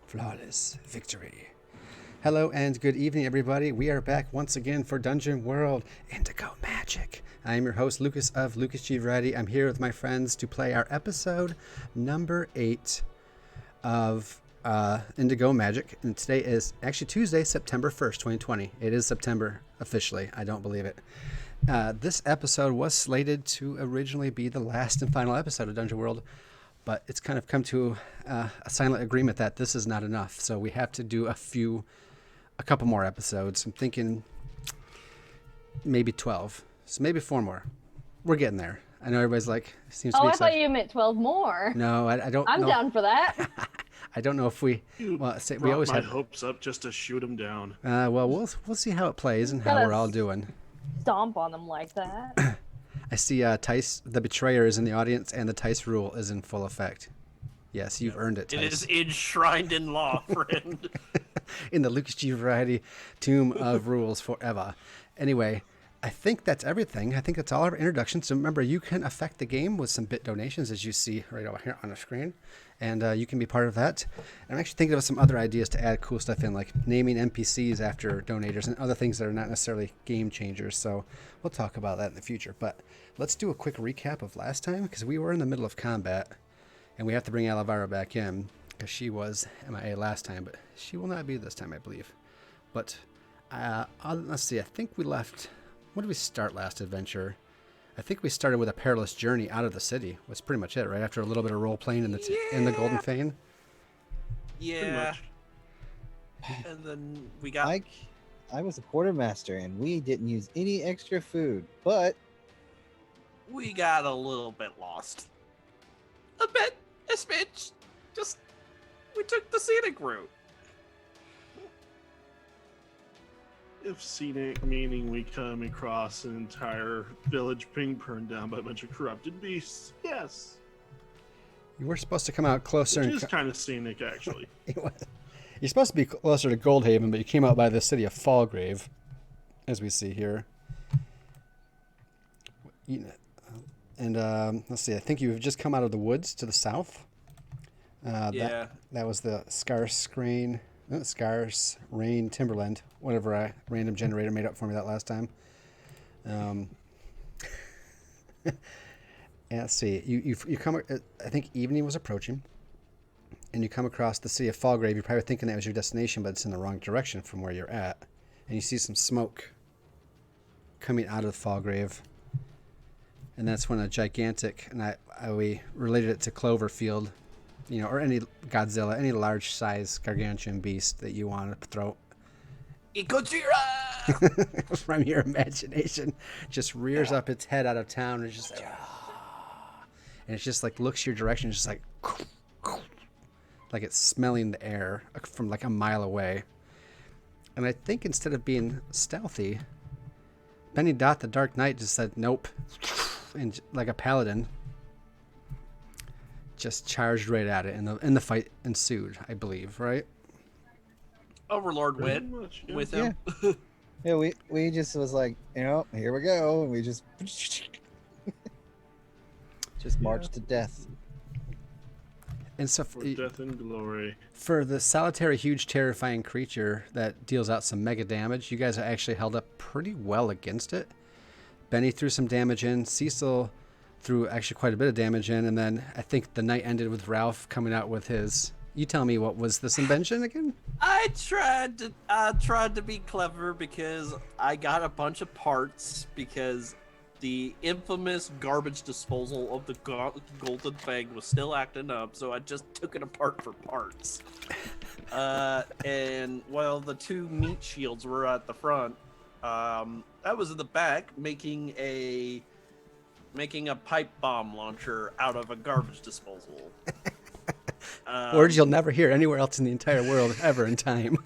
Flawless victory. Hello and good evening, everybody. We are back once again for Dungeon World Indigo Magic. I am your host, Lucas of Lucasgvariety. I'm here with my friends to play our episode number 8 of Indigo Magic. And today is actually Tuesday, September 1st, 2020. It is September officially. I don't believe it. This episode was slated to originally be the last and final episode of Dungeon World, but it's kind of come to a silent agreement that this is not enough. So we have to do a couple more episodes. I'm thinking maybe 12. So maybe 4 more. We're getting there. I know everybody's like, seems to be I excited. thought you meant 12 more. No, I don't I'm know. down for that. I don't know if we, we always my have hopes up just to shoot him down. well, we'll see how it plays and how Gotta we're all doing. Stomp on them like that. I see Tice, the Betrayer, is in the audience, and the Tice rule is in full effect. Yes, you've earned it, Tice. It is enshrined in law, friend. In the Lucasgvariety tomb of rules forever. Anyway, I think that's everything. I think that's all our introductions. So remember, you can affect the game with some bit donations, as you see right over here on the screen. And you can be part of that. And I'm actually thinking of some other ideas to add cool stuff in, like naming NPCs after donators and other things that are not necessarily game changers. So we'll talk about that in the future. But let's do a quick recap of last time, because we were in the middle of combat. And we have to bring Elvira back in, because she was MIA last time, but she will not be this time, I believe. But let's see, I think we left... When did we start last adventure? I think we started with a perilous journey out of the city. Was pretty much it, right? After a little bit of role-playing in the Golden Fane? Yeah. And then we got... I was a quartermaster, and we didn't use any extra food, but... We got a little bit lost. A bit. A smidge. Just... We took the scenic route. If scenic meaning we come across an entire village being burned down by a bunch of corrupted beasts, yes. You were supposed to come out closer. Which is kind of scenic, actually. You're supposed to be closer to Goldhaven, but you came out by the city of Fallgrave, as we see here. And let's see, I think you've just come out of the woods to the south. Yeah. That was the Scarce Rain Timberland, whatever a random generator made up for me that last time. And let's see, you come. I think evening was approaching, and you come across the city of Fallgrave. You're probably thinking that was your destination, but it's in the wrong direction from where you're at. And you see some smoke coming out of Fallgrave, and that's when a gigantic, and we related it to Cloverfield. You know, or any Godzilla, any large-size gargantuan beast that you want to throw. Ikojira! From your imagination, just rears up its head out of town and just like, and it's just like looks your direction, just like it's smelling the air from like a mile away. And I think instead of being stealthy, Benny Dot the Dark Knight just said nope, and like a paladin. Just charged right at it, and the fight ensued, I believe, right? Overlord went with him. Yeah, we just was like, here we go, and we just marched to death. And so For death and glory. For the solitary, huge, terrifying creature that deals out some mega damage, you guys are actually held up pretty well against it. Benny threw some damage in. Cecil threw actually quite a bit of damage in, and then I think the night ended with Ralph coming out with his... You tell me, what was this invention again? I tried to be clever because I got a bunch of parts because the infamous garbage disposal of the Golden Fang was still acting up, so I just took it apart for parts. And while the 2 meat shields were at the front, I was in the back making a pipe bomb launcher out of a garbage disposal. Words you'll never hear anywhere else in the entire world ever in time.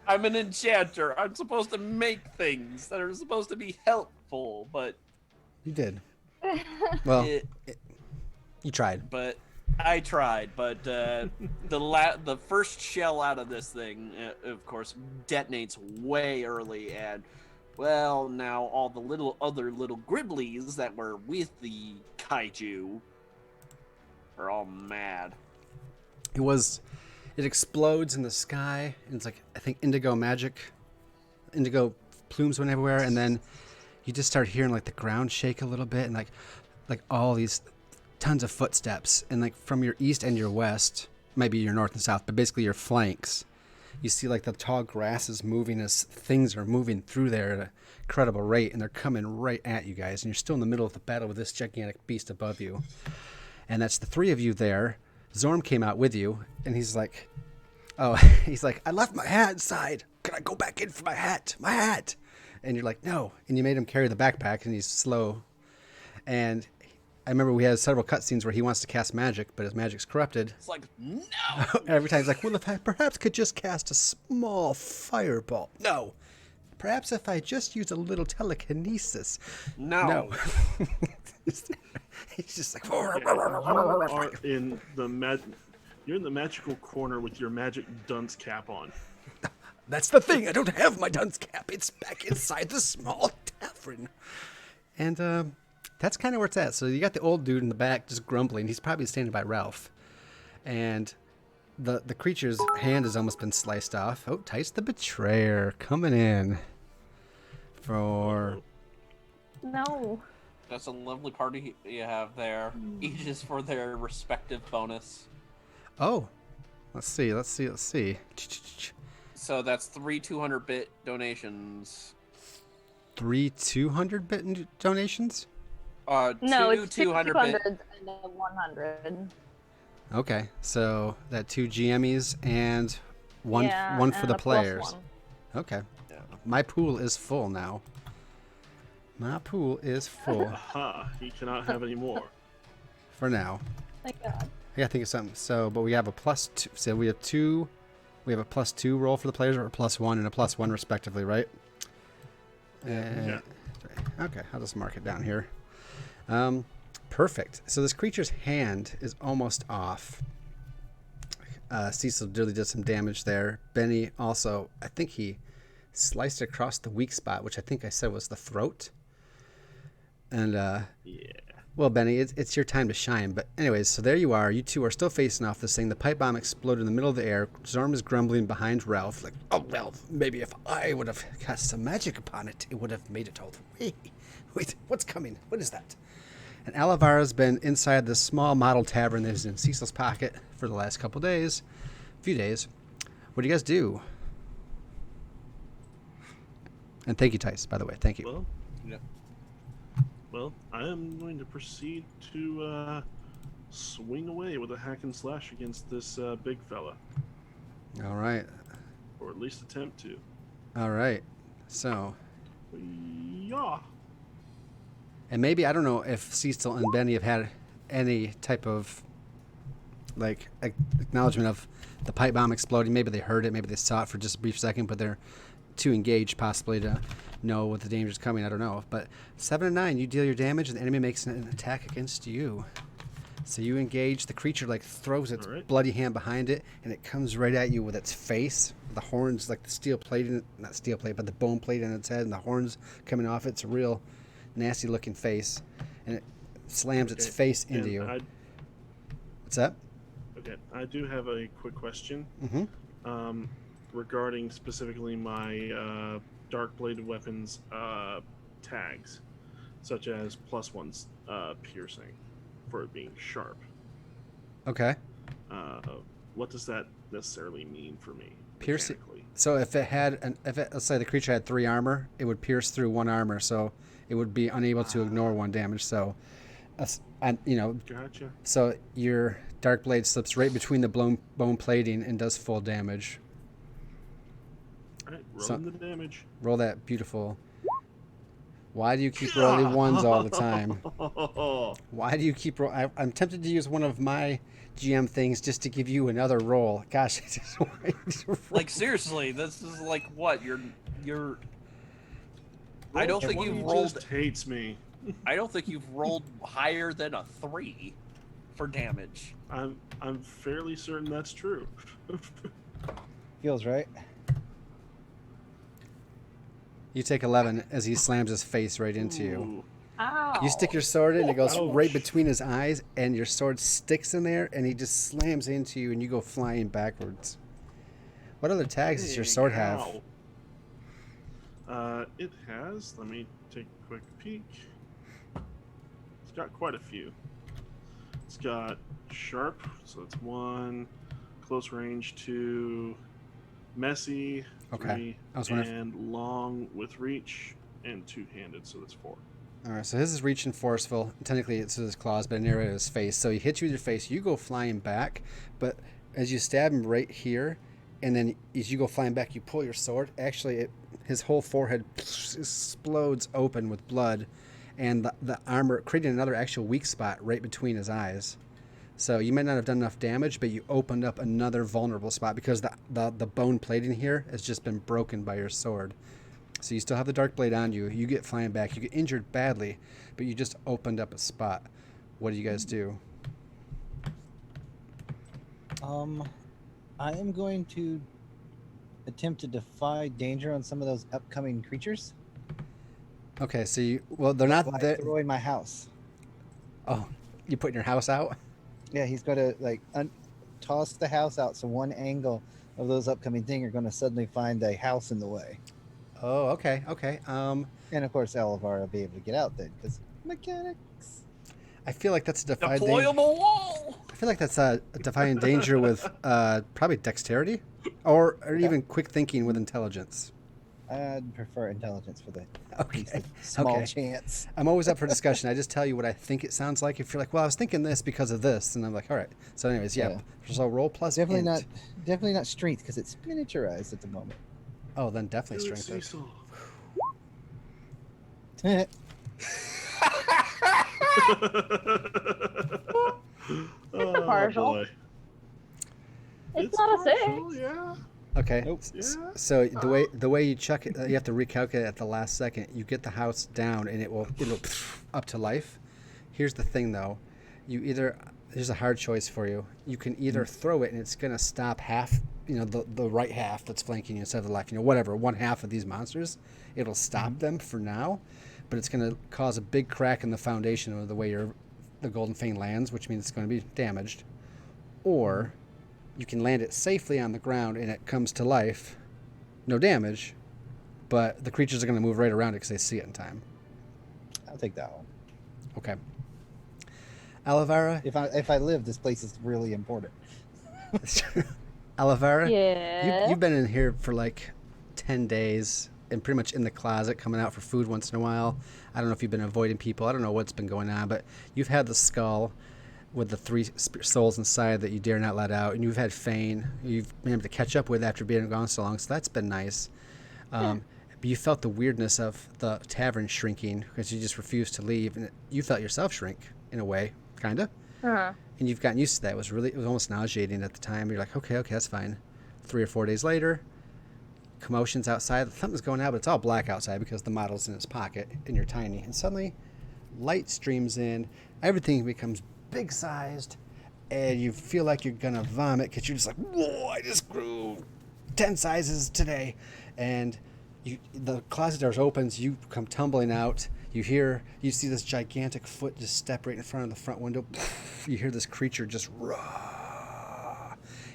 I'm an enchanter. I'm supposed to make things that are supposed to be helpful, but... You did. Well, you tried. But I tried, but the first shell out of this thing, of course, detonates way early, and well, now all the other little Griblies that were with the kaiju are all mad. It explodes in the sky, and it's like, I think, indigo magic. Indigo plumes went everywhere, and then you just start hearing like the ground shake a little bit, and like all these tons of footsteps, and like from your east and your west, maybe your north and south, but basically your flanks, you see like the tall grass is moving as things are moving through there at an incredible rate, and they're coming right at you guys, and you're still in the middle of the battle with this gigantic beast above you. And that's the three of you there. Zorm came out with you, and he's like, he's like, I left my hat inside. Can I go back in for my hat? My hat. And you're like, no. And you made him carry the backpack, and he's slow. And I remember we had several cutscenes where he wants to cast magic, but his magic's corrupted. It's like, no! Every time he's like, well, if I perhaps could just cast a small fireball. No. Perhaps if I just use a little telekinesis. No. He's just like, you're in the magical corner with your magic dunce cap on. that's the thing. I don't have my dunce cap. It's back inside the small tavern. And that's kind of where it's at. So you got the old dude in the back just grumbling. He's probably standing by Ralph. And the creature's hand has almost been sliced off. Oh, Tice the Betrayer coming in for... No. That's a lovely party you have there. Each is for their respective bonus. Oh, let's see. So that's 3 200-bit donations. 3 200-bit donations? No, two it's 2 200-bit. 200s and a 100. Okay, so that 2 GMEs and one Yeah, for the and a plus players. one. Okay. Yeah. My pool is full now. My pool is full Aha, he cannot have any more. for now. Thank God. I gotta think of something. So, but we have a +2. So we have two. We have a +2 roll for the players, or a +1 and a +1 respectively, right? Yeah. Okay, I'll just mark it down here. Perfect. So this creature's hand is almost off. Cecil really did some damage there. Benny also, I think he sliced across the weak spot, which I think I said was the throat. And Yeah. well, Benny, it's your time to shine. But anyways, so there you are. You two are still facing off this thing. The pipe bomb exploded in the middle of the air. Zorm is grumbling behind Ralph, like, oh, well, maybe if I would have cast some magic upon it, it would have made it all the way. Wait, what's coming? What is that? And Alivara's been inside this small model tavern that is in Cecil's pocket for the last few days. What do you guys do? And thank you, Tice, by the way. Thank you. Well, Yeah. well, I am going to proceed to swing away with a hack and slash against this big fella, All right. or at least attempt to. All right. So, Yeah. and maybe, I don't know if Cecil and Benny have had any type of, like, acknowledgement of the pipe bomb exploding. Maybe they heard it. Maybe they saw it for just a brief second, but they're too engaged possibly to know what the danger is coming. I don't know. But 7 and 9, you deal your damage, and the enemy makes an attack against you. So you engage. The creature like throws its bloody hand behind it, and it comes right at you with its face. The horns, like the steel plate, not steel plate, but the bone plate in its head, and the horns coming off. It's a real nasty looking face, and it slams its face into you. What's that? Okay, I do have a quick question. Mm-hmm. Regarding specifically my dark bladed weapons tags, such as +1 piercing for it being sharp. Okay. What does that necessarily mean for me? Piercing. mechanically? So if it had, let's say the creature had 3 armor, it would pierce through 1 armor, so it would be unable to ignore 1 damage. So, Gotcha. so your dark blade slips right between the bone plating and does full damage. All right, rolling the damage. Roll that beautiful. Why do you keep rolling 1s all the time? Why do you keep rolling? I'm tempted to use one of my GM things just to give you another roll. Gosh, I just want Like, seriously, this is like what? You're I don't think you've rolled. Just hates me. I don't think you've rolled higher than a 3 for damage. I'm fairly certain that's true. Feels right. You take 11 as he slams his face right into you. Ooh. Ow. You stick your sword in, it goes right Ouch. between his eyes, and your sword sticks in there, and he just slams into you, and you go flying backwards. What other tags does your sword have? It has. Let me take a quick peek. It's got quite a few. It's got sharp, so that's 1. Close range 2. Messy 3. I was wondering And long with reach and 2-handed, so that's 4. All right, so his is reaching forceful. Technically, it's his claws, but an arrow to his face. So he hits you with your face. You go flying back, but as you stab him right here, and then as you go flying back, you pull your sword. Actually, his whole forehead explodes open with blood, and the armor creating another actual weak spot right between his eyes. So you might not have done enough damage, but you opened up another vulnerable spot because the bone plating here has just been broken by your sword. So you still have the dark blade on you. You get flying back. You get injured badly, but you just opened up a spot. What do you guys do? I am going to attempt to defy danger on some of those upcoming creatures. Okay, so they're not by there. throwing my house. Oh, you putting your house out? Yeah, he's going to like toss the house out, so one angle of those upcoming things are going to suddenly find a house in the way. Oh, okay. And of course, Alavar will be able to get out then because mechanics. I feel like that's a defy danger. Deployable wall. I feel like that's a defying danger with probably dexterity, or even quick thinking with intelligence. I'd prefer intelligence for the Okay. small chance. I'm always up for discussion. I just tell you what I think it sounds like. If you're like, well, I was thinking this because of this, and I'm like, all right. So, anyways, yeah. So roll plus Definitely int. definitely not strength because it's miniaturized at the moment. Oh, then definitely strength. Cecil. It's a partial. Boy. It's not a 6. partial, yeah. Okay. Nope. Yeah. So the way you chuck it, you have to recalculate at the last second. You get the house down, and it'll up to life. Here's the thing, though. There's a hard choice for you. You can either throw it, and it's gonna stop half. The right half that's flanking you instead of the left. Whatever. One half of these monsters, it'll stop them for now, but it's gonna cause a big crack in the foundation of the way the Golden Fang lands, which means it's going to be damaged. Or you can land it safely on the ground and it comes to life, no damage, but the creatures are going to move right around it because they see it in time. I'll take that one. Okay. Alavara, If I live, this place is really important. Alavara, Yeah. you've been in here for like 10 days and pretty much in the closet, coming out for food once in a while. I don't know if you've been avoiding people. I don't know what's been going on, but you've had the skull with the 3 souls inside that you dare not let out, and you've had Fane you've been able to catch up with after being gone so long, so that's been nice. But you felt the weirdness of the tavern shrinking because you just refused to leave, and you felt yourself shrink in a way, kind of. Uh-huh. And you've gotten used to that. It was almost nauseating at the time. You're like, okay, that's fine. 3 or 4 days later, commotions outside. Something's going on, but it's all black outside because the model's in his pocket and you're tiny. And suddenly, light streams in. Everything becomes big-sized, and you feel like you're going to vomit because you're just like, whoa, I just grew 10 sizes today. And the closet doors opens. You come tumbling out. You see this gigantic foot just step right in front of the front window. You hear this creature just roar.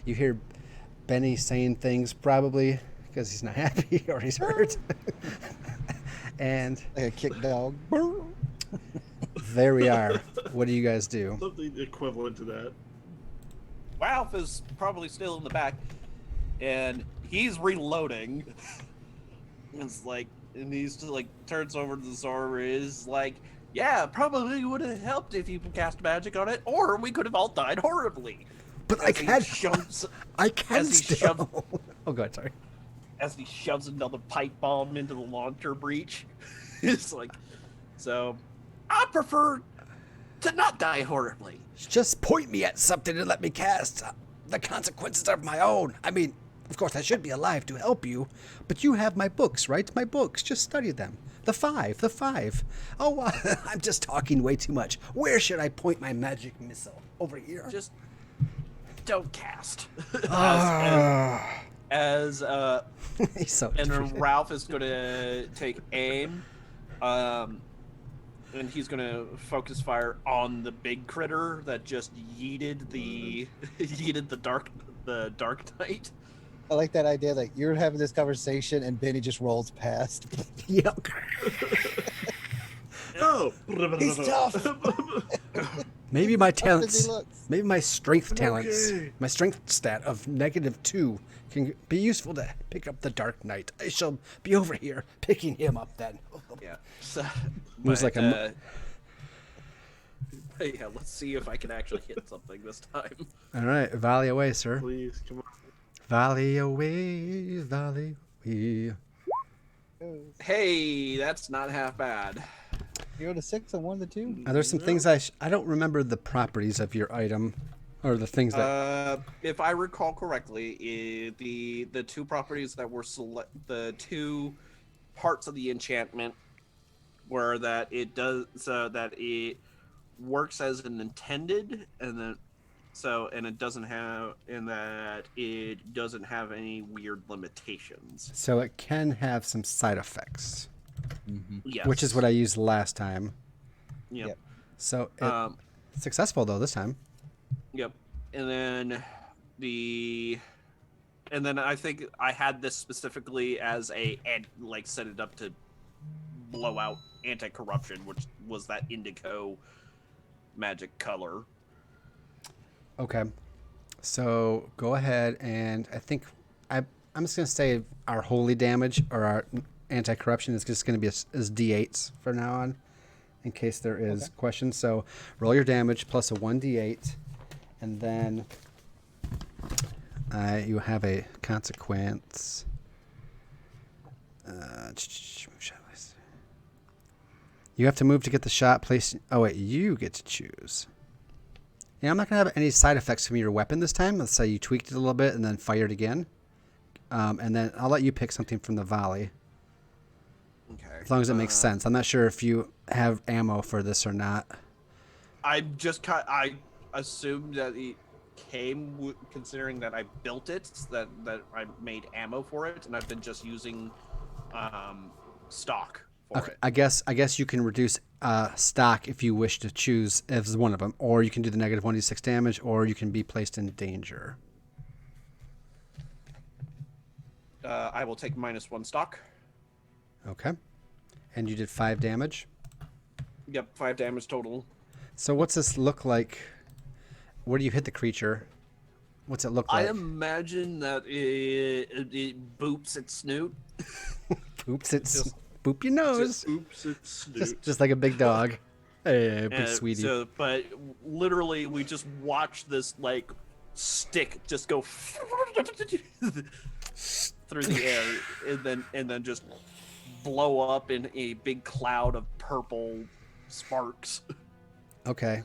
You hear Benny saying things probably because he's not happy or he's hurt. And Like a kick dog. there we are. What do you guys do? Something equivalent to that. Ralph is probably still in the back, and he's reloading. It's like, and he's just like turns over to the Zorm. Is like, yeah, probably would have helped if you cast magic on it, or we could have all died horribly. But I can't. I can still. Oh, go ahead. Sorry. As he shoves another pipe bomb into the launcher breach. It's like, so I prefer to not die horribly. Just point me at something and let me cast. The consequences are of my own. I mean, of course, I should be alive to help you, but you have my books, right? My books. Just study them. The five. Oh, I'm just talking way too much. Where should I point my magic missile? Over here? Just don't cast. He's so and Ralph is going to take aim. And he's gonna focus fire on the big critter that just yeeted the yeeted the dark knight. I like that idea. Like you're having this conversation, and Benny just rolls past. Yep. Oh, He's tough. Maybe my Tough as he talents, looks. maybe my strength I'm talents, okay. my strength stat of -2 can be useful to pick up the Dark Knight. I shall be over here picking him up then. Yeah. So, Moves like a yeah, let's see if I can actually hit something this time. All right, volley away, sir. please, come on. Volley away, volley away. Hey, that's not half bad. 0 to 6 and 1 to 2. Are there some things I don't remember the properties of your item, or the things that. If I recall correctly, the two properties that were the two parts of the enchantment were that it does that it works as an intended, and then it doesn't have, and that it doesn't have any weird limitations. So it can have some side effects, Yes. which is what I used last time. Yep. Yep. So successful though this time. Yep. And then I think I had this specifically as set it up to blow out anti-corruption, which was that indigo magic color. Okay. So go ahead, and I think I'm just gonna say our holy damage or our anti-corruption is just gonna be as D8s from now on, in case there is questions. So roll your damage plus a 1d8, and then you have a consequence. You have to move to get the shot placed. Oh wait, you get to choose. Yeah, I'm not going to have any side effects from your weapon this time. Let's say you tweaked it a little bit and then fired again. And then I'll let you pick something from the volley. Okay. As long as it makes sense. I'm not sure if you have ammo for this or not. I assumed that it came considering that I built it, that I made ammo for it, and I've been just using stock for Okay, it. I guess you can reduce stock if you wish to choose as one of them, or you can do the -1d6 damage, or you can be placed in danger. I will take -1 stock. Okay. And you did 5 damage. Yep, 5 damage total. So what's this look like? Where do you hit the creature? What's it look I like? imagine that it boops its snoot. Oops, it's boop your nose. Oops, it's snoot. Just like a big dog. Hey, big sweetie. So, but literally, we just watch this like stick just go through the air, and then just blow up in a big cloud of purple sparks. Okay.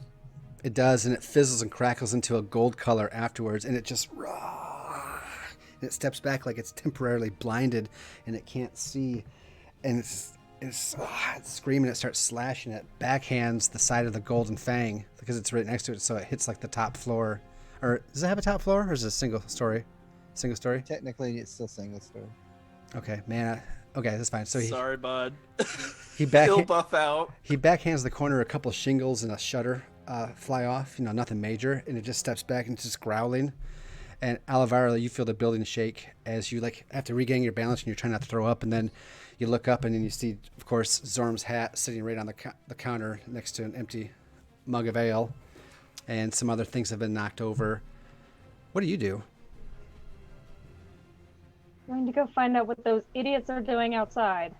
It does, and it fizzles and crackles into a gold color afterwards, and it just... And it steps back like it's temporarily blinded, and it can't see. And it's screaming. It starts slashing. It backhands the side of the golden fang because it's right next to it, so it hits like the top floor. Or does it have a top floor, or is it a single story? Single story? Technically, it's still single story. Okay, man. Okay, that's fine. So Sorry, bud. he He'll buff out. He backhands the corner, a couple of shingles and a shutter fly off. Nothing major, and it just steps back and it's just growling. And Alvaro, you feel the building shake as you have to regain your balance and you're trying not to throw up. And then you look up and then you see, of course, Zorm's hat sitting right on the counter next to an empty mug of ale, and some other things have been knocked over. What do you do? Going to go find out what those idiots are doing outside.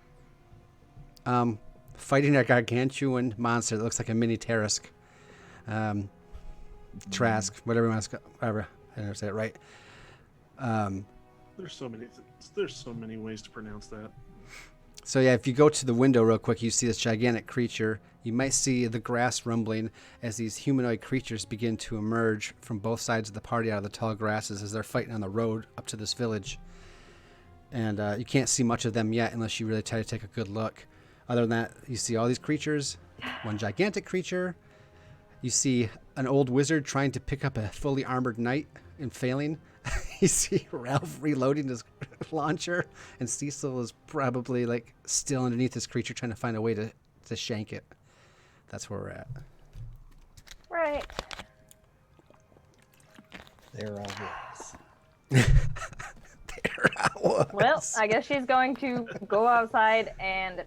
Fighting a gargantuan monster that looks like a mini Tarask. Trask, whatever you want to whatever. I never say it right. There's so many ways to pronounce that. So yeah, if you go to the window real quick, you see this gigantic creature. You might see the grass rumbling as these humanoid creatures begin to emerge from both sides of the party out of the tall grasses as they're fighting on the road up to this village. And you can't see much of them yet unless you really try to take a good look. Other than that, you see all these creatures, one gigantic creature. You see an old wizard trying to pick up a fully armored knight and failing. You see Ralph reloading his launcher, and Cecil is probably still underneath this creature trying to find a way to shank it. That's where we're at. Right. There I was. There I was. Well, I guess she's going to go outside and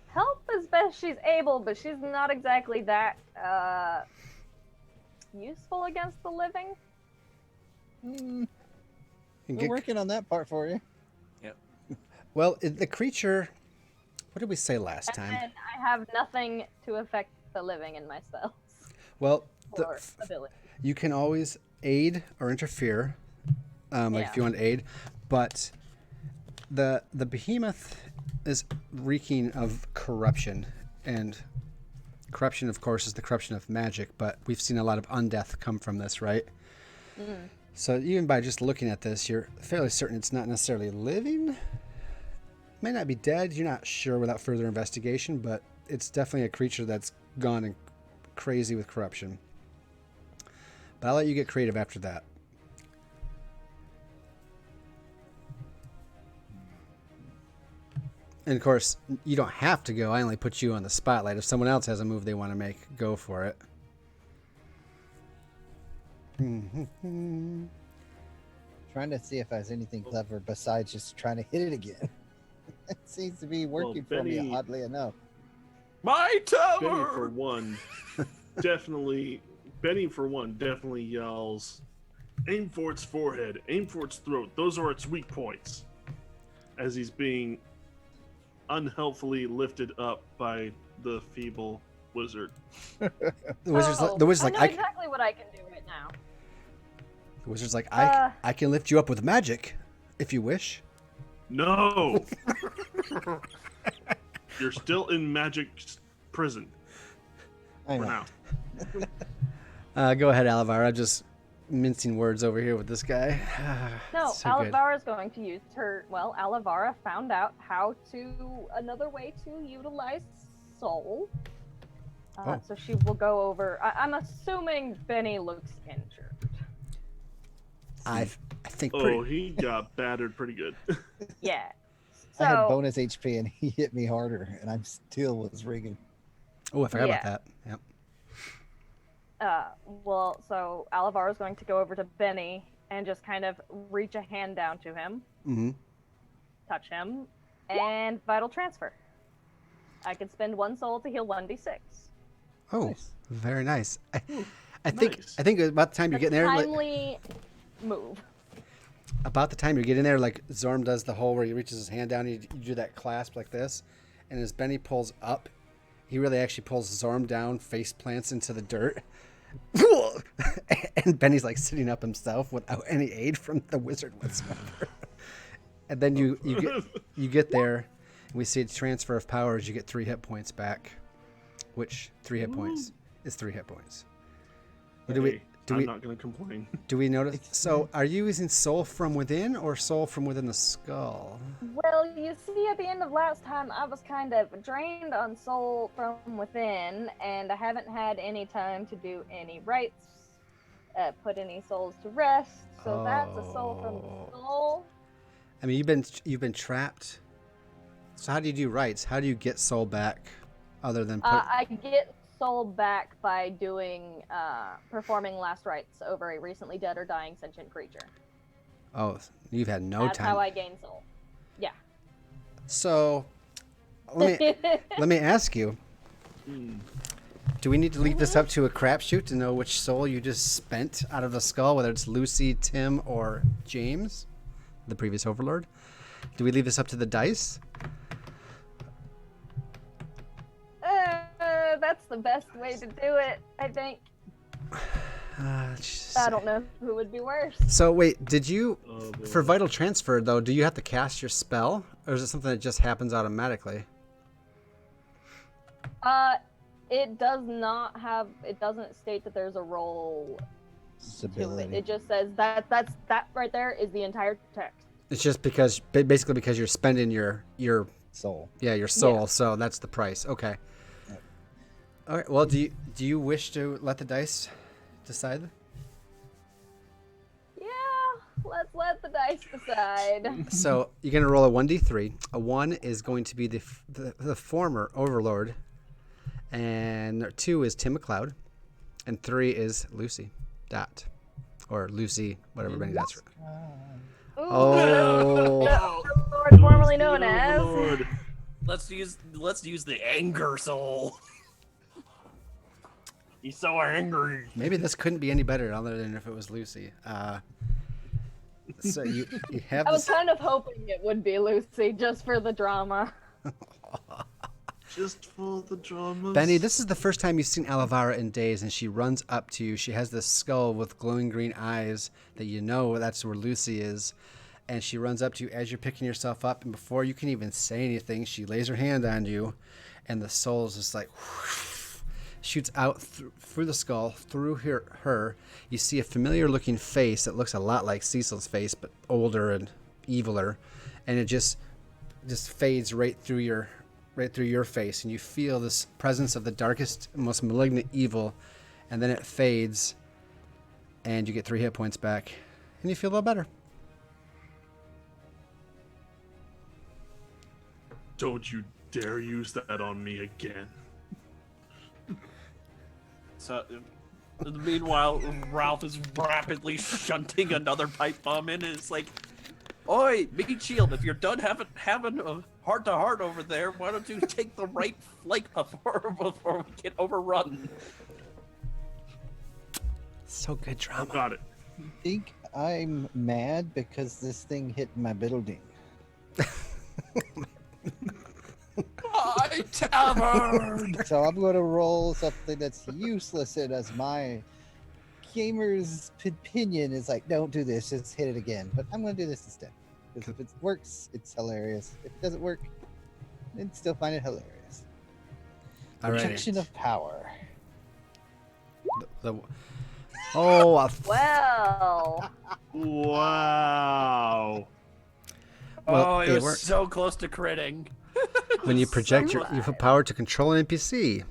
help as best she's able, but she's not exactly that useful against the living. We're working on that part for you. Well, the creature. What did we say last time? And I have nothing to affect the living in my spells Well, or ability. you can always aid or interfere, if you want to aid, but the behemoth is reeking of corruption, and corruption, of course, is the corruption of magic. But we've seen a lot of undeath come from this, right? Mm. So even by just looking at this, you're fairly certain it's not necessarily living. May not be dead. You're not sure without further investigation, but it's definitely a creature that's gone and crazy with corruption. But I'll let you get creative after that. And of course, you don't have to go. I only put you on the spotlight. If someone else has a move they want to make, go for it. Trying to see if there's anything clever besides just trying to hit it again. It seems to be working for me, Benny- oddly enough. My Benny, tower! for one, definitely yells, "Aim for its forehead, aim for its throat. Those are its weak points." As he's being unhelpfully lifted up by the feeble wizard. The wizard's Oh, the wizard's I like, know exactly what I can do right now. the wizard's like, I can lift you up with magic, if you wish. No! You're still in magic prison I for know. now. Go ahead, Alvar. I'm just mincing words over here with this guy. No, So good. Alavara is going to use her. Well, Alavara found out another way to utilize soul. Oh. So she will go over. I'm assuming Benny looks injured. I think Oh, pretty. he got battered pretty good. Yeah. I had So bonus HP and he hit me harder, and I'm still was rigging. Oh, I forgot about Yeah. that. Yep. so Alavara is going to go over to Benny and just kind of reach a hand down to him, Mm-hmm. touch him, and vital transfer. I can spend 1 soul to heal 1d6. Oh, Nice. very nice. I Nice. think about the time you're That's getting there, a like, timely move. about the time you're getting there, like Zorm does the whole where he reaches his hand down, you do that clasp like this, and as Benny pulls up, he really actually pulls Zorm down, face plants into the dirt. And Benny's like sitting up himself without any aid from the wizard whatsoever. And then you get there, and we see a transfer of powers. You get 3 hit points back, which 3 hit points is 3 hit points. But I'm not going to complain. do we notice? So, are you using soul from within or soul from within the skull? Well, you see, at the end of last time, I was kind of drained on soul from within, and I haven't had any time to do any rites, put any souls to rest. So that's a soul from the soul. I mean, you've been trapped. So how do you do rights? How do you get soul back, other than put? I get soul back by doing performing last rites over a recently dead or dying sentient creature. Oh, you've had no That's time. how I gain soul. Yeah. So let me ask you: do we need to leave this up to a crapshoot to know which soul you just spent out of the skull, whether it's Lucy, Tim, or James, the previous Overlord? Do we leave this up to the dice? That's the best way to do it, I think. I don't know who would be worse. So wait, did you, Oh, boy. for vital transfer though, do you have to cast your spell, or is it something that just happens automatically? It does not have. It doesn't state that there's a roll to it. Stability. It just says that right there is the entire text. It's just basically because you're spending your Soul. your soul, Yeah. so that's the price. Okay. Yep. All right. Well, do you wish to let the dice decide? Yeah, let's let the dice decide. So you're gonna roll a 1d3. A 1 is going to be the former Overlord, And 2 is Tim McLeod. And 3 is Lucy. Dot. Or Lucy, whatever Benny that's right. Ooh, Oh. the Overlord, formerly known as. Overlord. Let's use the anger soul. He's so angry. Maybe this couldn't be any better other than if it was Lucy. So you have I was this. kind of hoping it would be Lucy, just for the drama. Just for the dramas. Benny, this is the first time you've seen Alavara in days, and she runs up to you. She has this skull with glowing green eyes that you know that's where Lucy is. And she runs up to you as you're picking yourself up, and before you can even say anything, she lays her hand on you, and the soul is just like shoots out through the skull, through her. You see a familiar-looking face that looks a lot like Cecil's face, but older and eviler, and it just fades right through your face, and you feel this presence of the darkest, most malignant evil, and then it fades, and you get 3 hit points back, and you feel a little better. Don't you dare use that on me again. So, meanwhile, Ralph is rapidly shunting another pipe bomb in, and it's like, "Oi, Meat Shield, if you're done having a heart-to-heart over there, why don't you take the right flank before we get overrun?" So good drama. Got it. I think I'm mad because this thing hit my building. My tavern! So I'm going to roll something that's useless, and as my gamer's opinion is like, don't do this, just hit it again. But I'm going to do this instead. Because if it works, it's hilarious. If it doesn't work, then still find it hilarious. All right. Projection of power. Oh, Well, Wow. Well, it it was worked. so close to critting. when you project So you have power to control an NPC.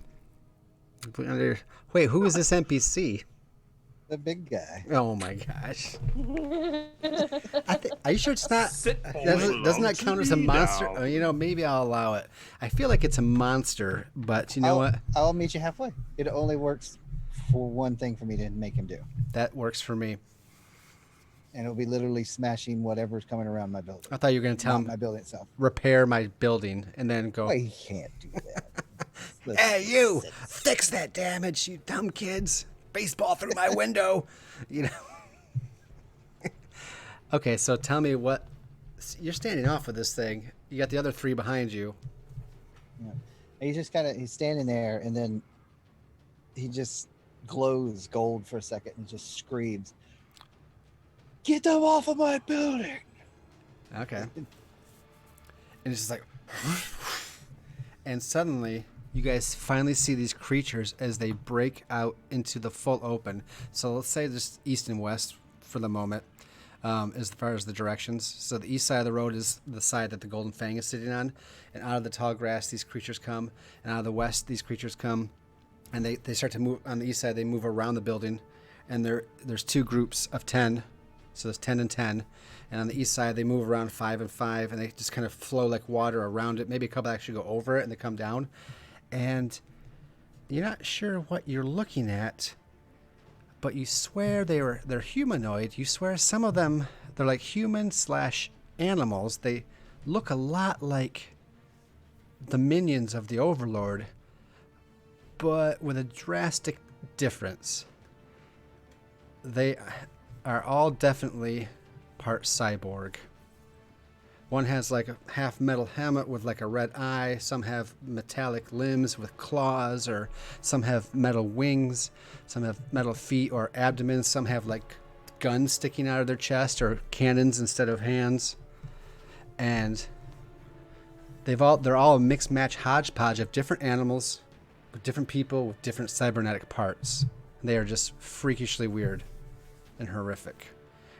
Wait, who is this NPC? The big guy. Oh my gosh! Are you sure it's not? Sit Doesn't that count as a monster? now. Oh, maybe I'll allow it. I feel like it's a monster, but you know what? I'll meet you halfway. It only works for one thing for me to make him do. That works for me. And it'll be literally smashing whatever's coming around my building. I thought you were going to tell Not him my building itself. repair my building and then go. Oh, he can't do that. Hey, you! Fix that damage, you dumb kids! Baseball through my window! You know? Okay, so tell me what... You're standing off with this thing. You got the other 3 behind you. Yeah. He's just he's standing there, and then he just glows gold for a second and just screams, "Get them off of my building!" Okay. And it's just like... And suddenly, you guys finally see these creatures as they break out into the full open. So let's say just east and west for the moment, as far as the directions. So the east side of the road is the side that the Golden Fang is sitting on. And out of the tall grass, these creatures come. And out of the west, these creatures come. And they start to move. On the east side, they move around the building. And there's 2 groups of 10. So there's 10 and 10. And on the east side, they move around 5 and 5, and they just kind of flow like water around it. Maybe a couple actually go over it, and they come down. And you're not sure what you're looking at, but you swear they're humanoid. You swear some of them, they're like human/animals. They look a lot like the minions of the Overlord, but with a drastic difference. They are all definitely part cyborg. One has like a half metal helmet with like a red eye. Some have metallic limbs with claws, or some have metal wings. Some have metal feet or abdomens. Some have like guns sticking out of their chest or cannons instead of hands. And they're all a mixed match hodgepodge of different animals with different people with different cybernetic parts. They are just freakishly weird and horrific.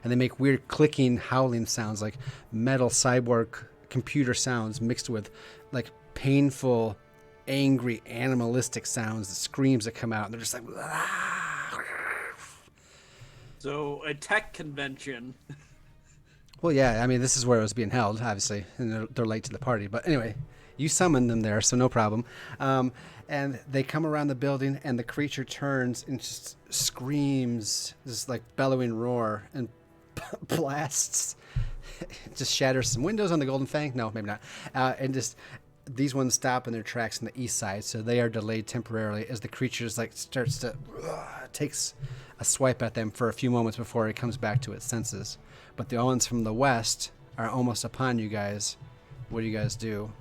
And they make weird clicking, howling sounds, like metal cyborg computer sounds mixed with like painful, angry, animalistic sounds, the screams that come out. And they're just like... So, a tech convention. Well, yeah, I mean, this is where it was being held, obviously, and they're late to the party. But anyway, You summoned them there, so no problem. And they come around the building, and the creature turns and just screams, this like bellowing roar, and blasts. It just shatters some windows on the Golden Fang. No, maybe not. And just these ones stop in their tracks on the east side, so they are delayed temporarily as the creature's like starts to takes a swipe at them for a few moments before it comes back to its senses. But the ones from the west are almost upon you guys. What do you guys do?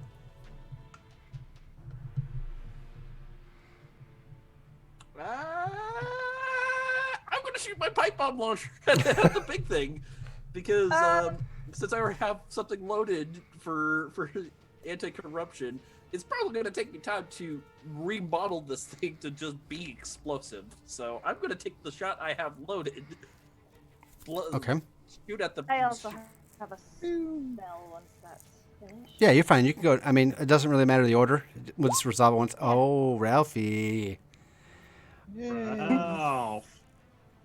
I'm gonna shoot my pipe bomb launcher at the big thing, because since I already have something loaded for anti-corruption, it's probably gonna take me time to remodel this thing to just be explosive. So I'm gonna take the shot I have loaded. Okay. Shoot at the. I also have a spell once that's finished. Yeah, you're fine. You can go. I mean, it doesn't really matter the order. We'll just resolve it once. Oh, Ralphie. Wow.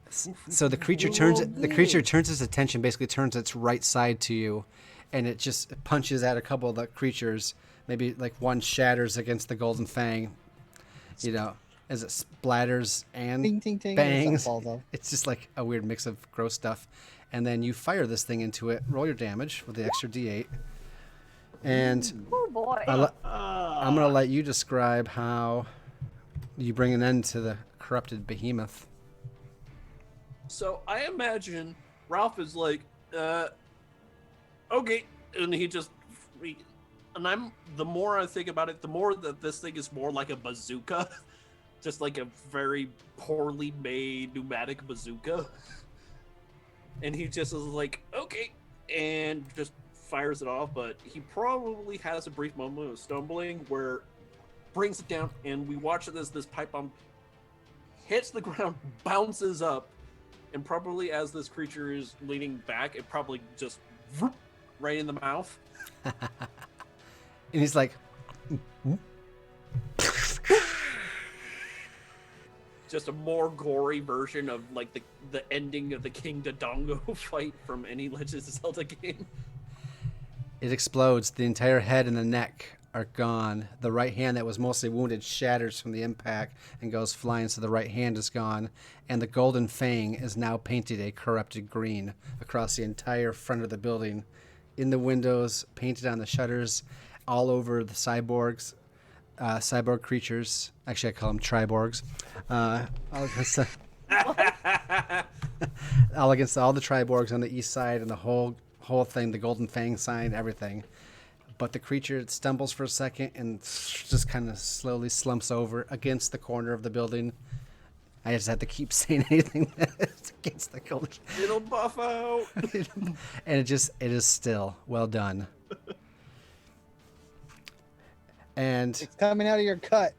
So the creature turns its attention, basically turns its right side to you, and it just punches at a couple of the creatures. Maybe like one shatters against the Golden Fang, you know, as it splatters and Ting, ting, ting, bangs. something falls off. It's just like a weird mix of gross stuff. And then you fire this thing into it. Roll your damage with the extra D8. And Oh boy. I'm going to let you describe how you bring an end to the corrupted behemoth. So I imagine Ralph is like, okay, and he just, and the more I think about it, the more that this thing is more like a bazooka, just like a very poorly made pneumatic bazooka. And he just is like, okay, and just fires it off, but he probably has a brief moment of stumbling where brings it down, and we watch it as this pipe bomb hits the ground, bounces up, and probably as this creature is leaning back, it probably just right in the mouth. And he's like, just a more gory version of like the ending of the King Dodongo fight from any Legend of Zelda game. it explodes. The entire head and the neck are gone. The right hand that was mostly wounded shatters from the impact and goes flying, so the right hand is gone. And the Golden Fang is now painted a corrupted green across the entire front of the building. In the windows, painted on the shutters, all over the cyborgs, cyborg creatures. Actually, I call them triborgs. All against all the triborgs on the east side and the whole thing, the Golden Fang sign, everything. But the creature stumbles for a second and just kind of slowly slumps over against the corner of the building. I just have to keep saying anything that's against the Golden. It'll buff out. And it is still well done. And It's coming out of your cut.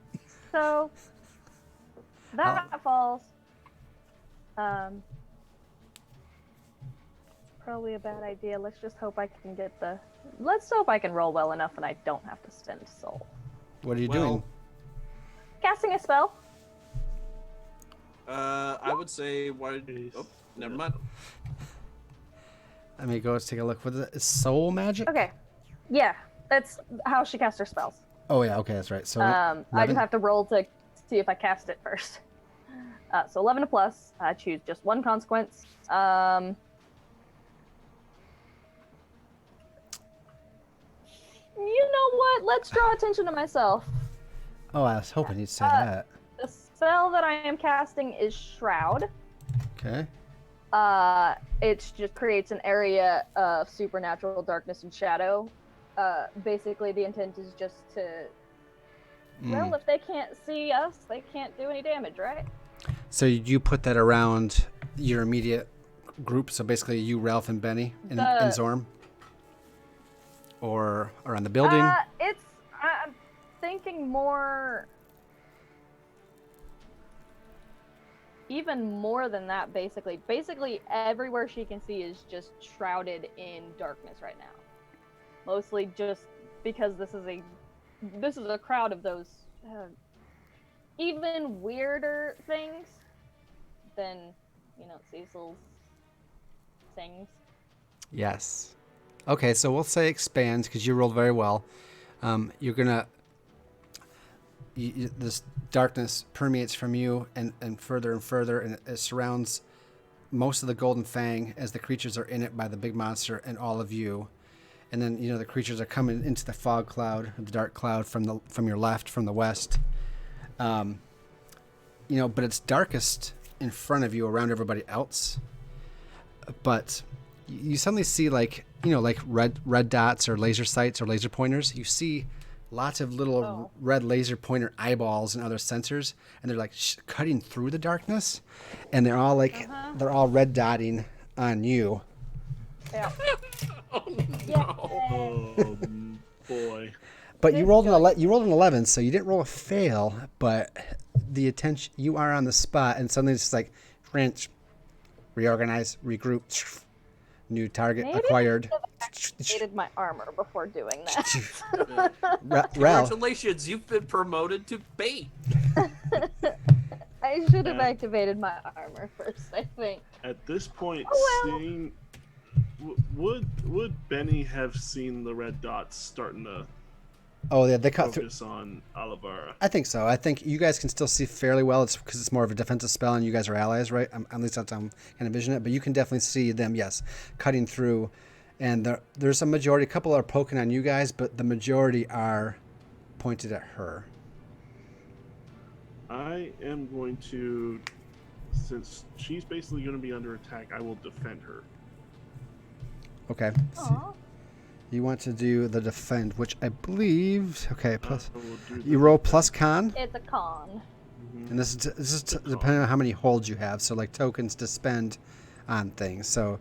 So that falls. Probably a bad idea. Let's just hope I can get the. Let's hope I can roll well enough and I don't have to spend soul. what are you doing? Casting a spell. I would say why? Oh, never mind. Let me go take a look. What is it? Is soul magic? Okay. Yeah, that's how she casts her spells. Oh yeah, okay, that's right. So I just 11? have to roll to see if I cast it first. So 11 to plus. I choose just one consequence. You know what? Let's draw attention to myself. Oh, I was hoping you'd say that. The spell that I am casting is Shroud. Okay. It just creates an area of supernatural darkness and shadow. Basically, the intent is just to. Well, if they can't see us, they can't do any damage, right? So you put that around your immediate group. So basically, you, Ralph, and Benny, and Zorm, or around the building. I'm thinking more. Even more than that, basically. Basically, everywhere she can see is just shrouded in darkness right now. Mostly just because this is a crowd of those even weirder things than, Cecil's things. Yes. Okay, so we'll say expands because you rolled very well. You're gonna. This darkness permeates from you and further, and it surrounds most of the Golden Fang as the creatures are in it by the big monster and all of you. And then the creatures are coming into the fog cloud, the dark cloud from your left, from the west. But it's darkest in front of you, around everybody else. But you suddenly see like red dots or laser sights or laser pointers. You see lots of little red laser pointer eyeballs and other sensors, and they're like cutting through the darkness, and they're all like they're all red dotting on you. Yeah. Oh, Oh boy. But you rolled an 11, so you didn't roll a fail. But the attention, you are on the spot, and suddenly it's just like, wrench, reorganize, regroup, new target acquired. I activated my armor before doing that. Ralph, Congratulations, you've been promoted to bait. I should have activated my armor first, I think. At this point, Oh, well. seeing would Benny have seen the red dots starting to oh yeah, they cut through. focus on Olivara? I think so. I think you guys can still see fairly well. It's because it's more of a defensive spell, and you guys are allies, right? At least that's how I'm kind of envisioning it. But you can definitely see them, yes, cutting through. And there's a majority. A couple are poking on you guys, but the majority are pointed at her. I am going to, since she's basically going to be under attack, I will defend her. Okay. Aw. You want to do the defend, which I believe. Okay. Plus, I will do you the roll defend. plus con, It's a con. and this is depending on how many holds you have. So like tokens to spend on things. So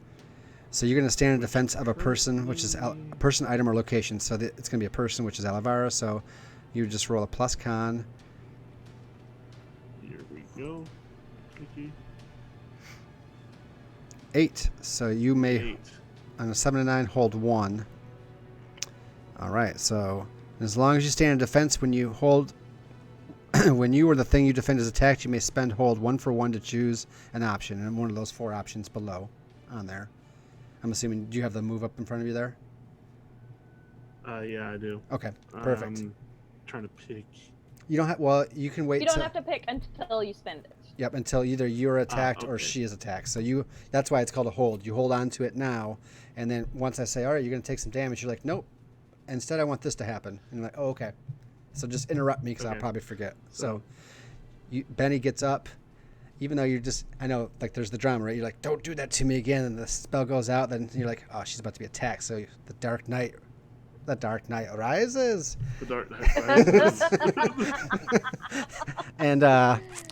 you're going to stand in defense of a person, which is a person, item, or location. So it's going to be a person, which is Olivara. So you just roll a plus con. Here we go. Thank you. 8. So you may 8. on a 7 to 9 hold 1. All right. So as long as you stand in defense when you hold, when you or the thing you defend is attacked, you may spend hold 1 for 1 to choose an option, and one of those 4 options below on there. I'm assuming, do you have the move up in front of you there? Yeah, I do. Okay, perfect. Trying to pick. You don't have. Well, you can wait. You don't have to pick until you spend it. Yep, until either you're attacked or okay. she is attacked. So that's why it's called a hold. You hold on to it now, and then once I say, all right, you're going to take some damage, you're like, nope. Instead, I want this to happen. And you're like, oh, okay. So just interrupt me because I'll Okay. probably forget. So Benny gets up, even though you're just, I know, like there's the drama, right? You're like, don't do that to me again. And the spell goes out. Then you're like, oh, she's about to be attacked. So the Dark Knight arises. The Dark Knight Rises. And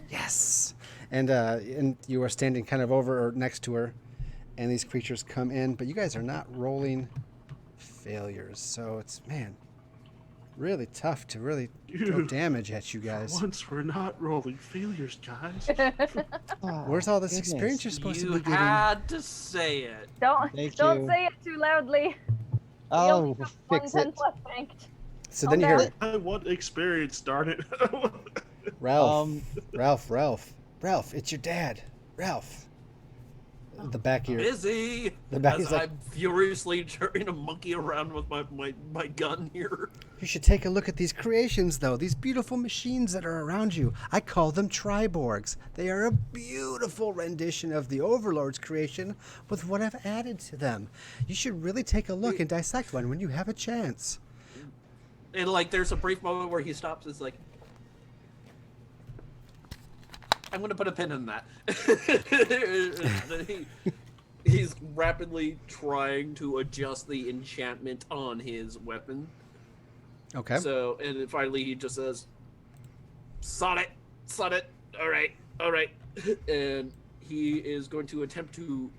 yes, and you are standing kind of over or next to her, and these creatures come in, but you guys are not rolling failures, so it's really tough to really throw damage at you guys. Once we're not rolling failures, guys. Oh, Where's all this goodness. experience you're supposed to You be getting? had to say it. Don't Thank don't you. say it too loudly. Oh, One fix it. 10 plus banked. So then you Okay. hear I want experience, darn it. Ralph, Ralph, it's your dad, Ralph. The back of your Busy. The back As is like, I'm furiously trying to monkey around with my gun here. you should take a look at these creations, though. These beautiful machines that are around you. I call them Triborgs. They are a beautiful rendition of the Overlord's creation with what I've added to them. You should really take a look and dissect one when you have a chance. And like, there's a brief moment where he stops. It's like, I'm gonna put a pin in that. He's rapidly trying to adjust the enchantment on his weapon. Okay. So, and then finally he just says, "Sod it, all right." And he is going to attempt to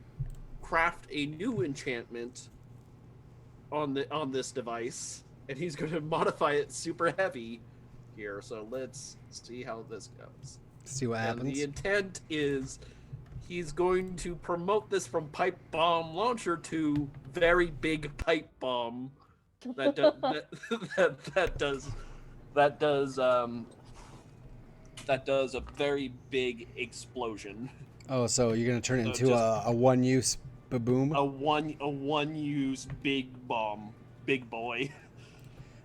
craft a new enchantment on this device, and he's going to modify it super heavy here. So let's see how this goes. See what And happens. the intent is he's going to promote this from pipe bomb launcher to very big pipe bomb. That does a very big explosion. Oh, so you're gonna turn it So into just- a one-use baboom? A one use big bomb, big boy.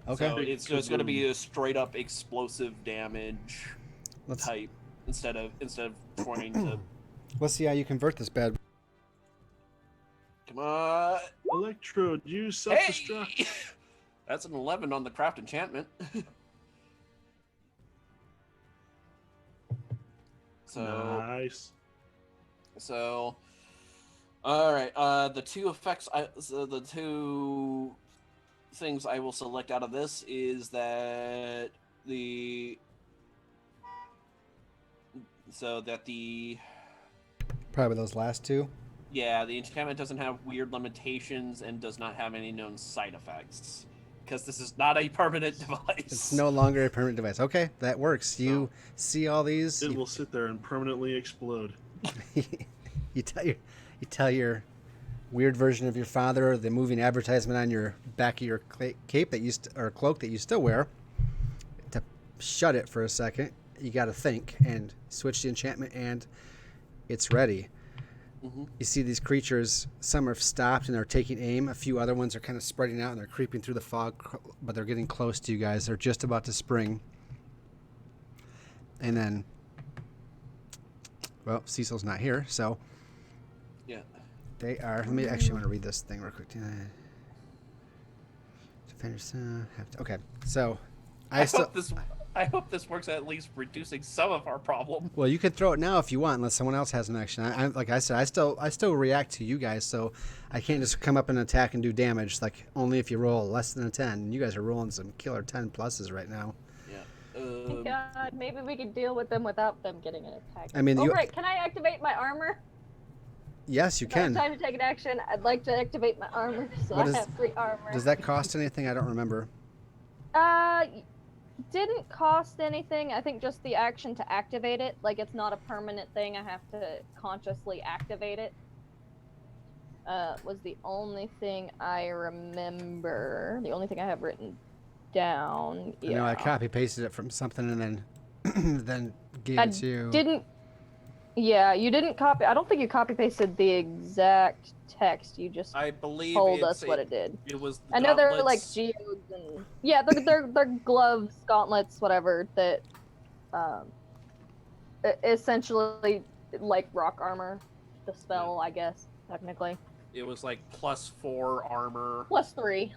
Okay. So it's just going to be a straight up explosive damage type instead of trying to. Let's see how you convert this bad. Come on. Electrode, use self-destruct. Hey! That's an 11 on the craft enchantment. Nice. So, all right. The two things I will select out of this is that Probably those last two. Yeah, the enchantment doesn't have weird limitations and does not have any known side effects. Because this is not a permanent device. It's no longer a permanent device. Okay, that works. You see all these. It will sit there and permanently explode. you tell your weird version of your father, or the moving advertisement on your back of your cape or cloak that you still wear, to shut it for a second. You got to think and switch the enchantment, and it's ready. Mm-hmm. You see these creatures, some are stopped and are taking aim. A few other ones are kind of spreading out and they're creeping through the fog, but they're getting close to you guys. They're just about to spring. And then, well, Cecil's not here, so yeah, they are. Let me actually want to read this thing real quick. Okay, so I hope this works at least reducing some of our problem. Well, you can throw it now if you want, unless someone else has an action. Like I said, I still react to you guys, so I can't just come up and attack and do damage. Like only if you roll less than a 10. And you guys are rolling some killer 10 pluses right now. Yeah. God, maybe we could deal with them without them getting an attack. I mean, right. Can I activate my armor? Yes, you can. Time to take an action. I'd like to activate my armor, so I have 3 armor. Does that cost anything? I don't remember. Didn't cost anything. I think just the action to activate it. Like, it's not a permanent thing. I have to consciously activate it. Was the only thing I remember. The only thing I have written down. Yeah. You know, I copy pasted it from something and then then gave it to you. Yeah, you didn't copy. I don't think you copy pasted the exact text. You just told us what it did. It was. I know they're like geodes and they're gloves, gauntlets, whatever that, essentially like rock armor, the spell, I guess technically. It was like +4 armor. +3.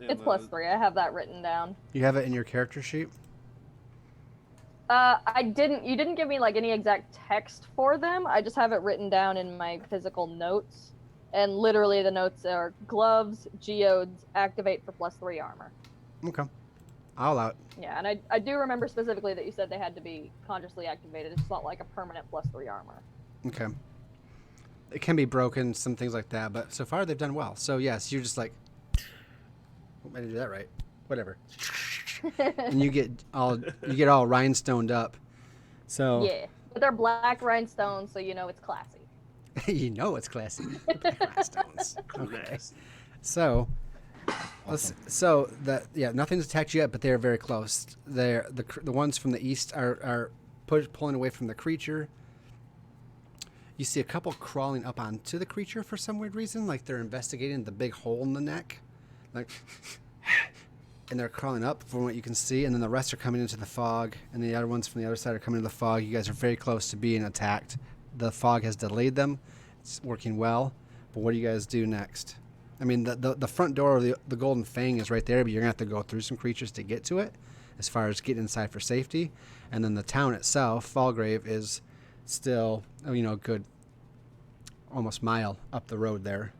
It's +3. I have that written down. You have it in your character sheet? I didn't. You didn't give me like any exact text for them. I just have it written down in my physical notes, and literally the notes are gloves, geodes, activate for +3 armor. Okay, I'll allow it. Yeah, and I do remember specifically that you said they had to be consciously activated. It's not like a permanent +3 armor. Okay. It can be broken, some things like that, but so far they've done well. So yes, you're just like, I didn't do that right. Whatever. And you get all rhinestoned up. So yeah, but they're black rhinestones, so you know it's classy. You know it's classy. Black rhinestones. Okay. So nothing's attacked you yet, but they're very close. They're the ones from the east are pulling away from the creature. You see a couple crawling up onto the creature for some weird reason, like they're investigating the big hole in the neck, like. And they're crawling up from what you can see, and then the rest are coming into the fog, and the other ones from the other side are coming into the fog. You guys are very close to being attacked. The fog has delayed them. It's working well, but what do you guys do next? I mean, the front door of the Golden Fang is right there, but you're going to have to go through some creatures to get to it as far as getting inside for safety. And then the town itself, Fallgrave, is still, a good almost mile up the road there.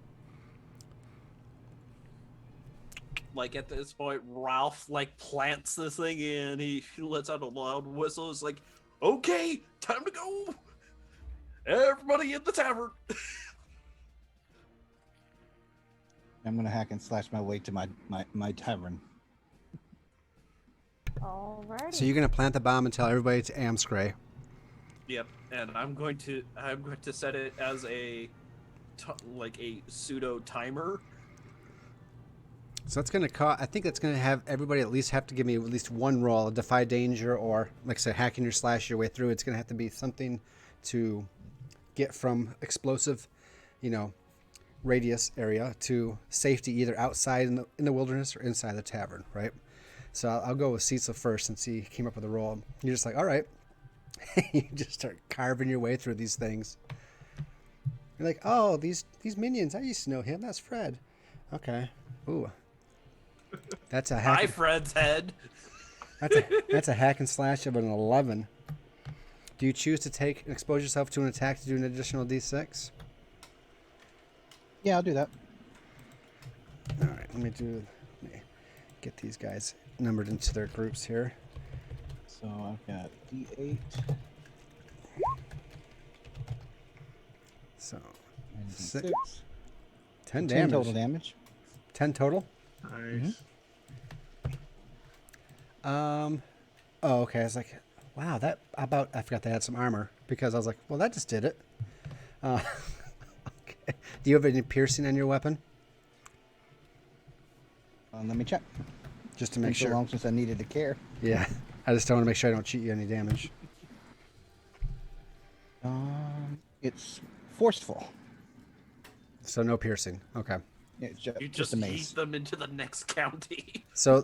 Like at this point, Ralph plants this thing in. He lets out a loud whistle. It's like, okay, time to go. Everybody in the tavern. I'm gonna hack and slash my way to my tavern. Alright. So you're gonna plant the bomb and tell everybody to Amscray. Yep, and I'm going to set it as a pseudo timer. So that's going to I think that's going to have everybody at least have to give me at least one roll, defy danger, or like I said, hacking or slash your way through. It's going to have to be something to get from explosive, radius area to safety, either outside in the wilderness or inside the tavern, right? So I'll go with Cecil first since he came up with a roll. You're just like, all right. You just start carving your way through these things. You're like, oh, these minions. I used to know him. That's Fred. Okay. Ooh. That's a hack. Hi, Fred's head. That's a hack and slash of an 11. Do you choose to take and expose yourself to an attack to do an additional d6? Yeah, I'll do that. All right, let me get these guys numbered into their groups here. So I've got D8 So and Six. D6. 10 10 damage. total damage. 10 total? Nice. Oh, okay. I was like, wow, I forgot they had some armor because I was like, well, that just did it. Okay. Do you have any piercing on your weapon? Let me check. Just to make Been so sure. long since I needed to care. Yeah. I just don't want to make sure I don't cheat you any damage. It's forceful. So no piercing. Okay. Yeah, it's You just just a yeet mace. them into the next county. So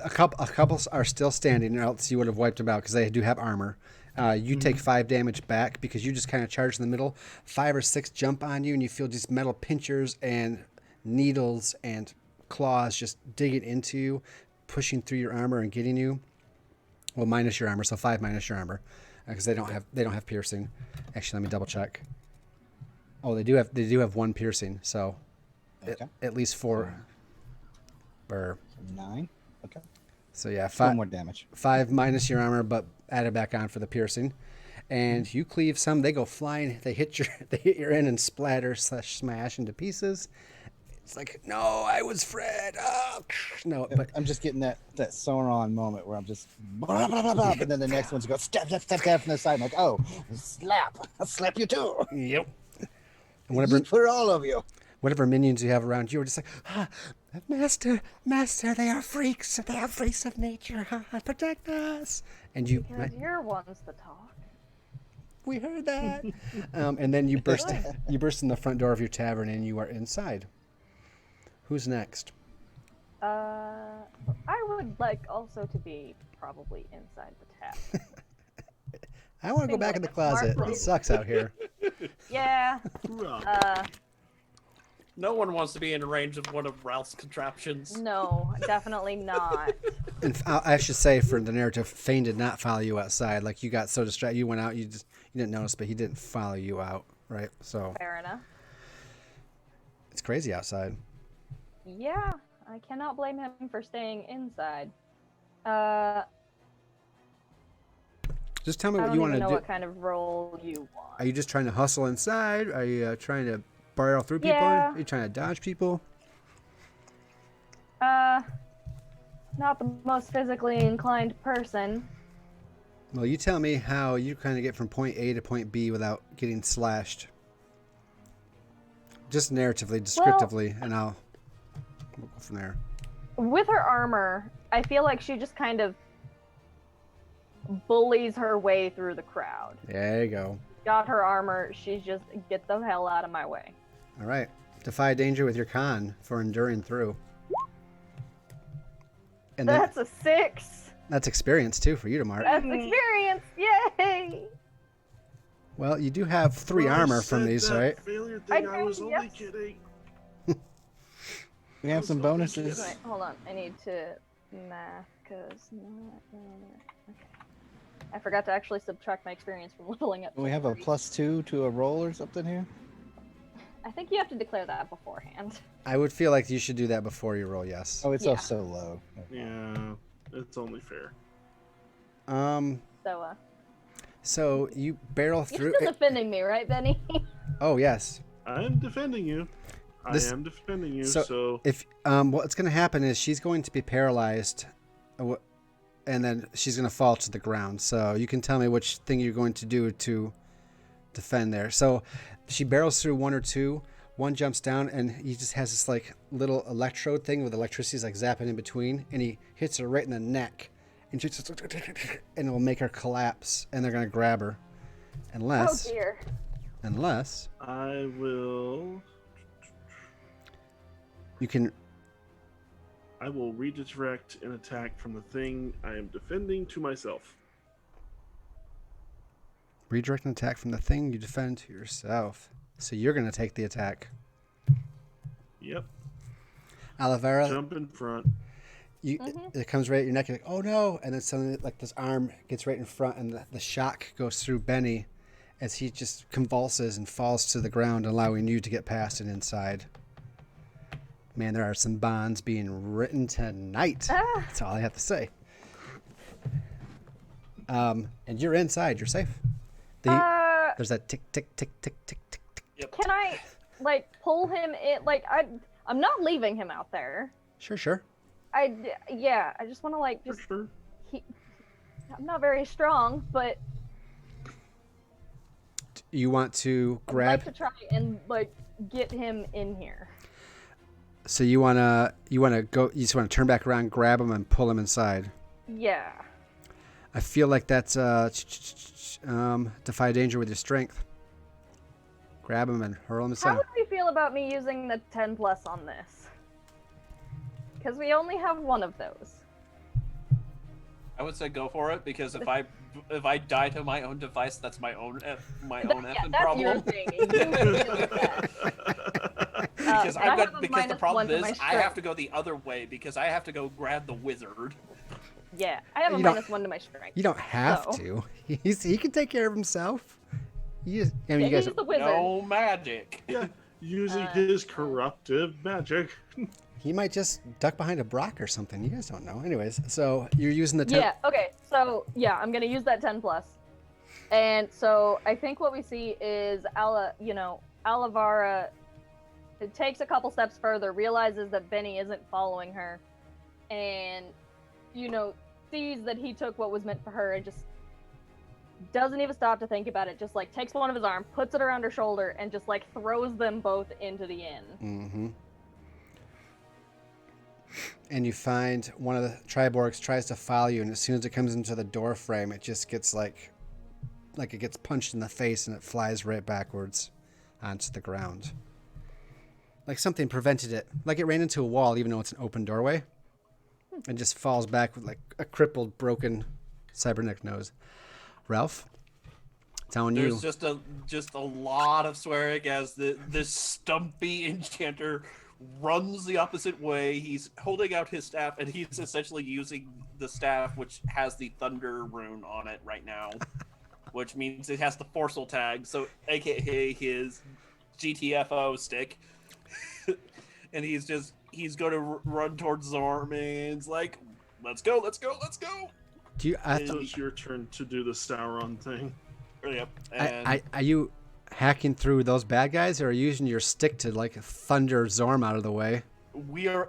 a couple are still standing, or else you would have wiped them out because they do have armor. You take 5 damage back because you just kind of charge in the middle. 5 or 6 jump on you, and you feel these metal pinchers and needles and claws just digging into you, pushing through your armor and getting you. Well, minus your armor, so 5 minus your armor, because they don't have piercing. Actually, let me double check. Oh, they do have 1 piercing, so Okay. at least 4. Or 9. Okay. so yeah, 1 more damage. 5 minus your armor, but add it back on for the piercing. And you cleave some. They go flying. They hit your end and splatter / smash into pieces. It's like, no, I was Fred. Oh, no, but I'm just getting that Sauron moment where I'm just blah, blah, blah, blah, and then the next one's go step from the side. I'm like, oh, slap! I'll slap you too. yep. And Yeet for all of you. whatever minions you have around you are just like, master, they are freaks. They are freaks of nature. Protect us. And you, Because you're ones to talk. we heard that. And then you burst in the front door of your tavern, and you are inside. Who's next? I would like also to be probably inside the tavern. I want to go Seems back in the like a smart closet. It move. sucks out here. Yeah. Hoorah. No one wants to be in range of one of Ralph's contraptions. No, definitely not. And I should say, for the narrative, Fane did not follow you outside. Like, you got so distracted, you went out, you didn't notice, but he didn't follow you out, right? So Fair enough. it's crazy outside. Yeah, I cannot blame him for staying inside. Just tell me I what don't you want even to know do. what kind of role you want. Are you just trying to hustle inside? Are you trying to barrel through people? Yeah. Are you trying to dodge people? Not the most physically inclined person. Well, you tell me how you kind of get from point A to point B without getting slashed. Just narratively, descriptively, and we'll go from there. With her armor, I feel like she just kind of bullies her way through the crowd. There you go. Got her armor, she's just, get the hell out of my way. All right. Defy danger with your con for enduring through. And then, That's a 6. that's experience, too, for you to mark. That's experience. Yay! Well, you do have 3 Well, I armor from said these, that right? Failure I thing, I do, was only yes. kidding. We have some bonuses. Wait, hold on. I need to math, because... Okay. I forgot to actually subtract my experience from leveling up. Do we have a to 3. +2 to a roll or something here? I think you have to declare that beforehand. I would feel like you should do that before you roll, yes. Oh, it's Yeah. so low. Yeah, it's only fair. So, So you barrel you're through. still defending me, right, Benny? Oh, yes. I'm defending you. This- I am defending you, so- so If what's going to happen is she's going to be paralyzed, and then she's going to fall to the ground. So you can tell me which thing you're going to do to defend there. So she barrels through 1 or 2. One jumps down, and he just has this like little electrode thing with electricity like zapping in between, and he hits her right in the neck, and she just, and it will make her collapse, and they're going to grab her, Oh unless dear. I will. you can. I will redirect an attack from the thing I am defending to myself. Redirect an attack from the thing you defend to yourself. So you're going to take the attack. Yep. Olivera, Jump in front. it comes right at your neck. You're like, oh no. And then suddenly, like, this arm gets right in front, and the shock goes through Benny as he just convulses and falls to the ground, allowing you to get past and inside. Man, there are some bonds being written tonight. That's all I have to say. And you're inside. You're safe. There's that tick, tick, tick, tick, tick, tick, tick. Yep. Can I, like, pull him in? Like, I'm not leaving him out there. Sure. I just want to, like, For just... sure. I'm not very strong, but... You want to grab... I'd like to try and, like, get him in here. So you wanna go? You just want to turn back around, grab him, and pull him inside. Yeah. I feel like that's defy danger with your strength. Grab him and hurl him How aside. would we feel about me using the 10 plus on this? Because we only have one of those. I would say go for it because if I die to my own device, that's my own effing That's problem. your thing. You deal with that. Because and I have a the minus problem one to is my I have strength. to go the other way because I have to go grab the wizard. Yeah, I have a You don't- minus 1 to my strength. You don't have So. to. He can take care of himself. You Yeah, guys. he's the wizard. No magic. Yeah, using his corruptive magic. He might just duck behind a Brock or something. You guys don't know. Anyways, so you're using the 10. Yeah, okay, so, yeah, I'm gonna use that 10 plus. And so, I think what we see is Olivara takes a couple steps further, realizes that Benny isn't following her, and, sees that he took what was meant for her and just doesn't even stop to think about it, just, like, takes one of his arm, puts it around her shoulder, and just, like, throws them both into the inn. Mm-hmm. And you find one of the Triborgs tries to follow you, and as soon as it comes into the door frame, it just gets like it gets punched in the face, and it flies right backwards onto the ground. Like something prevented it. Like it ran into a wall, even though it's an open doorway. And just falls back with like a crippled, broken cybernetic nose. Ralph, it's on you. There's just a lot of swearing as this stumpy enchanter runs the opposite way. He's holding out his staff, and he's essentially using the staff, which has the thunder rune on it right now, which means it has the forceful tag, so aka his GTFO stick. And he's going to run towards Zorm, and it's like, let's go. Do you? So it's your turn to do the Sauron thing. Yep. And Are you hacking through those bad guys, or are you using your stick to like thunder Zorm out of the way?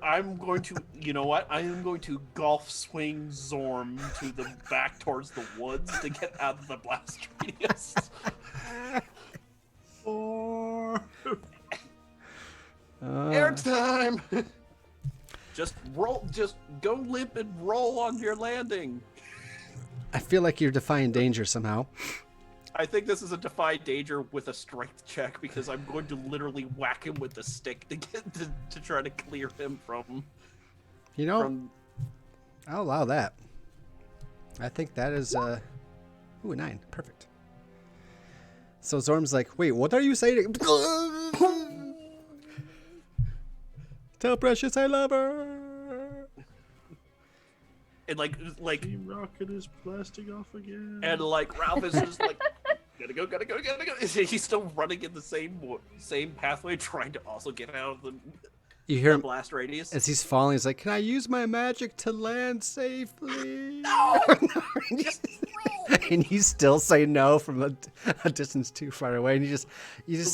I'm going to, you know what? I am going to golf swing Zorm to the back towards the woods to get out of the blast radius. Air time! Just go limp and roll on your landing. I feel like you're defying danger somehow. I think this is a defy danger with a strength check because I'm going to literally whack him with the stick to try to clear him from. I'll allow that. I think that is a 9. Perfect. So Zorm's like, wait, what are you saying? Tell Precious I love her. And like Team Rocket is blasting off again. and like Ralph is just like gotta go. He's still running in the same pathway, trying to also get out of the You hear him blast radius. as he's falling. He's like, "Can I use my magic to land safely?" No! And you still say no from a distance too far away. And you just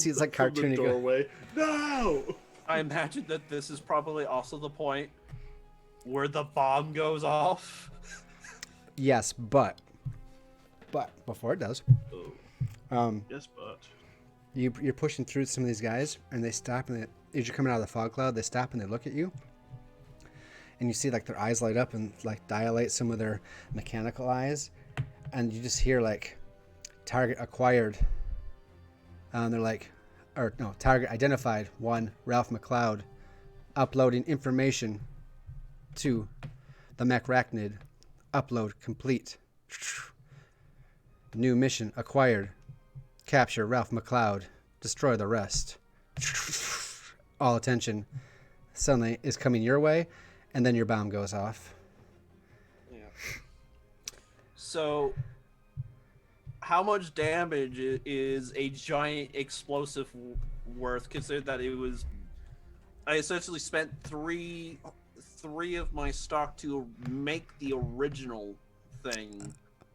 see it's like From the cartoony. doorway. No! I imagine that this is probably also the point where the bomb goes off. Yes, but before it does, Yes, but. you're pushing through some of these guys, and they stop, and as you're coming out of the fog cloud, they stop and they look at you, and you see like their eyes light up and like dilate some of their mechanical eyes, and you just hear like target acquired. They're like, or no, target identified. 1 Ralph McLeod, uploading information. to the Macrachnid. Upload complete. New mission acquired. Capture Ralph McLeod. Destroy the rest. All attention suddenly is coming your way, and then your bomb goes off. Yeah. So, how much damage is a giant explosive worth, considering that it was... I essentially spent three of my stock to make the original thing,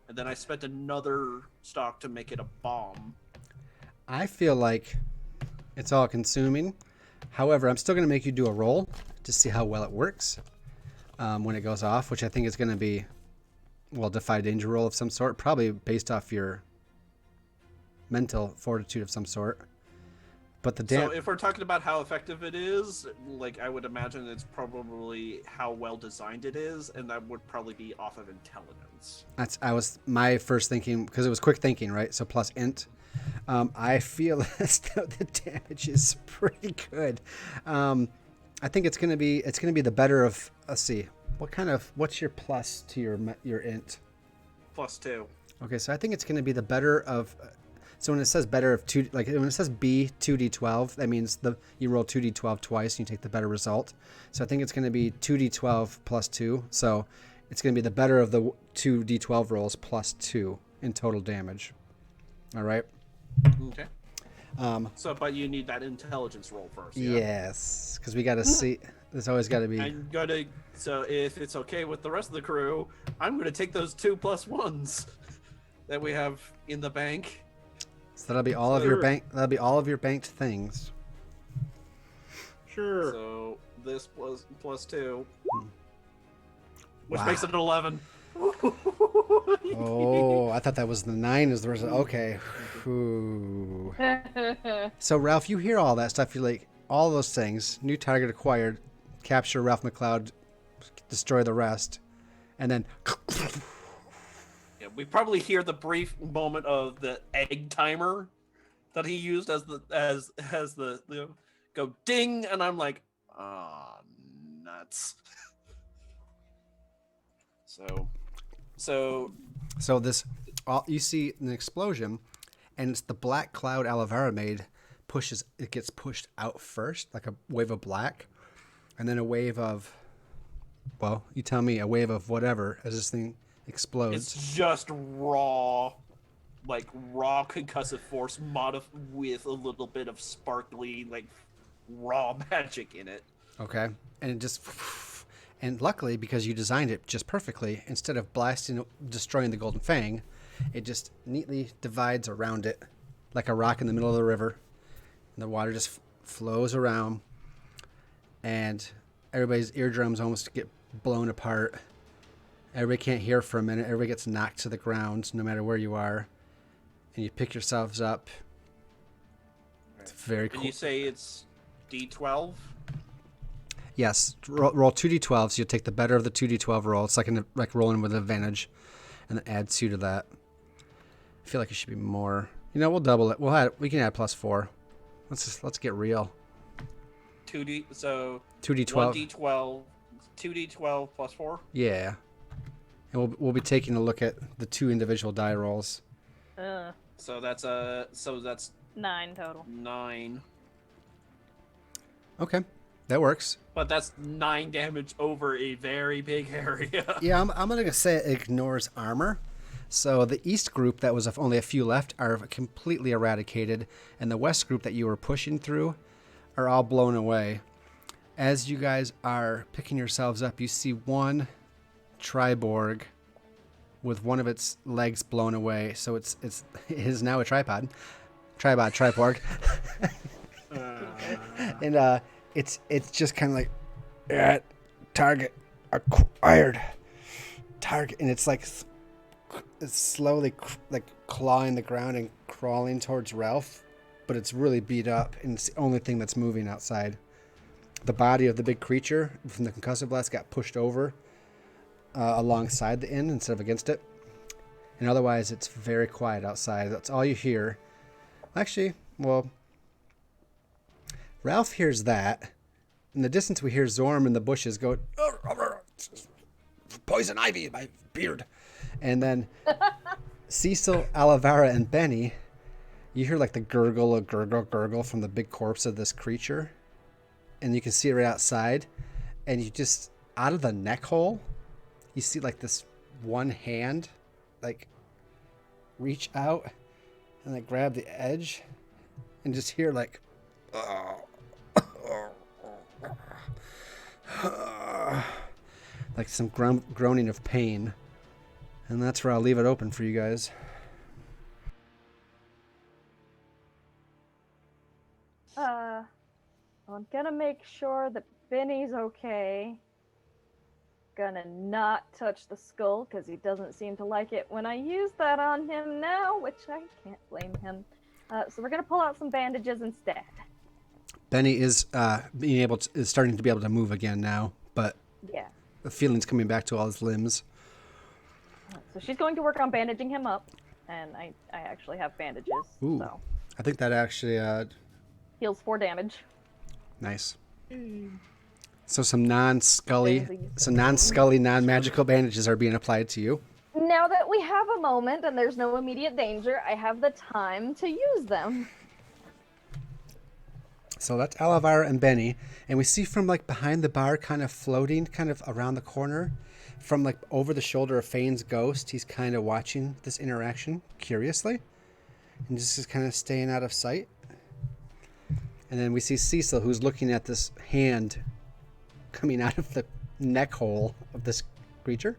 and then I spent another stock to make it a bomb. I feel like it's all consuming. However, I'm still going to make you do a roll to see how well it works when it goes off, which I think is going to be, well, defy danger roll of some sort, probably based off your mental fortitude of some sort. But So if we're talking about how effective it is, like, I would imagine it's probably how well designed it is, and that would probably be off of intelligence. I was my first thinking, because it was quick thinking, right? So plus int. I feel as though the damage is pretty good. I think it's gonna be the better of. Let's see, what's your plus to your int? +2. Okay, so I think it's gonna be the better of. So when it says better of two, like when it says B 2d12, that means you roll 2d12 twice and you take the better result. So I think it's gonna be 2d12 plus 2. So it's gonna be the better of the 2d12 rolls plus 2 in total damage. All right. Okay. But you need that intelligence roll first. Yeah? Yes, because we got to see. There's always got to be. I'm gonna. So if it's okay with the rest of the crew, I'm gonna take those 2 +1s that we have in the bank. So that'll be all of your bank. That'll be all of your banked things. Sure. So this +2, which Wow. makes it an 11. Oh, I thought that was the 9 is the result. Okay. Ooh. So Ralph, you hear all that stuff. You're like, all those things. New target acquired. Capture Ralph McLeod. Destroy the rest. And then. Yeah, we probably hear the brief moment of the egg timer that he used as the go ding, and I'm like, ah, nuts. So this, you see an explosion, and it's the black cloud Alavara made it gets pushed out first, like a wave of black, and then a wave of, well, you tell me, a wave of whatever as this thing explodes. it's just raw concussive force with a little bit of sparkly, like, raw magic in it. Okay, and it just, and luckily because you designed it just perfectly, instead of destroying the golden fang, it just neatly divides around it like a rock in the middle of the river, and the water just flows around, and everybody's eardrums almost get blown apart. Everybody can't hear for a minute. Everybody gets knocked to the ground no matter where you are, and you pick yourselves up. It's very cool. And you say it's D12? Yes, roll 2d12, so you'll take the better of the 2d12 roll. It's like rolling with advantage, and then add 2 to that. I feel like it should be more. We'll double it. We can add +4. Let's get real. 2d12. 2d12. 2d12 +4. Yeah, and we'll be taking a look at the 2 individual die rolls. So that's 9 total. 9. Okay, that works. But that's 9 damage over a very big area. Yeah, I'm gonna say it ignores armor. So the east group that was only a few left are completely eradicated, and the west group that you were pushing through are all blown away. As you guys are picking yourselves up, you see one Triborg with one of its legs blown away. So it is now a Triborg. And it's just kind of like, target acquired. Target, and it's like it's slowly like clawing the ground and crawling towards Ralph, but it's really beat up, and it's the only thing that's moving outside. The body of the big creature from the concussive blast got pushed over alongside the inn instead of against it. And otherwise, it's very quiet outside. That's all you hear. Actually, well, Ralph hears that. In the distance, we hear Zorm in the bushes go, poison ivy in my beard. And then Cecil, Olivera, and Benny, you hear like the gurgle from the big corpse of this creature. And you can see it right outside. And you just, out of the neck hole, you see like this one hand, like, reach out and like grab the edge. And just hear like, like some groaning of pain. And that's where I'll leave it open for you guys. I'm gonna make sure that Benny's okay. Gonna not touch the skull because he doesn't seem to like it when I use that on him now, which I can't blame him. So we're gonna pull out some bandages instead. Benny is is starting to be able to move again now, but Yeah. the feeling's coming back to all his limbs. So she's going to work on bandaging him up, and I actually have bandages. Ooh. So I think that actually heals 4 damage. nice. So some non-scully, non-magical bandages are being applied to you. Now that we have a moment and there's no immediate danger, I have the time to use them. So that's Olivera and Benny, and we see from like behind the bar, kind of floating, kind of around the corner, from like over the shoulder of Fane's ghost. He's kind of watching this interaction curiously, and just is kind of staying out of sight. And then we see Cecil, who's looking at this hand coming out of the neck hole of this creature.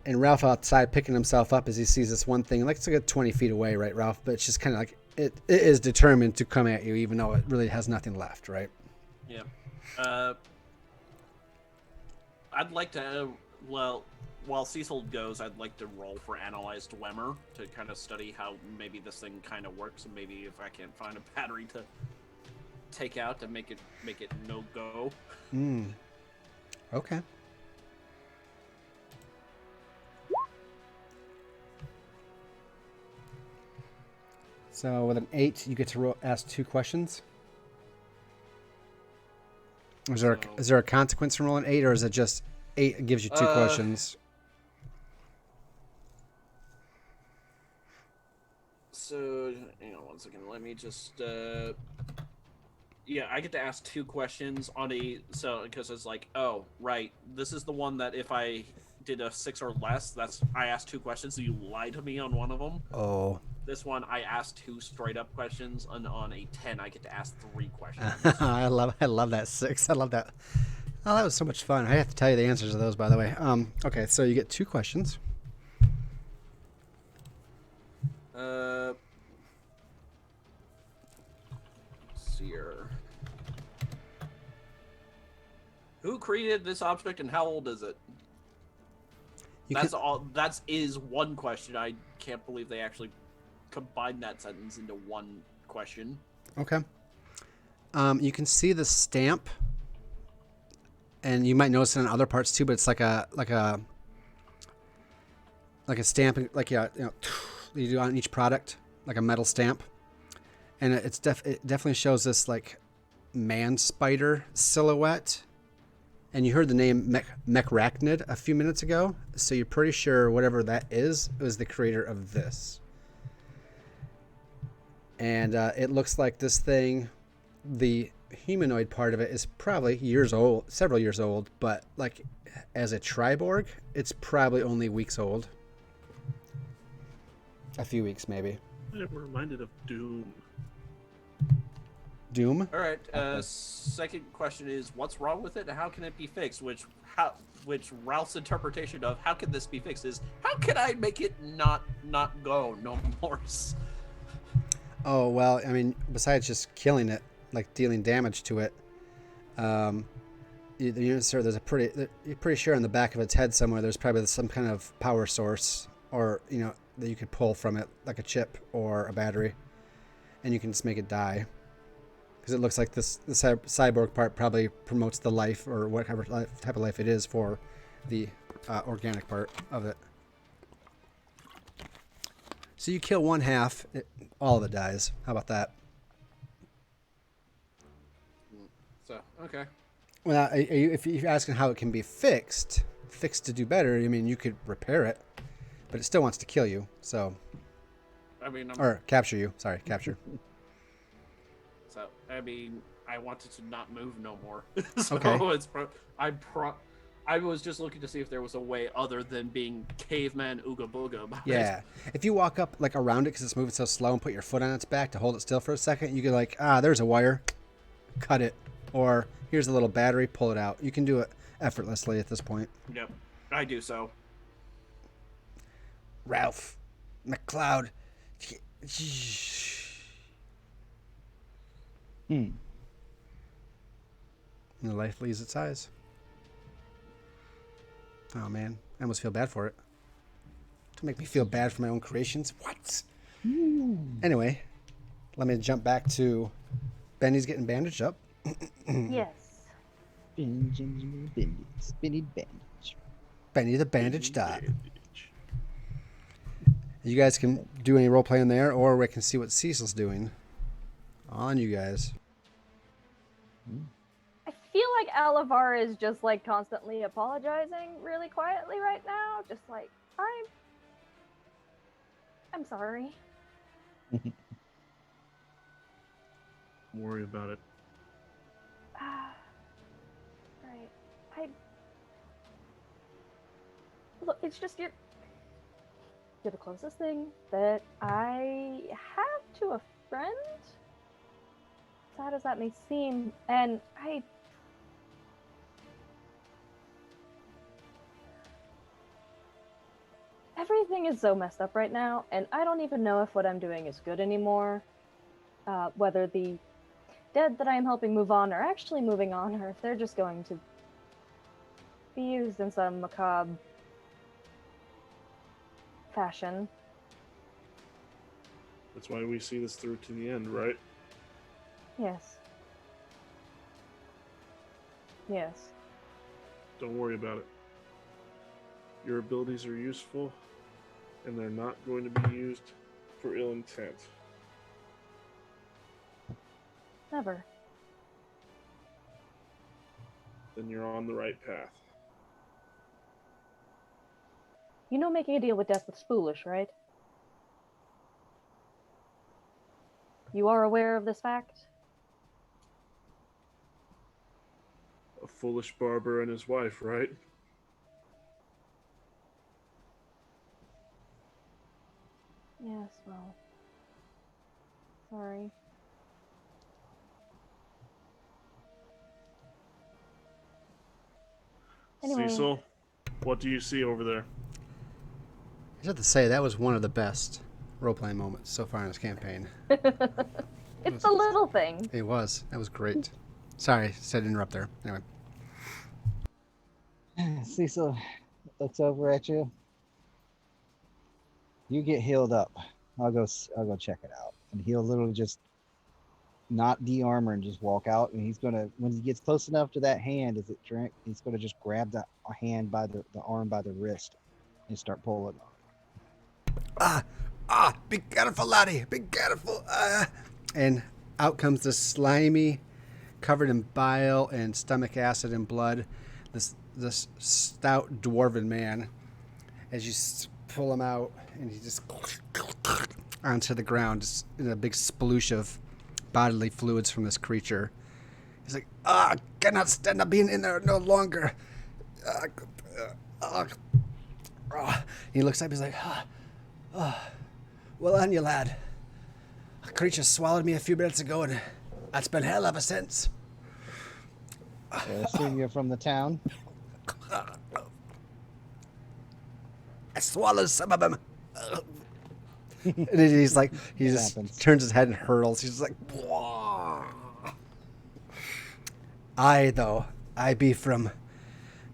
And Ralph outside picking himself up as he sees this one thing. Like it's like 20 feet away, right, Ralph? But it's just kind of like it is determined to come at you, even though it really has nothing left, right? Yeah. I'd like to, while Cecil goes, I'd like to roll for Analyze Dwemer to kind of study how maybe this thing kind of works, and maybe if I can find a battery to take out to make it no go. Okay. So with an 8, you get to ask 2 questions. Is there a consequence from rolling 8, or is it just 8 gives you 2 questions? So, hang on one second. Let me just. Yeah, I get to ask 2 questions on because it's like, oh, right, this is the one that if I did a 6 or less, I asked 2 questions, so you lied to me on one of them. Oh. This one, I asked 2 straight up questions, and on a 10, I get to ask 3 questions. I love that 6. I love that. Oh, that was so much fun. I have to tell you the answers to those, by the way. Okay, so you get 2 questions. Let's see here. Who created this object and how old is it? That is one question. I can't believe they actually combined that sentence into one question. Okay. You can see the stamp, and you might notice it in other parts too. But it's like a stamp, like you do on each product, like a metal stamp, and it definitely shows this like man spider silhouette. And you heard the name Mechrachnid a few minutes ago, so you're pretty sure whatever that is was the creator of this. And it looks like this thing, the humanoid part of it is probably several years old, but like as a triborg, it's probably only weeks old. A few weeks, maybe. I'm reminded of Doom. Doom? All right. Second question is, what's wrong with it, and how can it be fixed? Which Ralph's interpretation of how can this be fixed is, how can I make it not go no more? Oh well, I mean, besides just killing it, like dealing damage to it, you're pretty sure in the back of its head somewhere there's probably some kind of power source, or that you could pull from it, like a chip or a battery, and you can just make it die. Because it looks like the cyborg part probably promotes the life or whatever type of life it is for the organic part of it. So you kill one half, all of it dies. How about that? So, okay. Well, if you're asking how it can be fixed to do better, I mean, you could repair it, but it still wants to kill you. So, I mean, or capture you. Sorry, capture. So, I mean, I wanted to not move no more. So Okay. I was just looking to see if there was a way other than being caveman ooga booga about Yeah. If you walk up like around it because it's moving so slow and put your foot on its back to hold it still for a second, you can like, there's a wire, cut it, or here's a little battery, pull it out. You can do it effortlessly at this point. it. Yep, I do so. Ralph McCloud. And the life leaves its eyes. Oh man, I almost feel bad for it. To make me feel bad for my own creations. What? Anyway, let me jump back to Benny's getting bandaged up. Yes. Spinny bandage. Benny the bandage dot. You guys can do any role playing there, or we can see what Cecil's doing. On you guys. I feel like Alavar is just like constantly apologizing really quietly right now. Just like, I'm sorry. Don't worry about it. Right. Look, it's just you're the closest thing that I have to a friend. Sad as that may seem, and everything is so messed up right now, and I don't even know if what I'm doing is good anymore. Whether the dead that I am helping move on are actually moving on, or if they're just going to be used in some macabre fashion. That's why we see this through to the end, right? Yes. Yes. Don't worry about it. Your abilities are useful, and they're not going to be used for ill intent. Never. Then you're on the right path. You know making a deal with death is foolish, right? You are aware of this fact? A foolish barber and his wife, right? Yes, well. Sorry. Anyway. Cecil, what do you see over there? I have to say, that was one of the best role-playing moments so far in this campaign. It's the little thing. It was. That was great. Sorry, said to interrupt there. Anyway. Cecil looks over at you. You get healed up. I'll go check it out. And he'll literally just not de-armor and just walk out. And he's gonna, when he gets close enough to that hand, he's gonna just grab the hand by the arm by the wrist and start pulling on it. Be careful, laddie. Be careful. And out comes this slimy, covered in bile and stomach acid and blood, this stout dwarven man. As you pull him out, and he just onto the ground, just in a big sploosh of bodily fluids from this creature. He's like, cannot stand up being in there no longer. He looks up, he's like, well on you, lad. A creature swallowed me a few minutes ago, and that's been hell ever since. I assume you're from the town. I swallowed some of them. And he's like, he just turns his head and hurls. He's like, whoa. I be from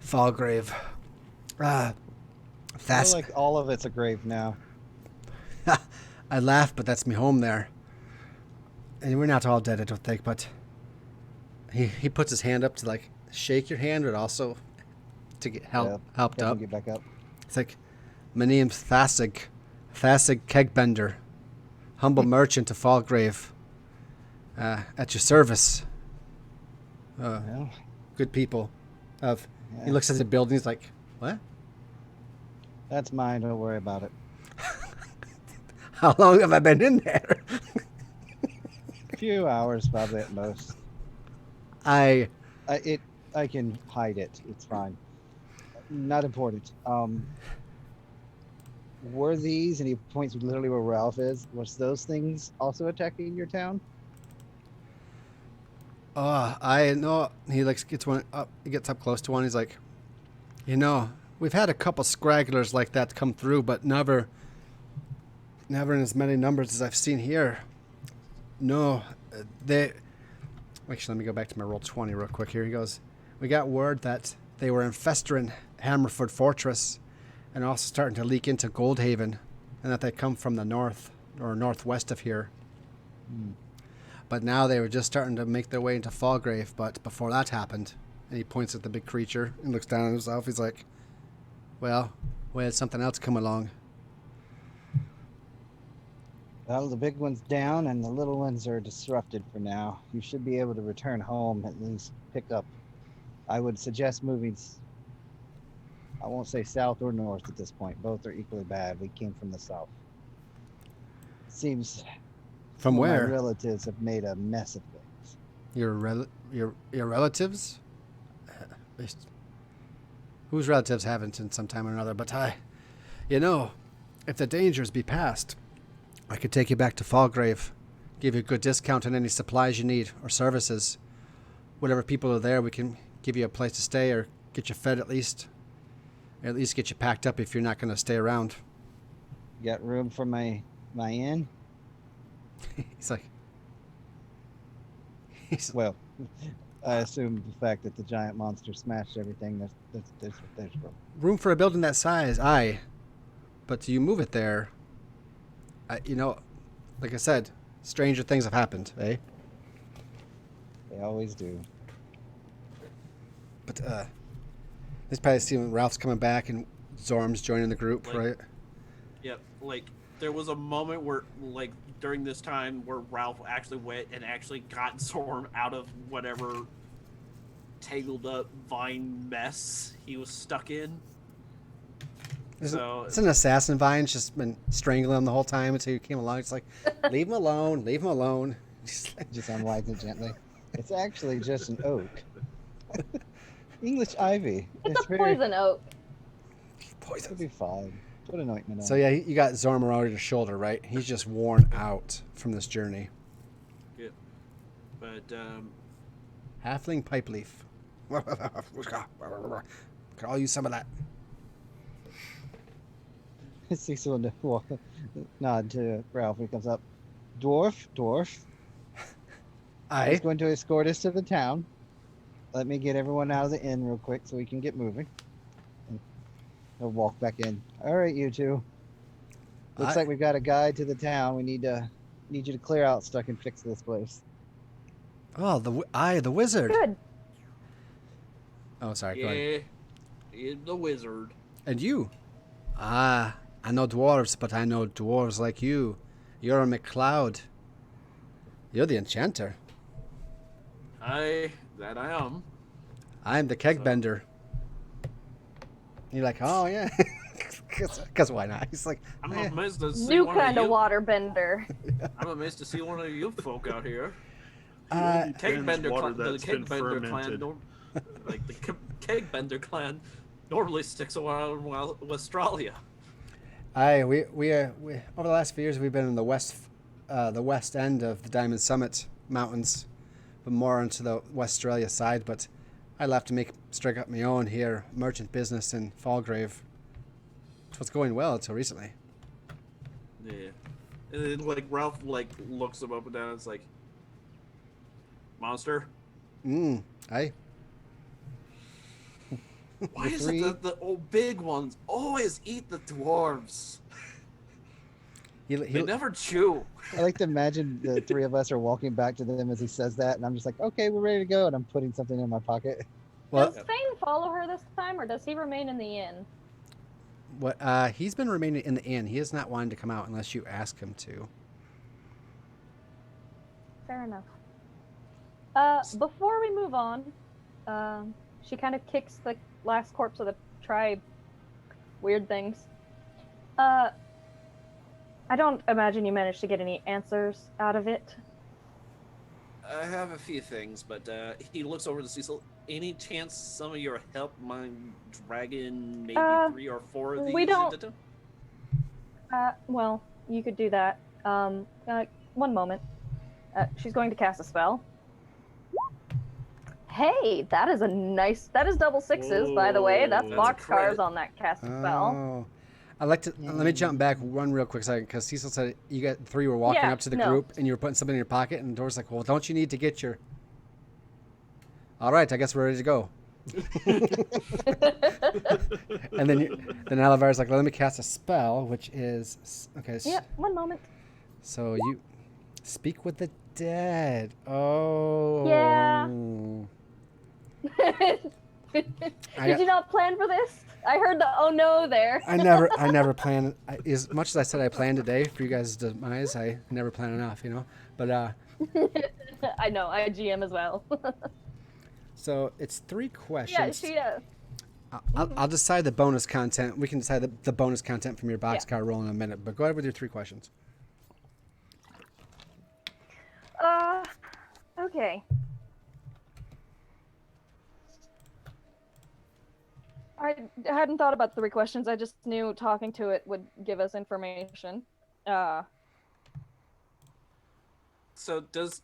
Fallgrave. I feel like all of it's a grave now. I laugh, but that's me home there. And we're not all dead, I don't think, but he puts his hand up to like shake your hand, but also to get helped up. Get back up. It's like, my name's Thasig Kegbender, humble merchant of Fallgrave, at your service. Well, good people. Of He Yeah. looks at the building. He's like, "What? That's mine. Don't worry about it. How long have I been in there?" A few hours, probably at most. I I can hide it. It's fine. Not important. Were these, and he points literally where Ralph is, was those things also attacking your town? I know. He like gets one up. He gets up close to one. He's like, we've had a couple scragglers like that come through, but never in as many numbers as I've seen here. No, they. Actually, let me go back to my roll 20 real quick. Here he goes. We got word that they were infesting Hammerford Fortress, and also starting to leak into Goldhaven, and that they come from the north or northwest of here. But now they were just starting to make their way into Falgrave. But before that happened, and he points at the big creature and looks down at himself. He's like, "Well, we had something else come along." Well, the big one's down and the little ones are disrupted for now. You should be able to return home, at least pick up. I would suggest moving, I won't say south or north at this point. Both are equally bad. We came from the south. Seems From some of where? my relatives have made a mess of things. Your relatives? Whose relatives haven't in some time or another? But if the dangers be past, I could take you back to Falgrave, give you a good discount on any supplies you need or services. Whatever people are there, we can give you a place to stay or get you fed at least. Or at least get you packed up if you're not going to stay around. You got room for my inn? He's like, Well, I assume the fact that the giant monster smashed everything, there's room. room for a building that size, aye. But do you move it there? Like I said, stranger things have happened, eh? They always do. But this probably see when Ralph's coming back and Zorm's joining the group, Like- right? Yep, like there was a moment where, like during this time, where Ralph actually went and actually got Zorm out of whatever tangled up vine mess he was stuck in. So It's an assassin vine. It's just been strangling him the whole time until you came along. It's like, leave him alone, leave him alone. Just unwinds it gently. It's actually just an oak. English ivy. It's a poison oak. It'll Poison. be fine. Put an ointment on. So yeah, you got Zorm around your shoulder, right? He's just worn out from this journey. yeah, but Halfling pipe leaf. Could all use some of that. Cecil and nod to Ralph when he comes up. Dwarf. Aye. He's going to escort us to the town. Let me get everyone out of the inn real quick so we can get moving. And he'll walk back in. All right, you two. Looks like we've got a guide to the town. We need you to clear out so I can fix this place. Oh, the wizard. Good. Oh, sorry. Go ahead. yeah, the wizard. And you? I know dwarves, but I know dwarves like you. You're a McCloud. You're the Enchanter. I am. I'm the keg bender. You're like, oh yeah, because why not? He's like, I'm "Eh." amazed to see New one kind of of you. waterbender. I'm amazed to see one of you folk out here. Canned Kegbender water the that's been Kegbender clan, fermented. like the Kegbender clan, normally sticks around Australia. we over the last few years we've been in the west end of the Diamond Summit Mountains, but more into the West Australia side. But I left to strike up my own here merchant business in Falgrave. It was going well until recently. Yeah, and then like Ralph looks him up and down. It's like, monster. Aye. Why is it that the old big ones always eat the dwarves? They never chew. I like to imagine the three of us are walking back to them as he says that, and I'm just like, okay, we're ready to go, and I'm putting something in my pocket. Well, Does Fane follow her this time, or does he remain in the inn? he's been remaining in the inn. He is not wanting to come out unless you ask him to. Fair enough. Before we move on, She kind of kicks the last corpse of the tribe. Weird things. I don't imagine you managed to get any answers out of it. I have a few things, but he looks over to Cecil. Any chance some of your help might dragging maybe 3 or 4 of these we don't- into Well, you could do that. One moment. She's going to cast a spell. Hey, that is double sixes, by the way. That's Whoa. That's a boxcars credit. on that cast spell. Oh. I'd like to let me jump back one real quick second because Cecil said you got 3 were walking Yeah, up to the no. group and you were putting something in your pocket and Dora's like, well, don't you need to get your... All right, I guess we're ready to go. And then Alavar's like, let me cast a spell, which is... Okay. Yeah, one moment. So you speak with the dead. Oh. Yeah. I Did you not plan for this? I heard the oh no there. I never planned. As much as I said I planned today for you guys' demise, I never plan enough, you know. But I know, I GM as well. so it's 3 questions. Yeah, she I'll decide the bonus content. We can decide the bonus content from your boxcar roll in a minute. But go ahead with your 3 questions. Okay. I hadn't thought about 3 questions. I just knew talking to it would give us information. So does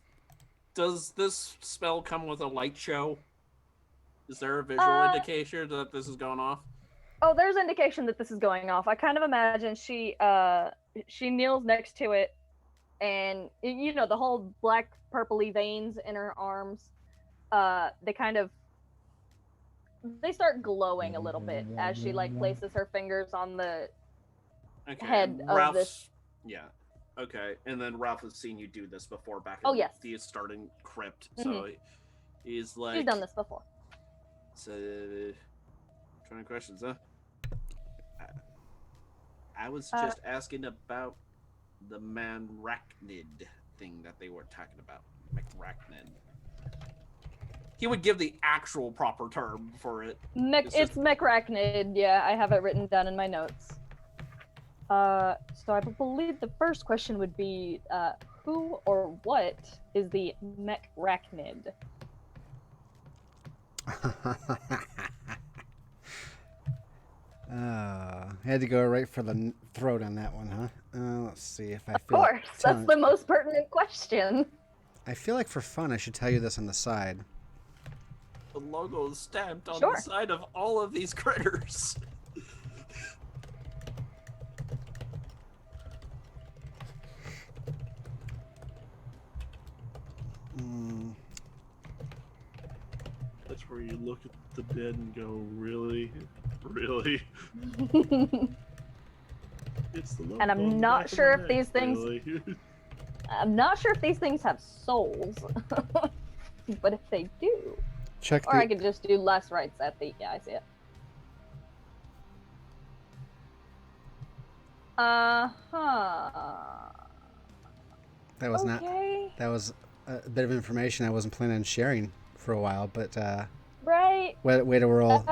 this spell come with a light show? Is there a visual indication that this is going off? Oh, there's indication that this is going off. I kind of imagine she kneels next to it, and you know the whole black purpley veins in her arms. They start glowing a little bit as she like places her fingers on the head and of this. Yeah. Okay. And then Ralph has seen you do this before back Oh, in yes. the starting crypt. So he's like, She's done this before. So 20 questions, huh? I was just asking about the manrachnid thing that they were talking about. Manrachnid. He would give the actual proper term for it. It's mechrachnid. Yeah, I have it written down in my notes. So I believe the first question would be, who or what is the mechrachnid? Had to go right for the throat on that one, huh? Let's see if I Of feel. course, that's the most pertinent question. I feel like for fun, I should tell you this on the side. The logo is stamped on Sure. the side of all of these critters. That's where you look at the dead and go, really? Really? It's the logo And I'm on the not back of sure my if these neck, things- really? I'm not sure if these things have souls, but if they do, Check or I could just do less rights at the. Yeah, I see it. That was Okay. That was a bit of information I wasn't planning on sharing for a while, but Right. way to roll.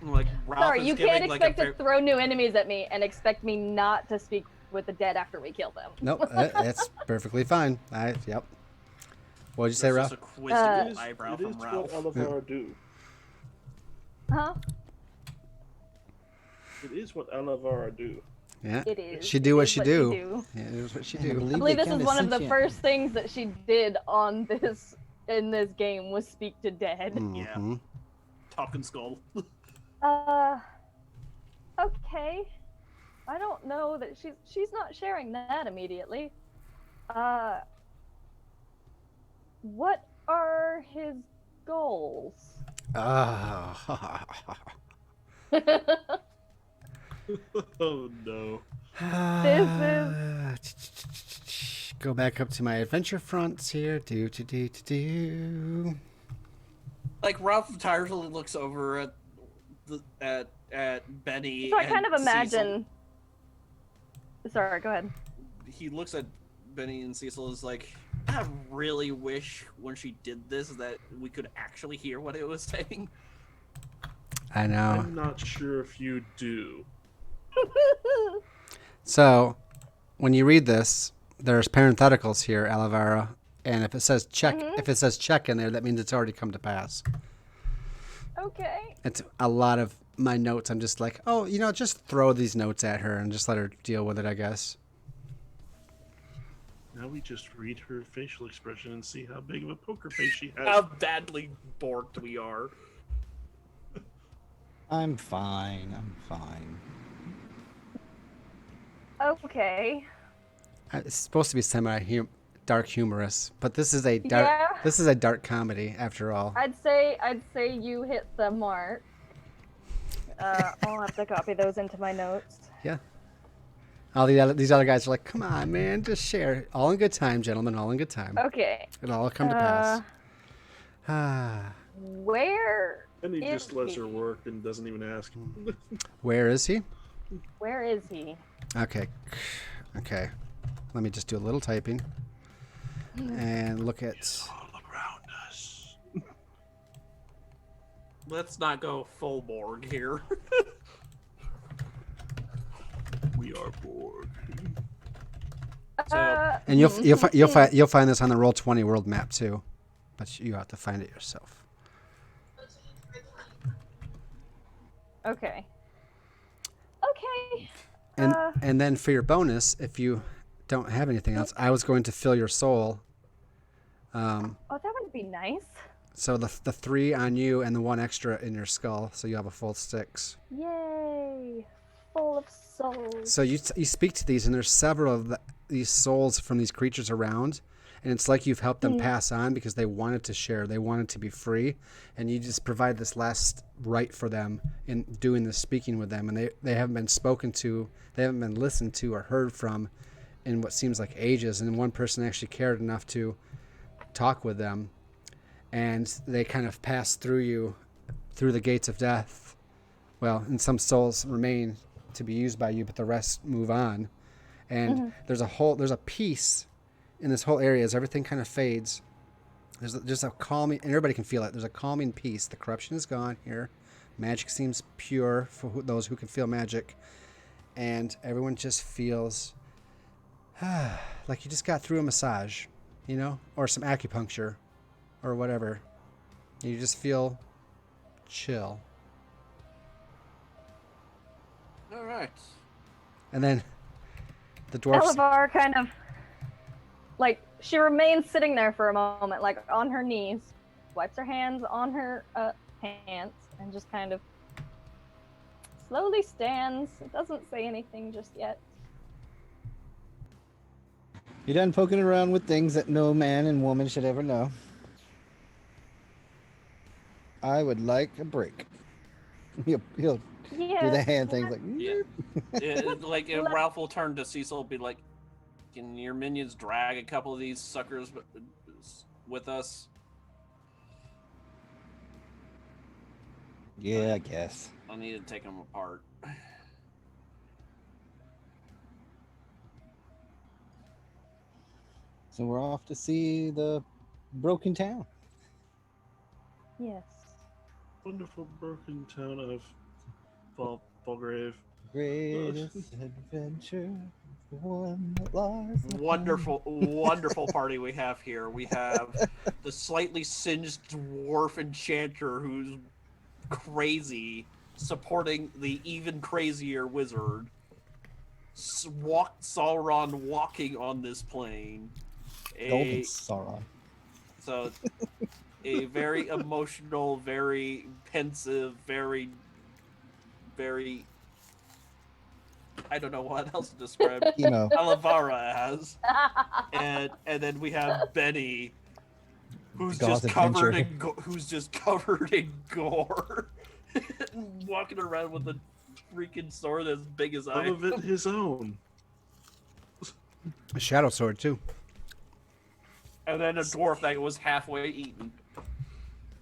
Like Ralph Sorry, is you giving, can't like, expect a to throw new enemies at me and expect me not to speak with the dead after we kill them. Nope, that's perfectly fine. Yep. What'd you say, That's Ralph? just a quizzical It eyebrow is from what Ralph. Alavar do. Huh? It is what Alavar do. Yeah. It is. She It do what is she what do. Yeah, it is what she I do. I believe believe they this count is as one of the sentient. first things that she did on this in this game was speak to dead. Mhm. Talking skull. Okay. I don't know that she's not sharing that immediately. What are his goals? Ah. Oh no. Go back up to my adventure fronts here. Do. Like Ralph tirelessly looks over at Benny. So I and kind of Cecil. imagine. Sorry, go ahead. He looks at Benny and Cecil is like, I I really wish when she did this that we could actually hear what it was saying. I know. I'm not sure if you do. So, when you read this, there's parentheticals here, Alavara, and if it says check, if it says check in there, that means it's already come to pass. Okay. It's a lot of my notes. I'm just like, oh, just throw these notes at her and just let her deal with it, I guess. Now we just read her facial expression and see how big of a poker face she has. How badly borked we are. I'm fine. I'm fine. Okay. It's supposed to be semi-dark humorous, but this is a dark. Yeah. This is a dark comedy, after all. I'd say you hit the mark. I'll have to copy those into my notes. Yeah. All these other guys are like, come on, man, just share. All in good time, gentlemen. All in good time. Okay. It'll all come to pass. Ah. Where And he is just lets he? her work and doesn't even ask. Where is he? Where is he? Okay. Okay. Let me just do a little typing. And look at... All around us. Let's not go full Borg here. We are Borg. And you'll find this on the Roll20 world map too. But you have to find it yourself. Okay. Okay. And then for your bonus, if you don't have anything else, I was going to fill your soul. Oh, that would be nice. So the 3 on you and the 1 extra in your skull, so you have a full 6. Yay! Full of souls. So you speak to these, and there's several of these souls from these creatures around, and it's like you've helped them pass on because they wanted to share, they wanted to be free, and you just provide this last right for them in doing this speaking with them, and they haven't been spoken to, they haven't been listened to or heard from in what seems like ages, and one person actually cared enough to talk with them, and they kind of pass through you through the gates of death. Well, and some souls remain to be used by you, but the rest move on. And there's a peace in this whole area as everything kind of fades. There's just a calming, and everybody can feel it. There's a calming peace. The corruption is gone here. Magic seems pure for those who can feel magic. And everyone just feels like you just got through a massage, or some acupuncture or whatever. You just feel chill. All right. And then the dwarfs... Elevar kind of, she remains sitting there for a moment, on her knees, wipes her hands on her pants, and just kind of slowly stands. Doesn't say anything just yet. You done poking around with things that no man and woman should ever know? I would like a break. He'll do the hand things like... Yeah. Ralph will turn to Cecil and be like, can your minions drag a couple of these suckers with us? Yeah, I guess. I need to take them apart. So we're off to see the broken town. Yes. Wonderful broken town of Fallgrave. Greatest adventure, the one that lies. Wonderful party we have here. We have the slightly singed dwarf enchanter who's crazy, supporting the even crazier wizard. Sauron walking on this plane. Golden Sauron. So, a very emotional, very pensive, very, very... I don't know what else to describe Emo. Alavara as. And then we have Benny, who's Goth just covered adventure. in gore, walking around with a freaking sword as big as I Some of it his own. A shadow sword, too. And then a dwarf that was halfway eaten.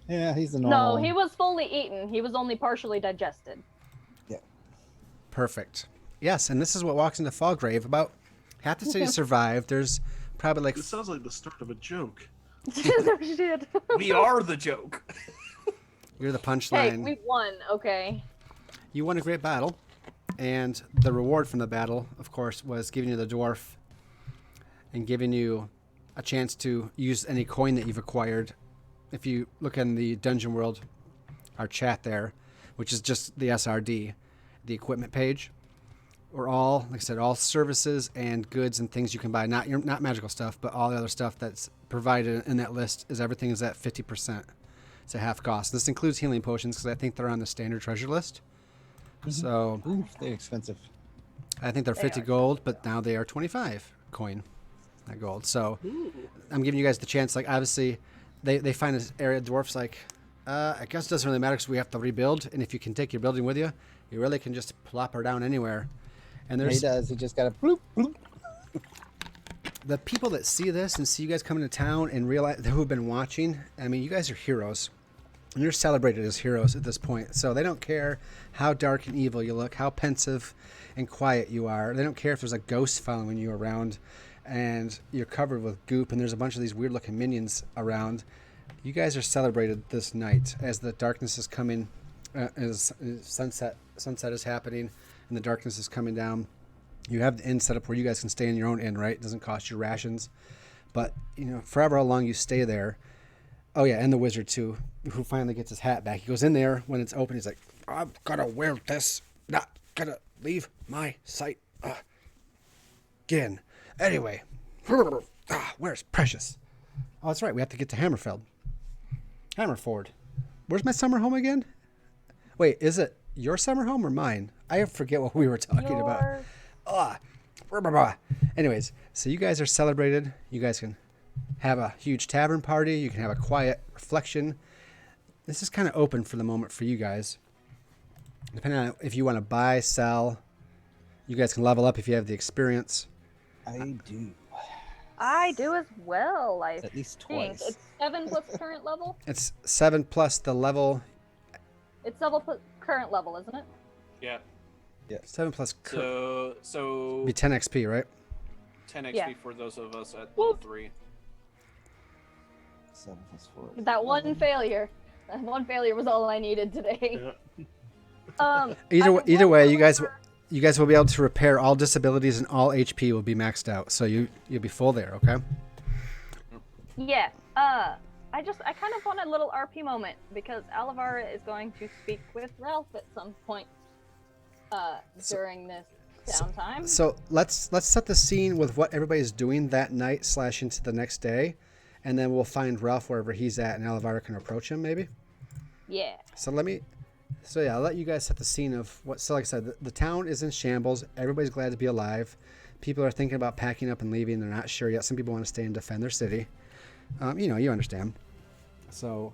Yeah, he's the normal. No, he was fully eaten. He was only partially digested. Yeah. Perfect. Yes, and this is what walks into Fallgrave. About half the city survived. There's probably like This sounds like the start of a joke. No shit. We are the joke. you're the Hey, punchline. we won. Okay. You won a great battle, and the reward from the battle, of course, was giving you the dwarf and giving you a chance to use any coin that you've acquired. If you look in the Dungeon World, our chat there, which is just the SRD, the equipment page, or all, like I said, all services and goods and things you can buy. Not magical stuff, but all the other stuff that's provided in that list everything is at 50%. It's a half cost. This includes healing potions because I think they're on the standard treasure list. So Ooh, they're expensive. I think they're They 50 are. gold, but now they are 25 coin, not gold. So I'm giving you guys the chance. Like obviously, they find this area. Dwarfs like, I guess it doesn't really matter because we have to rebuild. And if you can take your building with you, you really can just plop her down anywhere. And He there's does. He just got a bloop, bloop. the people that see this and see you guys coming to town and realize who have been watching. I mean, you guys are heroes. And you're celebrated as heroes at this point. So they don't care how dark and evil you look, how pensive and quiet you are. They don't care if there's a ghost following you around and you're covered with goop and there's a bunch of these weird looking minions around. You guys are celebrated this night as the darkness is coming, as sunset is happening and the darkness is coming down. You have the inn set up where you guys can stay in your own inn, right? It doesn't cost you rations. But, forever how long you stay there. Oh, yeah, and the wizard, too, who finally gets his hat back. He goes in there when it's open. He's like, I'm going to wear this. Not going to leave my sight again. Anyway, where's Precious? Oh, that's right. We have to get to Hammerford. Where's my summer home again? Wait, is it your summer home or mine? I forget what we were talking about. Anyways, so you guys are celebrated. You guys can have a huge tavern party. You can have a quiet reflection. This is kind of open for the moment for you guys. Depending on if you want to buy, sell, you guys can level up if you have the experience. I do. I do as well. I At least think twice. it's 7 plus current level. It's 7 plus the level. It's 7 plus current level, isn't it? Yeah. 7 plus So be 10 XP, right? 10 XP Yeah. for those of us at level 3. 7 plus 4. That one failure. That one failure was all I needed today. Yeah. Either way, you guys will be able to repair all disabilities and all HP will be maxed out. So you'll be full there, okay? Yeah. I kind of want a little RP moment because Alavara is going to speak with Ralph at some point during this downtime. So let's set the scene with what everybody's doing that night / into the next day, and then we'll find Ralph wherever he's at, and Alavara can approach him maybe. Yeah. I'll let you guys set the scene of what. So like I said, the town is in shambles. Everybody's glad to be alive. People are thinking about packing up and leaving. They're not sure yet. Some people want to stay and defend their city. You understand. So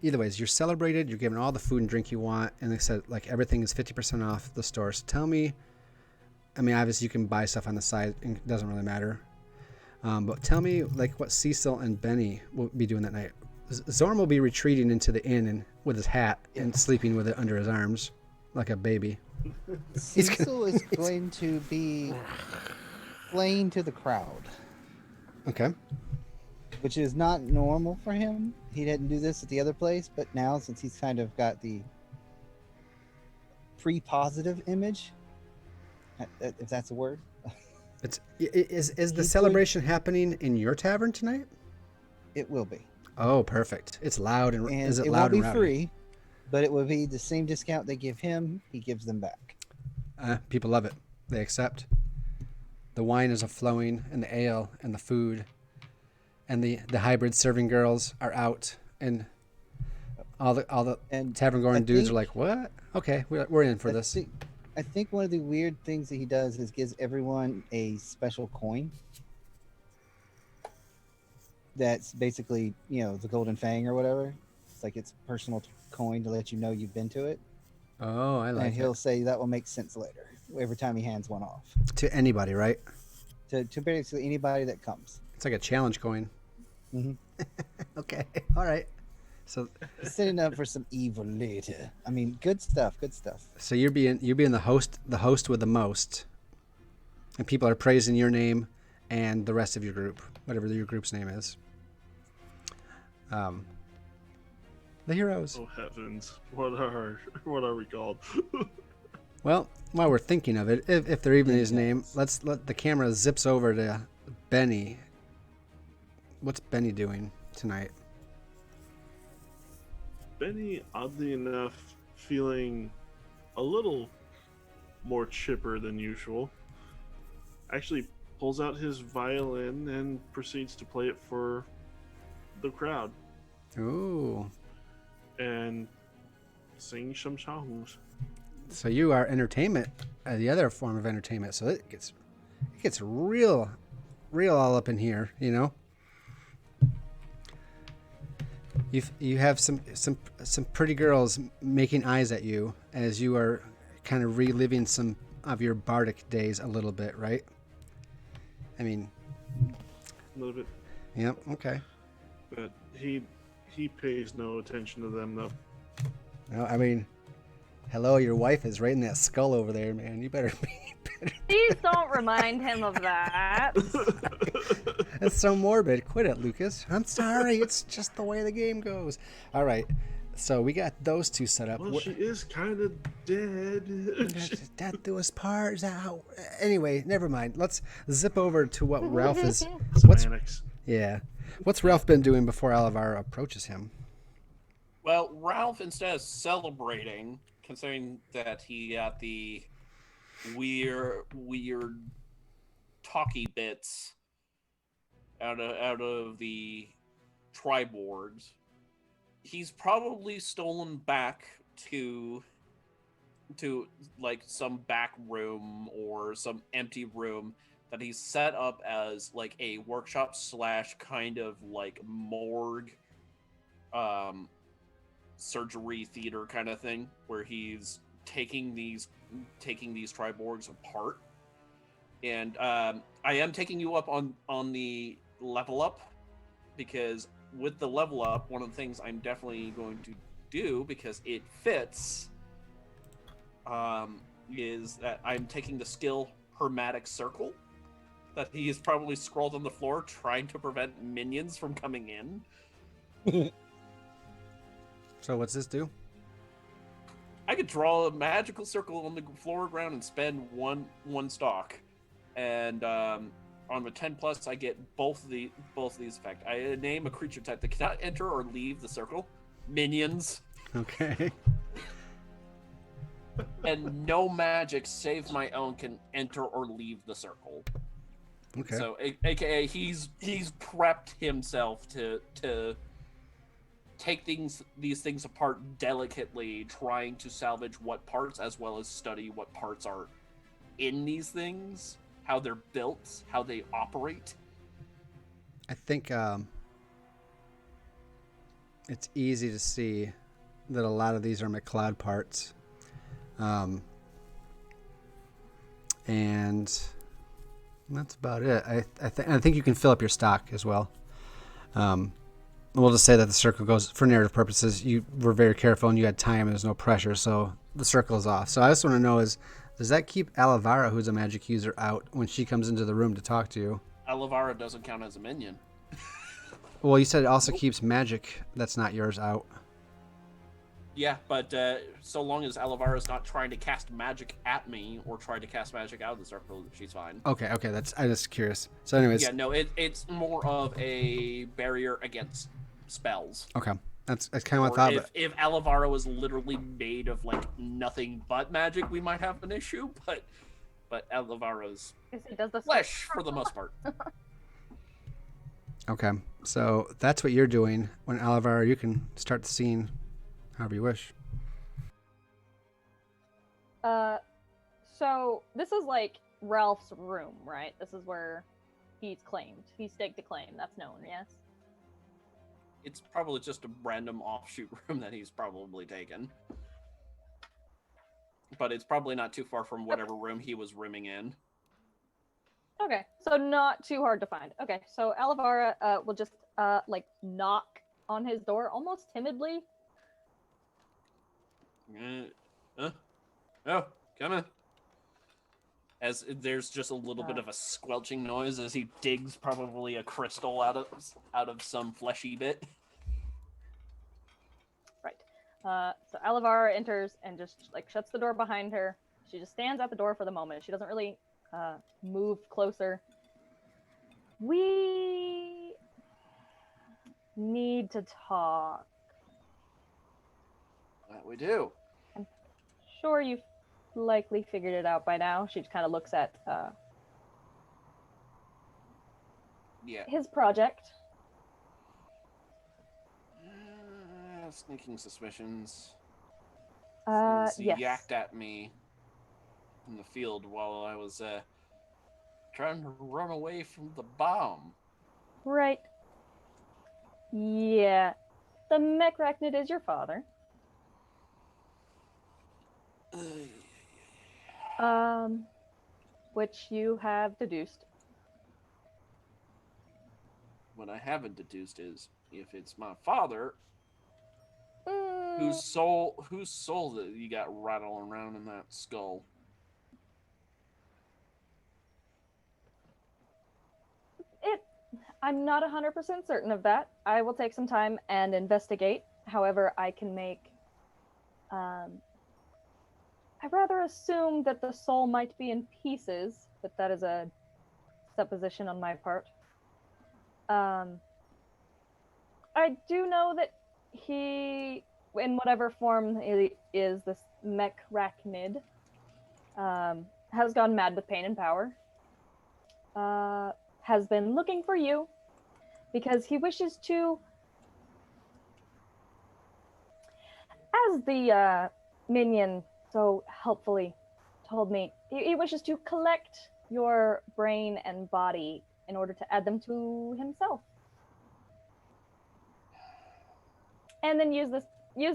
either ways, you're celebrated. You're given all the food and drink you want, and they said like everything is 50% off the store. So tell me. I mean, obviously you can buy stuff on the side. It doesn't really matter. But tell me like what Cecil and Benny will be doing that night. Zorm will be retreating into the inn and with his hat and sleeping with it under his arms like a baby. Cecil is going to be playing to the crowd, Okay. which is not normal for him. He didn't do this at the other place, but now since he's kind of got the pre-positive image, if that's a word. Is the celebration happening in your tavern tonight? It will be. Oh, perfect. It's loud and is it it loud won't be and rowdy? free, but it will be the same discount they give him. He gives them back. People love it. They accept. The wine is flowing, and the ale, and the food, and the hybrid serving girls are out, and all the And tavern going I dudes are think- like, "What? Okay, we're in for this." I think one of the weird things that he does is gives everyone a special coin. That's basically, the golden fang or whatever. It's like it's personal coin to let you know you've been to it. Oh, I like And he'll it. say that will make sense later. Every time he hands one off To anybody, right? to basically anybody that comes. It's like a challenge coin. Mhm. Okay, all right. So Setting up for some evil later. I mean, good stuff. Good stuff. So you're being the host with the most, and people are praising your name and the rest of your group, whatever your group's name is. The heroes. Oh heavens! What are we called? Well, while we're thinking of it, if they're even his name, let's let the camera zips over to Benny. What's Benny doing tonight? Benny, oddly enough, feeling a little more chipper than usual, actually pulls out his violin and proceeds to play it for the crowd Ooh. and sing some songs. So you are entertainment, the other form of entertainment. So it gets real all up in here, you know. You have some pretty girls making eyes at you as you are kind of reliving some of your bardic days a little bit, right? I mean, A little bit, yep, okay. but he pays no attention to them though. No, I mean, hello, your wife is right in that skull over there, man. You better be. Please don't remind him of that. It's so morbid. Quit it, Lucas. I'm sorry. It's just the way the game goes. All right. So we got those two set up. Well, she is kind of dead. Death do us part. Is that how? Anyway, never mind. Let's zip over to what Ralph is. Semantics. Yeah. What's Ralph been doing before Alavar approaches him? Well, Ralph, instead of celebrating, considering that he got the weird talky bits out of the triborgs, he's probably stolen back to like some back room or some empty room that he's set up as like a workshop / kind of like morgue, surgery theater kind of thing, where he's taking these triborgs apart. And I am taking you up on the level up, because with the level up, one of the things I'm definitely going to do, because it fits, is that I'm taking the skill Hermetic Circle that he has probably scrawled on the floor, trying to prevent minions from coming in. So what's this do? I could draw a magical circle on the floor ground and spend one stock, and on the 10+, I get both of these effects. I name a creature type that cannot enter or leave the circle. Minions. Okay. And no magic save my own can enter or leave the circle. Okay. So, aka he's prepped himself to take these things apart delicately, trying to salvage what parts, as well as study what parts are in these things, how they're built, how they operate. I think it's easy to see that a lot of these are McLeod parts. And that's about it. I think you can fill up your stock as well. We'll just say that the circle goes, for narrative purposes, you were very careful and you had time and there's no pressure, so the circle is off. So I just want to know does that keep Alavara, who's a magic user, out when she comes into the room to talk to you? Alavara doesn't count as a minion. Well, you said it also keeps magic that's not yours out. Yeah, but so long as Alavara's not trying to cast magic at me or trying to cast magic out of the circle, she's fine. Okay, I'm just curious. So anyways. Yeah, no, it's more of a barrier against spells. Okay, that's kind of what I thought. If Alavara was literally made of like nothing but magic, we might have an issue, but Alavara's flesh for the most part. Okay, so that's what you're doing. When Alavara, you can start the scene however you wish. So this is like Ralph's room, right? This is where he's staked a claim. That's known, yes? It's probably just a random offshoot room that he's probably taken. But it's probably not too far from whatever room he was rooming in. Okay, so not too hard to find. Okay, so Alavara will just like knock on his door almost timidly. Oh, come in. As there's just a little bit of a squelching noise as he digs probably a crystal out of some fleshy bit. Right. So Alivara enters and just like shuts the door behind her. She just stands at the door for the moment. She doesn't really move closer. We need to talk. That we do. I'm sure you've likely figured it out by now. She kind of looks at his project. Sneaking suspicions. He Yes. yacked at me in the field while I was trying to run away from the bomb. Right. Yeah. The Mechrachnid is your father. Which you have deduced. What I haven't deduced is if it's my father, whose soul that you got rattling around in that skull. I'm not 100% certain of that. I will take some time and investigate. However, I can make... I rather assume that the soul might be in pieces, but that is a supposition on my part. I do know that he, in whatever form he is, this Mechrachnid, has gone mad with pain and power. Has been looking for you because he wishes to, as the minion so helpfully told me, he wishes to collect your brain and body in order to add them to himself. And then use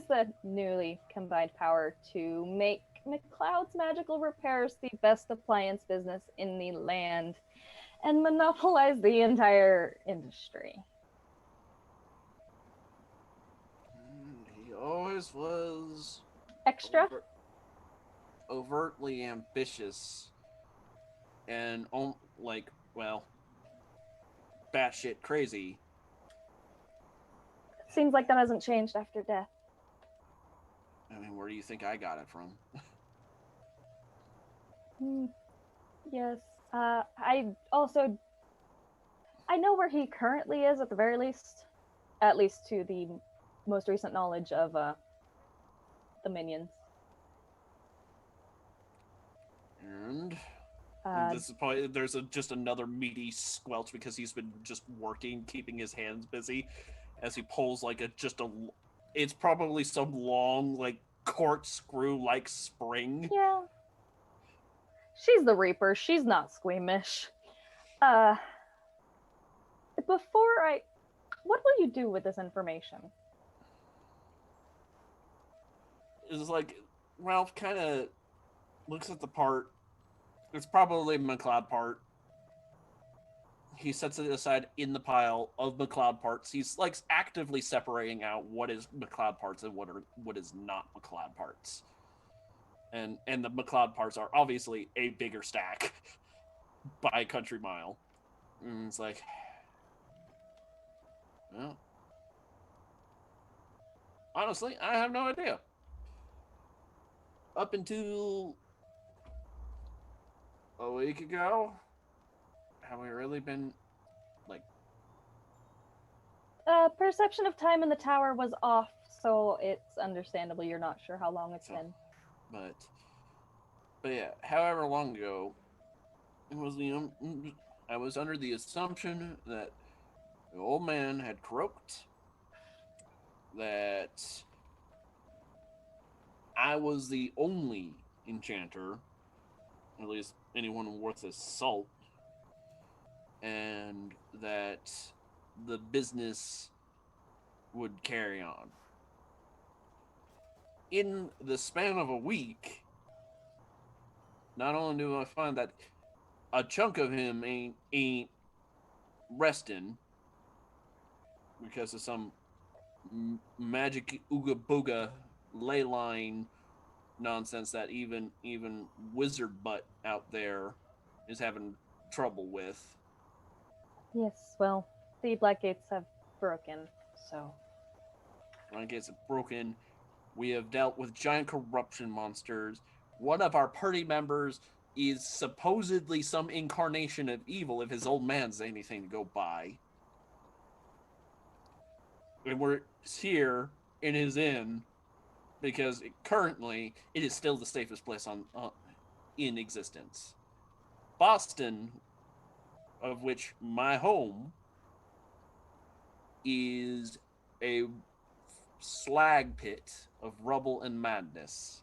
the newly combined power to make McCloud's magical repairs the best appliance business in the land and monopolize the entire industry. He always was Extra? overtly ambitious and batshit crazy. Seems like that hasn't changed after death. I mean, where do you think I got it from? Yes. I know where he currently is at the very least. At least to the most recent knowledge of the minions. And this is probably just another meaty squelch because he's been just working, keeping his hands busy as he pulls it's probably some long corkscrew spring. Yeah. She's the Reaper. She's not squeamish. What will you do with this information? It's Ralph kind of looks at the part. It's probably a McLeod part. He sets it aside in the pile of McLeod parts. He's actively separating out what is McLeod parts and what is not McLeod parts. And the McLeod parts are obviously a bigger stack by a country mile. And it's well, honestly, I have no idea. Up until a week ago, have we really been perception of time in the tower was off, so it's understandable you're not sure how long it's been. But yeah, however long ago, it was I was under the assumption that the old man had croaked, that I was the only enchanter, at least anyone worth his salt, and that the business would carry on. In the span of a week, not only do I find that a chunk of him ain't resting because of some magic ooga booga ley line nonsense that even Wizard Butt out there is having trouble with. Yes, well, the Black Gates have broken, so. When gets broken, we have dealt with giant corruption monsters. One of our party members is supposedly some incarnation of evil if his old man's anything to go by. And we're here in his inn because currently it is still the safest place on in existence. Boston, of which my home is a slag pit of rubble and madness.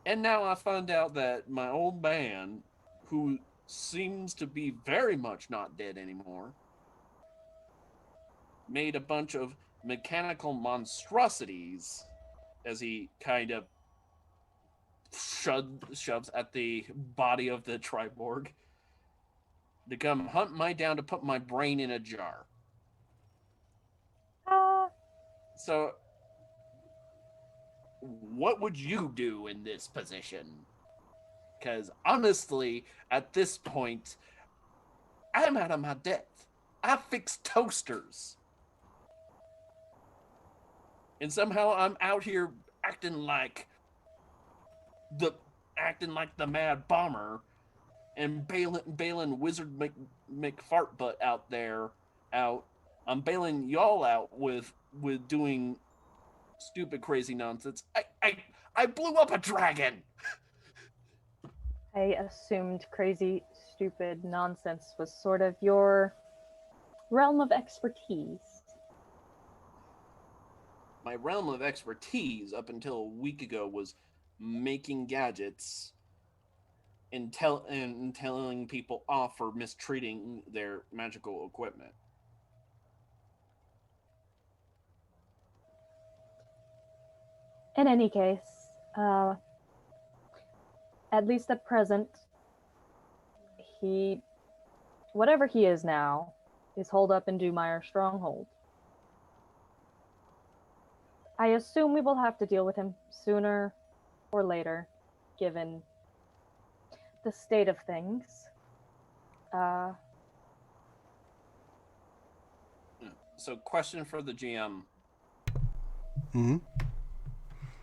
And now I find out that my old man, who seems to be very much not dead anymore, made a bunch of mechanical monstrosities as he kind of shoves at the body of the Triborg to come hunt my down to put my brain in a jar. So, what would you do in this position? Because honestly, at this point, I'm out of my depth. I fix toasters. And somehow I'm out here acting like the mad bomber and bailing Wizard McFartbutt out there out. I'm bailing y'all out with doing stupid crazy nonsense. I blew up a dragon. I assumed crazy, stupid nonsense was sort of your realm of expertise. My realm of expertise up until a week ago was making gadgets and telling people off for mistreating their magical equipment. In any case, at least at present, whatever he is now, is holed up in Dumeyer's stronghold. I assume we will have to deal with him sooner or later, given the state of things. So, question for the GM. Mm-hmm.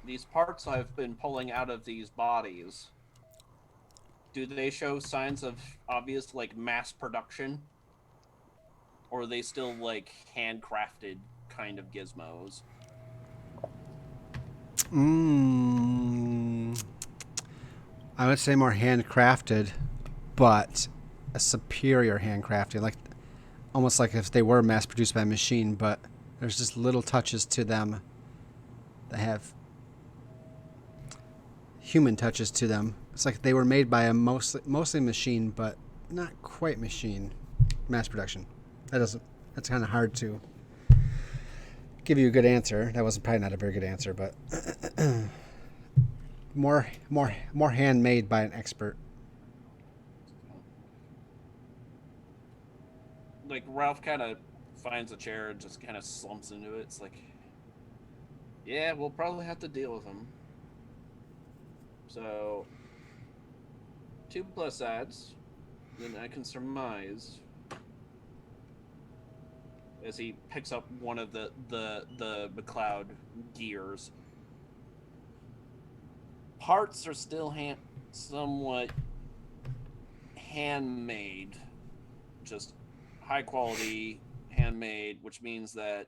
These parts I've been pulling out of these bodies, do they show signs of obvious, like, mass production? Or are they still, like, handcrafted kind of gizmos? I would say more handcrafted, but a superior handcrafting, like almost like if they were mass produced by a machine, but there's just little touches to them that have human touches to them. It's like they were made by a mostly machine, but not quite machine. Mass production. That's kind of hard to give you a good answer. That was probably not a very good answer, but more handmade by an expert. Like, Ralph kind of finds a chair and just kind of slumps into it. It's like, yeah, we'll probably have to deal with him. So, 2 plus adds, then I can surmise, as he picks up one of the McLeod gears. Parts are still somewhat handmade, just high quality handmade, which means that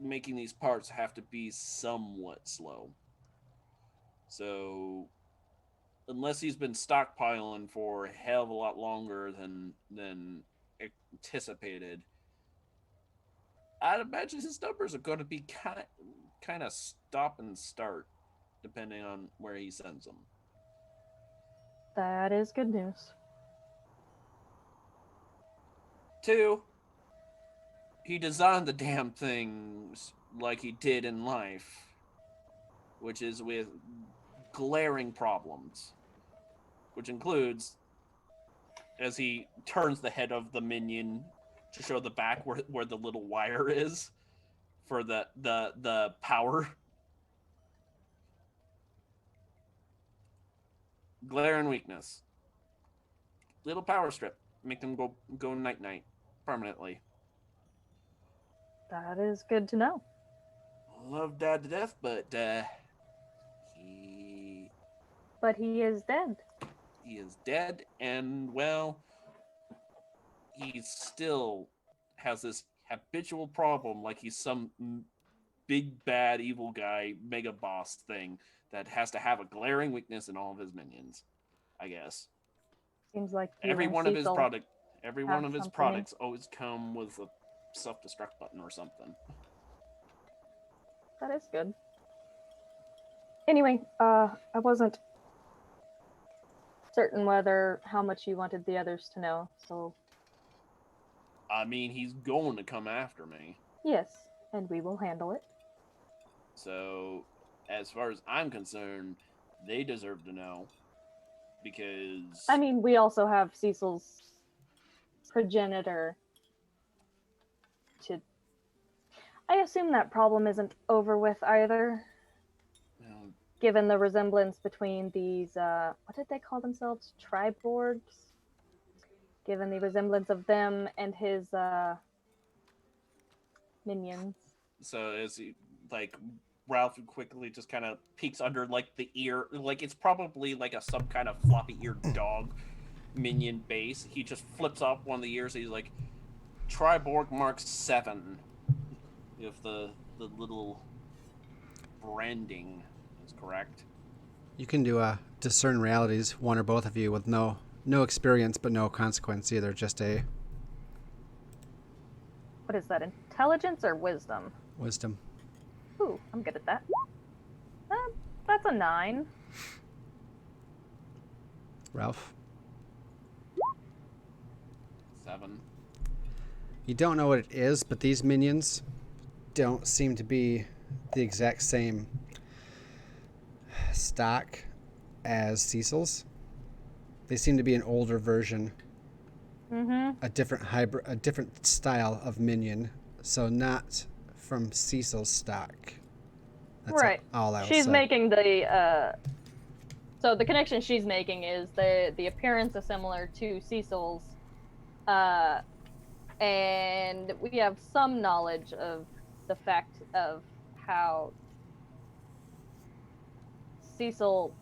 making these parts have to be somewhat slow. So unless he's been stockpiling for a hell of a lot longer than anticipated, I'd imagine his numbers are going to be kind of stop and start, depending on where he sends them. That is good news. 2, he designed the damn things like he did in life, which is with glaring problems, which includes, as he turns the head of the minion to show the back where the little wire is for the power, Glaring weakness. Little power strip. Make them go night night permanently. That is good to know. Love Dad to death, but he But he is dead. he is dead, and well, he still has this habitual problem, like he's some big bad evil guy, mega boss thing that has to have a glaring weakness in all of his minions. I guess Seems like you every and one of his Cecil product, every have one of his something in- products always come with a self-destruct button or something. That is good. Anyway, I wasn't certain whether how much you wanted the others to know, so I mean, he's going to come after me. yes, and we will handle it. So, as far as I'm concerned, they deserve to know because I mean, we also have Cecil's progenitor to. I assume that problem isn't over with either, well, given the resemblance between these, what did they call themselves? Triborgs? Given the resemblance of them and his, minions. so as he like Ralph quickly just kind of peeks under like the ear, like it's probably like some kind of floppy eared dog minion base. He just flips up one of the ears. He's like, Triborg Mark 7. If the little branding is correct. You can do a discern realities, one or both of you, with no experience but no consequence either. Just a What is that, intelligence or wisdom? wisdom. Ooh, I'm good at that. That's a 9. Ralph, 7. you don't know what it is, but these minions don't seem to be the exact same stock as Cecil's. They seem to be an older version, a different hybrid, a different style of minion. So not from Cecil's stock. That's Right. all I'll She's say. making the, so the connection she's making is the appearance is similar to Cecil's, and we have some knowledge of the fact of how Cecil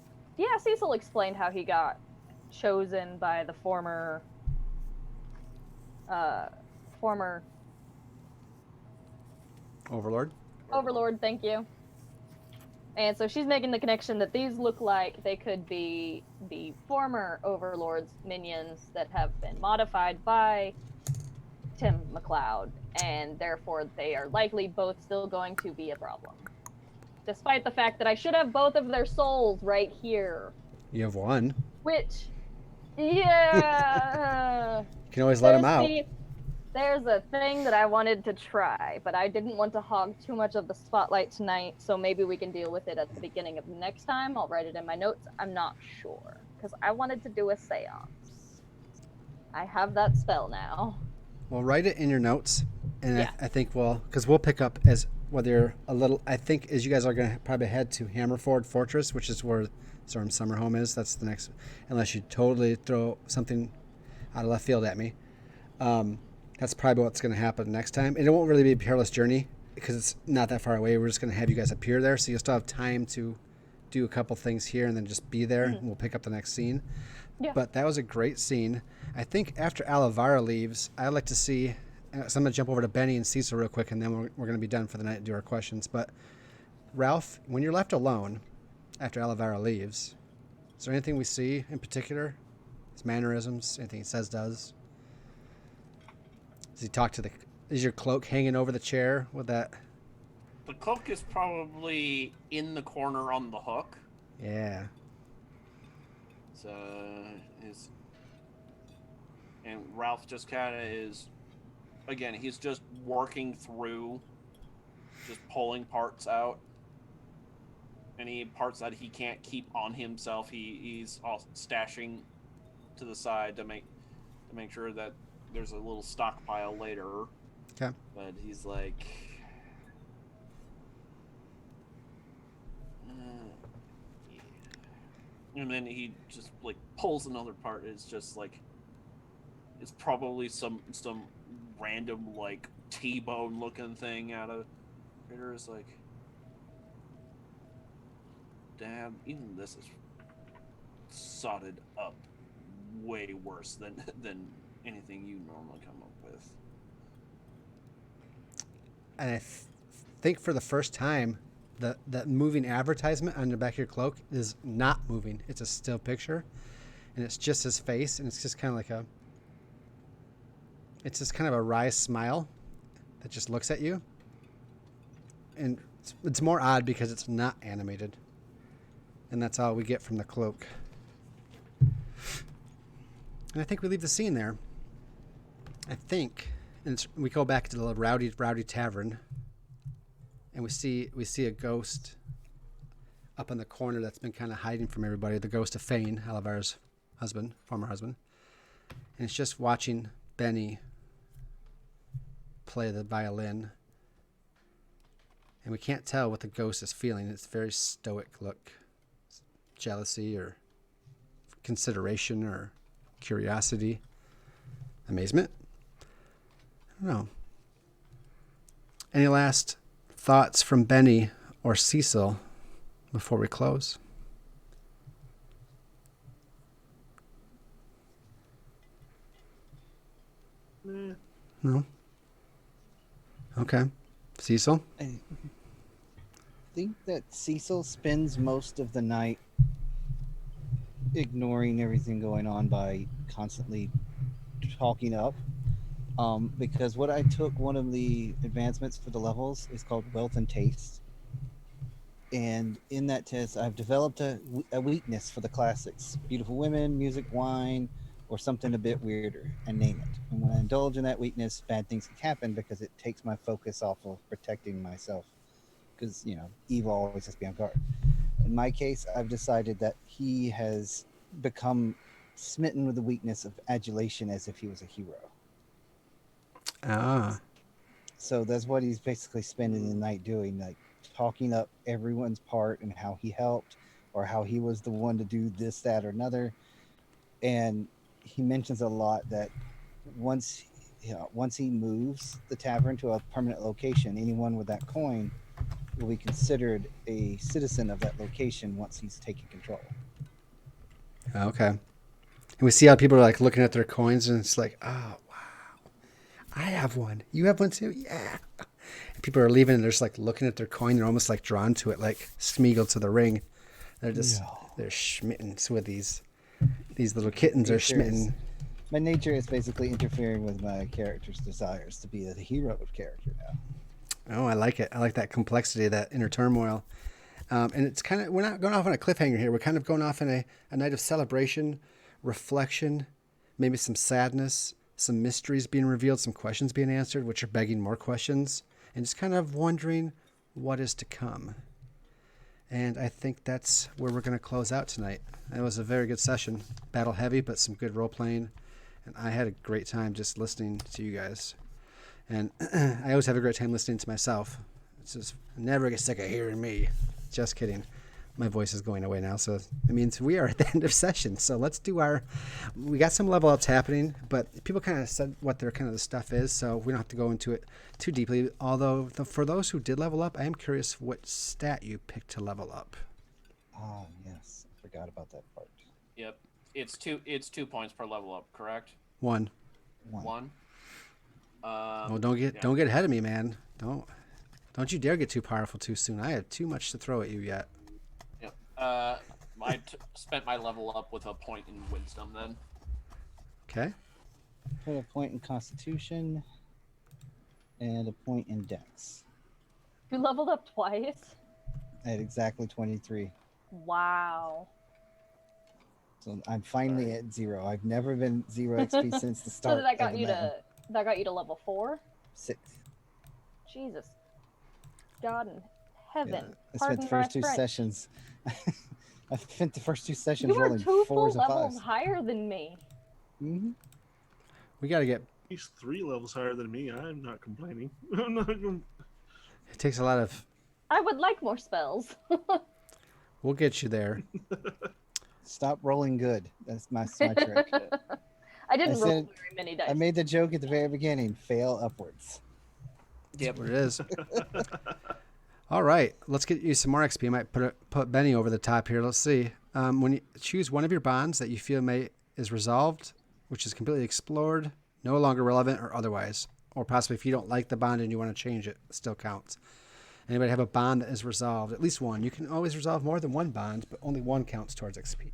explained how he got chosen by the former Overlord, thank you. And so she's making the connection that these look like they could be the former Overlord's minions that have been modified by Tim McLeod, and therefore they are likely both still going to be a problem. Despite the fact that I should have both of their souls right here. You have one. Which, yeah. You can always let him out. There's a thing that I wanted to try, but I didn't want to hog too much of the spotlight tonight, so maybe we can deal with it at the beginning of next time. I'll write it in my notes. I'm not sure, because I wanted to do a seance. I have that spell now. Well, write it in your notes, and Yeah. I think because we'll pick up as whether you're a little. I think as you guys are going to probably head to Hammerford Fortress, which is where Zorm's summer home is. That's the next, unless you totally throw something out of left field at me. That's probably what's going to happen next time. And it won't really be a perilous journey because it's not that far away. We're just going to have you guys appear there, so you'll still have time to do a couple things here and then just be there. And we'll pick up the next scene. Yeah. But that was a great scene. I think after Alavara leaves, I'd like to see. So I'm going to jump over to Benny and Cecil real quick, and then we're going to be done for the night and do our questions. But Ralph, when you're left alone after Alavara leaves, is there anything we see in particular? His mannerisms, anything he says, does? Does he talk to is your cloak hanging over the chair with that? The cloak is probably in the corner on the hook. Yeah. So and Ralph just kind of is, again, he's just working through, just pulling parts out. Any parts that he can't keep on himself, he's all stashing to the side to make sure that there's a little stockpile later. Okay. But he's like, yeah. And then he just like pulls another part. It's just like it's probably some random like T-bone looking thing out of critter. Is like, damn, even this is sodded up way worse than anything you normally come up with. And I think for the first time, the moving advertisement on the back of your cloak is not moving. It's a still picture, and it's just his face, and it's just kind of like it's just kind of a wry smile that just looks at you. And it's more odd because it's not animated. And that's all we get from the cloak. And I think we leave the scene there. I think, and we go back to the rowdy tavern, and we see a ghost up in the corner that's been kind of hiding from everybody. The ghost of Fane, Alavar's husband, former husband, and it's just watching Benny play the violin. And we can't tell what the ghost is feeling. It's a very stoic look, jealousy or consideration or curiosity, amazement. I don't know. Any last thoughts from Benny or Cecil before we close? No? Okay. Cecil? I think that Cecil spends most of the night ignoring everything going on by constantly talking up. Because what I took, one of the advancements for the levels is called Wealth and Taste. And in that test, I've developed a weakness for the classics: beautiful women, music, wine, or something a bit weirder, and name it. And when I indulge in that weakness, bad things can happen because it takes my focus off of protecting myself. Because, evil always has to be on guard. In my case, I've decided that he has become smitten with the weakness of adulation as if he was a hero. Ah. So that's what he's basically spending the night doing, like talking up everyone's part and how he helped or how he was the one to do this, that, or another. And he mentions a lot that once he moves the tavern to a permanent location, anyone with that coin will be considered a citizen of that location once he's taken control. Okay. And we see how people are like looking at their coins, and it's like, oh, wow, I have one. You have one too? Yeah. And people are leaving, and they're just like looking at their coin. They're almost like drawn to it, like Smeagol to the ring. They're just, they're smitten with these little kittens are smitten. My nature is basically interfering with my character's desires to be the hero character now. Oh, I like it. I like that complexity, that inner turmoil. And it's kind of, we're not going off on a cliffhanger here. We're kind of going off in a night of celebration, reflection, maybe some sadness, some mysteries being revealed, some questions being answered, which are begging more questions, and just kind of wondering what is to come. And I think that's where we're going to close out tonight. It was a very good session. Battle heavy, but some good role playing. And I had a great time just listening to you guys. And I always have a great time listening to myself. It's just, I never get sick of hearing me. Just kidding. My voice is going away now. So it means we are at the end of session. So let's do we got some level ups happening, but people kind of said what their kind of the stuff is. So we don't have to go into it too deeply. Although for those who did level up, I am curious what stat you picked to level up. Oh, yes. I forgot about that part. Yep. It's 2 points per level up, correct? One. Oh, don't get ahead of me, man. Don't you dare get too powerful too soon. I have too much to throw at you yet. Yep. I spent my level up with a point in wisdom then. Okay. Put a point in Constitution and a point in Dex. You leveled up twice? I had exactly 23. Wow. So I'm finally at 0. I've never been 0 XP since the start. So that got you to level 4? 6. Jesus. God in heaven. I spent the first 2 sessions. I spent the first 2 sessions you are rolling 2 full 4s and levels 5s. higher than me. Mm-hmm. We got to get. He's 3 levels higher than me. I'm not complaining. It takes a lot of. I would like more spells. We'll get you there. Stop rolling good. That's my trick. I didn't roll said- very many dice. I made the joke at the very beginning. Fail upwards. Yep. What it is. All right, let's get you some more XP. I might put Benny over the top here. Let's see. When you choose one of your bonds that you feel is resolved, which is completely explored, no longer relevant, or otherwise, or possibly if you don't like the bond and you want to change it, it still counts. Anybody have a bond that is resolved? At least one. You can always resolve more than one bond, but only one counts towards XP.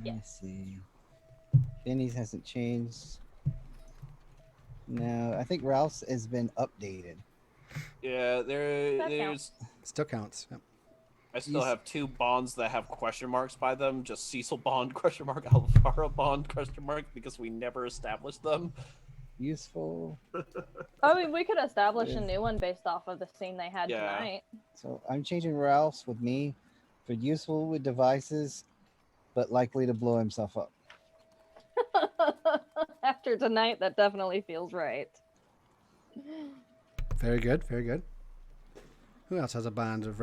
Yeah. Let's see. Benny's hasn't changed. No, I think Ralph's has been updated. Yeah, there's. Still counts. Yep. I still have 2 bonds that have question marks by them. Just Cecil bond question mark, Alvaro bond question mark, because we never established them. Useful. I mean, we could establish a new one based off of the scene they had Yeah. tonight. So I'm changing Ralph's with me for useful with devices, but likely to blow himself up. After tonight, that definitely feels right. Very good. Very good. Who else has a bond of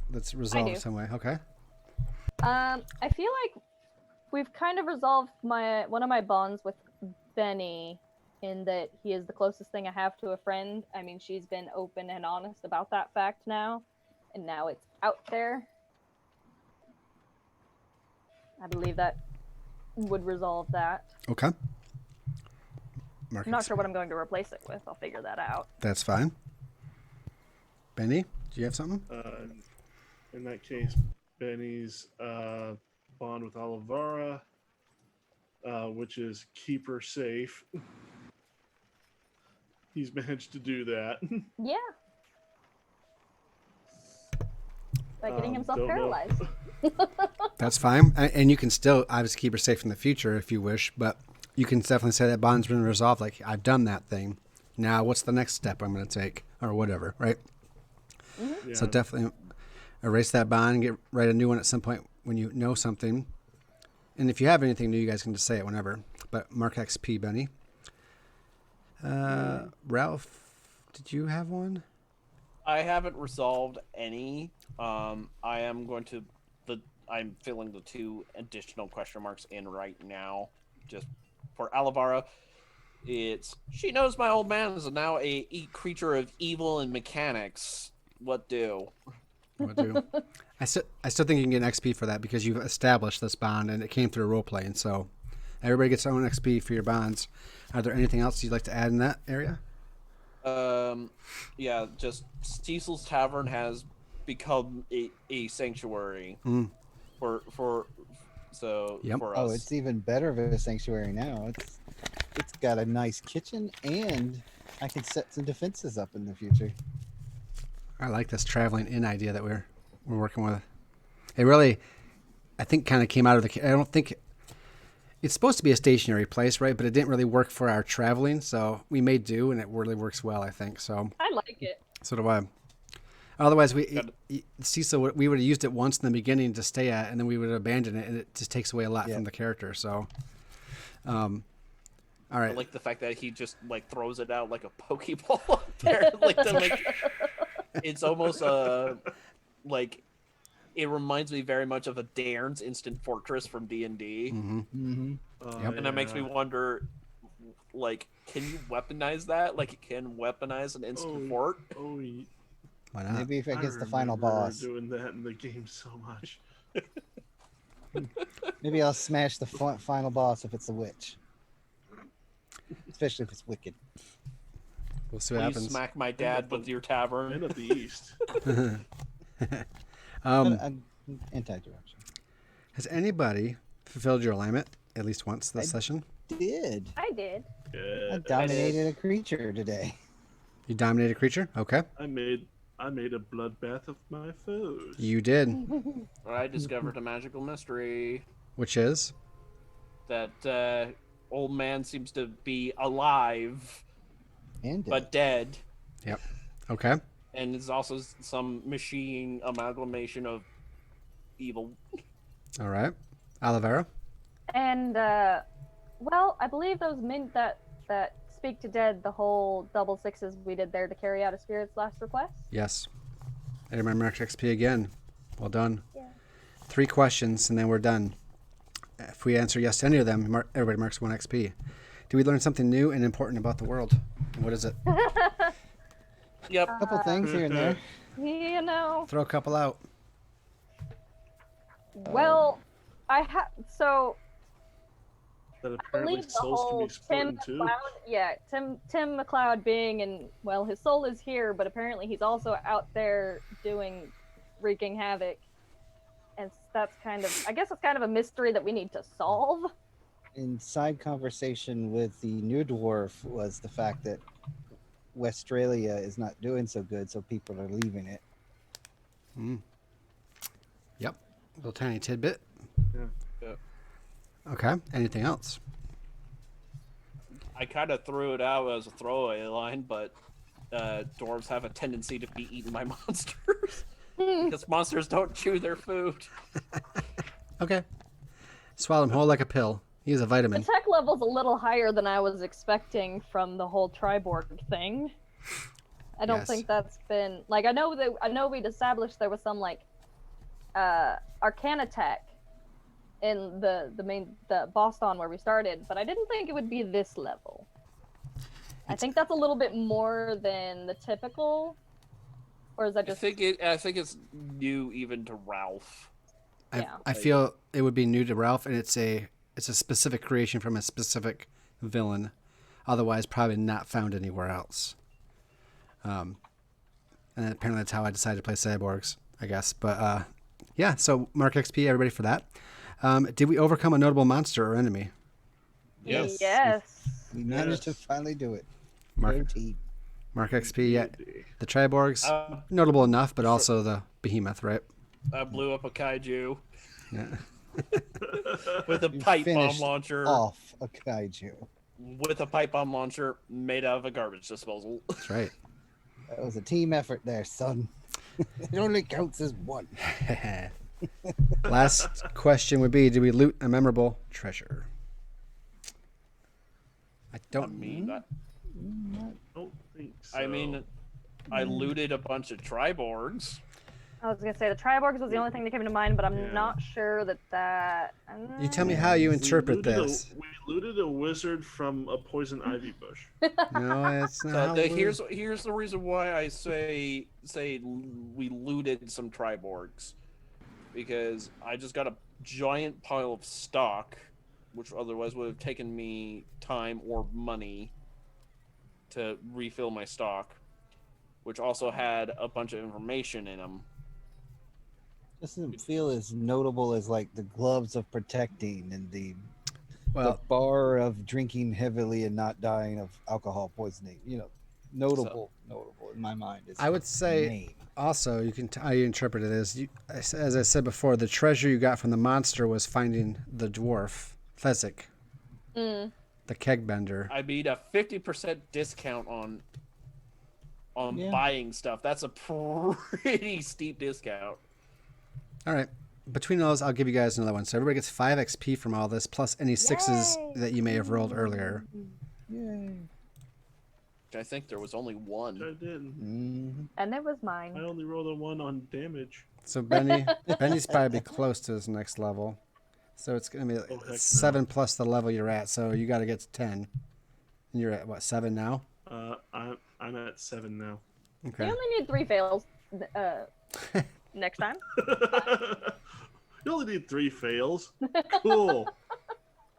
that's resolved do. some way? Okay. I feel like we've kind of resolved one of my bonds with Benny in that he is the closest thing I have to a friend. I mean, she's been open and honest about that fact now, and now it's out there. I believe that would resolve that. Okay. I'm not sure what I'm going to replace it with. I'll figure that out. That's fine. Benny, do you have something? In that case, Benny's bond with Olivara, which is keep her safe. He's managed to do that. Yeah. By getting himself don't know. paralyzed. That's fine. And you can still obviously keep her safe in the future if you wish, but you can definitely say that bond's been resolved. Like, I've done that thing. Now, what's the next step I'm going to take? Or whatever, right? Mm-hmm. Yeah. So definitely erase that bond and write a new one at some point when you know something. And if you have anything new, you guys can just say it whenever. But mark XP, Benny. Ralph, did you have one? I haven't resolved any. I am going to I'm filling the 2 additional question marks in right now, just for Alivara. It's she knows my old man is now a creature of evil and mechanics. What do? What do? I still think you can get an XP for that because you've established this bond and it came through role playing. So everybody gets their own XP for your bonds. Are there anything else you'd like to add in that area? Yeah, just Cecil's Tavern has become a sanctuary for Yep. for us. Oh, it's even better of a sanctuary now. It's got a nice kitchen, and I can set some defenses up in the future. I like this traveling in idea that we're working with. It really, I think, kind of came out of I don't think it's supposed to be a stationary place, right? But it didn't really work for our traveling, so we may do, and it really works well, I think. So I like it. so do I. Otherwise, Cecil, we would have used it once in the beginning to stay at, and then we would abandon it, and it just takes away a lot from the character. So, all right. I like the fact that he just throws it out like a Pokeball up there. It's almost like it reminds me very much of a Dairn's Instant Fortress from D&D. Mm-hmm. Mm-hmm. Yep. And that makes me wonder, can you weaponize that? Like, it can weaponize an instant fort? Oh, Why not? Maybe if it gets the I final remember boss. doing that in the game so much. Maybe I'll smash the final boss if it's a witch. Especially if it's wicked. We'll see what Please happens. smack my dad with your And tavern. at the east. Anti-direction. Has anybody fulfilled your alignment at least once this session? Did. I did. I Good. dominated a creature today. You dominated a creature? Okay. I made a bloodbath of my foes. You did. I discovered a magical mystery Which is? that old man seems to be alive And dead. but dead, Yep. Okay. and it's also some machine amalgamation of evil. All right. Olivera? And well, I believe those that speak to dead, the whole double sixes we did there to carry out a spirit's last request. Yes. I remember XP again. Well done. Yeah. 3 questions and then we're done. If we answer yes to any of them, everybody marks 1 XP. Do we learn something new and important about the world? And what is it? Yep. A couple things here and there. You know. Throw a couple out. Well, so That I apparently believe the souls can whole be split Tim in two. McLeod, yeah, Tim McLeod being in, well, his soul is here, but apparently he's also out there wreaking havoc, and that's kind of, I guess, it's kind of a mystery that we need to solve. In side conversation with the new dwarf was the fact that Westralia is not doing so good, so people are leaving it. Yep. Little tiny tidbit. Yeah. Okay. Anything else? I kind of threw it out as a throwaway line, but dwarves have a tendency to be eaten by monsters because monsters don't chew their food. Okay. Swallow him whole like a pill. Use a The vitamin. tech level's a little higher than I was expecting from the whole Triborg thing. I don't Yes. think that's been, like, I know we'd established there was some, like, Arcana tech in the Boston where we started, but I didn't think it would be this level. I think that's a little bit more than the typical, or is that I just? think it's new even to Ralph. Yeah. I feel it would be new to Ralph, and it's a specific creation from a specific villain, otherwise probably not found anywhere else. And apparently that's how I decided to play cyborgs, I guess. But yeah, so mark XP, everybody, for that. Did we overcome a notable monster or enemy? Yes. Yes. We managed to Yes. finally do it. Mark, Go team. mark XP, yeah. The Triborgs, notable enough, but also the behemoth, right? I blew up a kaiju Yeah. with a You pipe bomb finished launcher. Off a kaiju. With a pipe bomb launcher made out of a garbage disposal. That's right. That was a team effort there, son. It only counts as one. Last question would be, did we loot a memorable treasure? I I don't mean, Don't think so. I mean, I looted a bunch of Triborgs. I was gonna say the Triborgs was the only thing that came to mind, but I'm Yeah. not sure that. You tell me how you interpret we this. looted a wizard from a poison ivy bush. No, it's not. So how we- here's the reason why I say we looted some Triborgs, because I just got a giant pile of stock, which otherwise would have taken me time or money to refill my stock, which also had a bunch of information in them. Doesn't feel as notable as like the gloves of protecting and the Well, bar of drinking heavily and not dying of alcohol poisoning. You know, notable in my mind. Is I would say name. also you can how you interpret it is, as I said before, the treasure you got from the monster was finding the dwarf Fezzik, the keg bender. I mean, a 50% discount on Yeah. buying stuff. That's a pretty steep discount. All right. Between those, I'll give you guys another one. So everybody gets 5 XP from all this, plus any 6s Yay. that you may have rolled earlier. Yay. I think there was only one. I didn't. Mm-hmm. And it was I mine. only rolled a 1 on damage. So Benny's probably close to his next level. So it's going to be Oh, heck no. 7 plus the level you're at. So you got to get to 10. And you're at, what, 7 now? I'm at 7 now. Okay. You only need 3 fails. Next time. You only need 3 fails. Cool.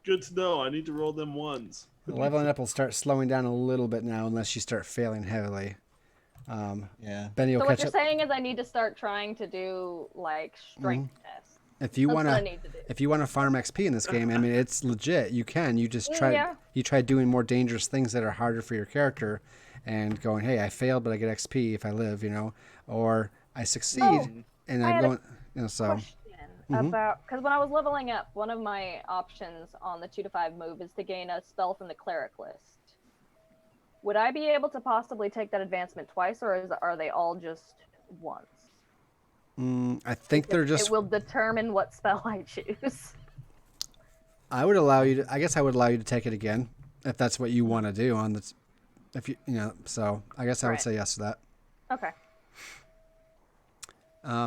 Good to know. I need to roll them ones. The leveling up will start slowing down a little bit now unless you start failing heavily. Yeah. Benny will So what catch you're up. saying is I need to start trying to do like strength tests. If you That's want what I to need to do. if you want to farm XP in this game, I mean, it's legit. You can. You just try. Yeah. You try doing more dangerous things that are harder for your character, and going, hey, I failed, but I get XP if I live, or I succeed Oh, and I I'm had a going. So Question about, because when I was leveling up, one of my options on the 2 to 5 move is to gain a spell from the cleric list. Would I be able to possibly take that advancement twice, or are they all just once? I think they're just. It will determine what spell I choose. I would allow you to. I guess I would allow you to take it again if that's what you want to do on this. If you So I guess I would Right. say yes to that. Okay.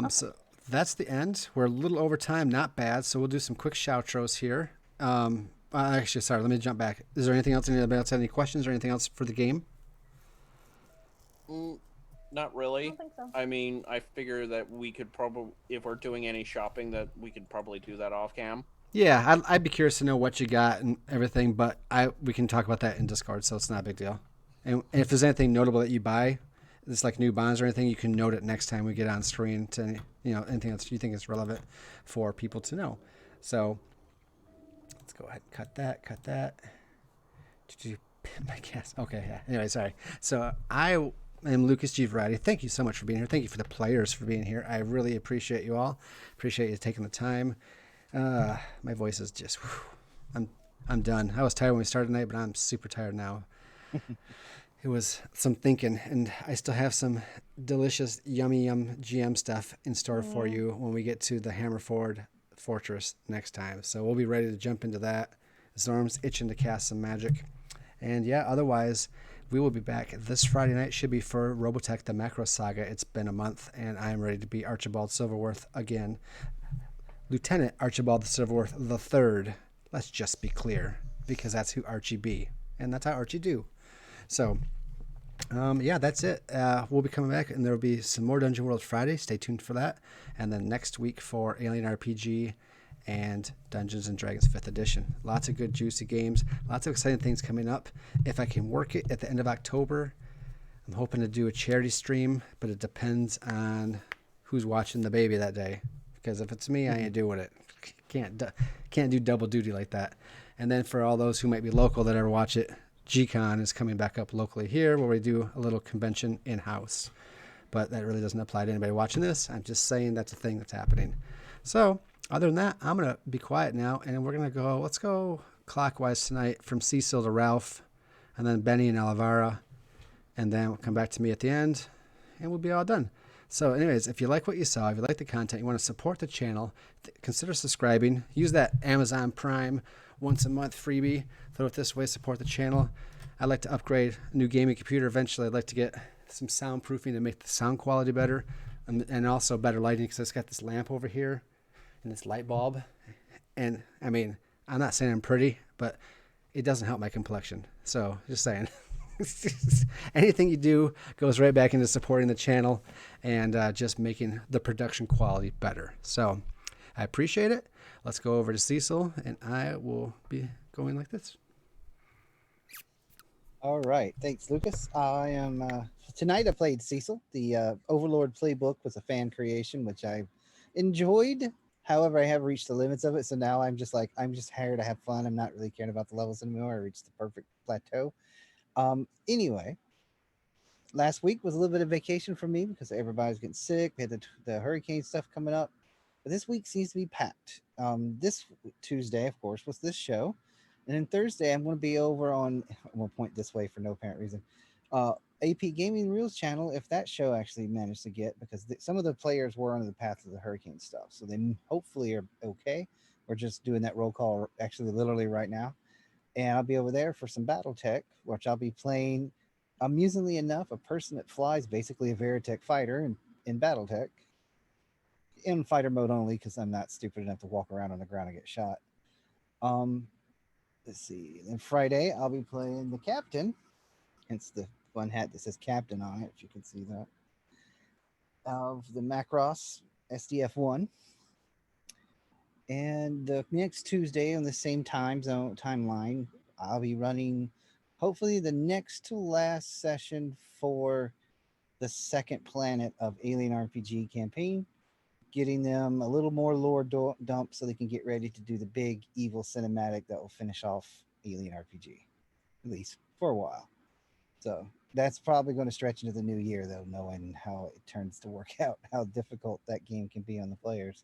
So that's the end. We're a little over time, not bad. So we'll do some quick shoutros here. Actually, sorry, let me jump back. Is there anything else? Anybody else have any questions or anything else for the game? Not I really. don't think so. I mean, I figure that we could probably, if we're doing any shopping, that we could probably do that off cam. Yeah, I'd be curious to know what you got and everything, but we can talk about that in Discord, so it's not a big deal. And if there's anything notable that you buy, it's like new bonds or anything, you can note it next time we get on screen to anything else you think is relevant for people to know. So let's go ahead and cut that. Did you pin my cast? Okay, yeah. Anyway, sorry. So I am Lucasgvariety. Thank you so much for being here. Thank you for the players for being here. I really appreciate you all. Appreciate you taking the time. My voice is just, I'm done. I was tired when we started tonight, but I'm super tired now. It was some thinking, and I still have some delicious, yummy GM stuff in store for you when we get to the Hammerford Fortress next time. So we'll be ready to jump into that. Zorm's itching to cast some magic. And yeah, otherwise, we will be back this Friday night. Should be for Robotech, the Macro Saga. It's been a month, and I'm ready to be Archibald Silverworth again. Lieutenant Archibald Silverworth the Third. Let's just be clear, because that's who Archie be, and that's how Archie do. So, yeah, that's it. We'll be coming back, and there will be some more Dungeon World Friday. Stay tuned for that. And then next week for Alien RPG and Dungeons and Dragons 5th Edition. Lots of good, juicy games. Lots of exciting things coming up. If I can work it at the end of October, I'm hoping to do a charity stream, but it depends on who's watching the baby that day. Because if it's me, I ain't doing it. Can't do double duty like that. And then for all those who might be local that ever watch it, G-Con is coming back up locally here where we do a little convention in-house. But that really doesn't apply to anybody watching this. I'm just saying that's a thing that's happening. So other than that, I'm going to be quiet now, and we're going to let's go clockwise tonight from Cecil to Ralph, and then Benny and Olivara, and then we'll come back to me at the end, and we'll be all done. So anyways, if you like what you saw, if you like the content, you want to support the channel, consider subscribing. Use that Amazon Prime once a month freebie. Throw it this way, support the channel. I'd like to upgrade a new gaming computer eventually. I'd like to get some soundproofing to make the sound quality better, and also better lighting, because it's got this lamp over here and this light bulb. And I mean, I'm not saying I'm pretty, but it doesn't help my complexion. So just saying. Anything you do goes right back into supporting the channel and just making the production quality better. So I appreciate it. Let's go over to Cecil, and I will be going like this. All right. Thanks, Lucas. I am tonight I played Cecil. The Overlord playbook was a fan creation, which I enjoyed. However, I have reached the limits of it, so now I'm just here to have fun. I'm not really caring about the levels anymore. I reached the perfect plateau. Anyway, last week was a little bit of vacation for me because everybody's getting sick. We had the hurricane stuff coming up, but this week seems to be packed. This Tuesday, of course, was this show, and then Thursday I'm going to be over on. I'm going to point this way for no apparent reason. AP Gaming Reels channel. If that show actually managed to get, because some of the players were under the path of the hurricane stuff, so they hopefully are okay. We're just doing that roll call actually literally right now. And I'll be over there for some Battletech, which I'll be playing, amusingly enough, a person that flies basically a Veritech fighter in Battletech, in fighter mode only, because I'm not stupid enough to walk around on the ground and get shot. Let's see. Then Friday, I'll be playing the Captain, hence the fun hat that says Captain on it, if you can see that, of the Macross SDF-1. And the next Tuesday on the same timeline, I'll be running hopefully the next to last session for the second planet of Alien RPG campaign, getting them a little more lore dump so they can get ready to do the big evil cinematic that will finish off Alien RPG, at least for a while. So that's probably going to stretch into the new year, though, knowing how it turns to work out, how difficult that game can be on the players.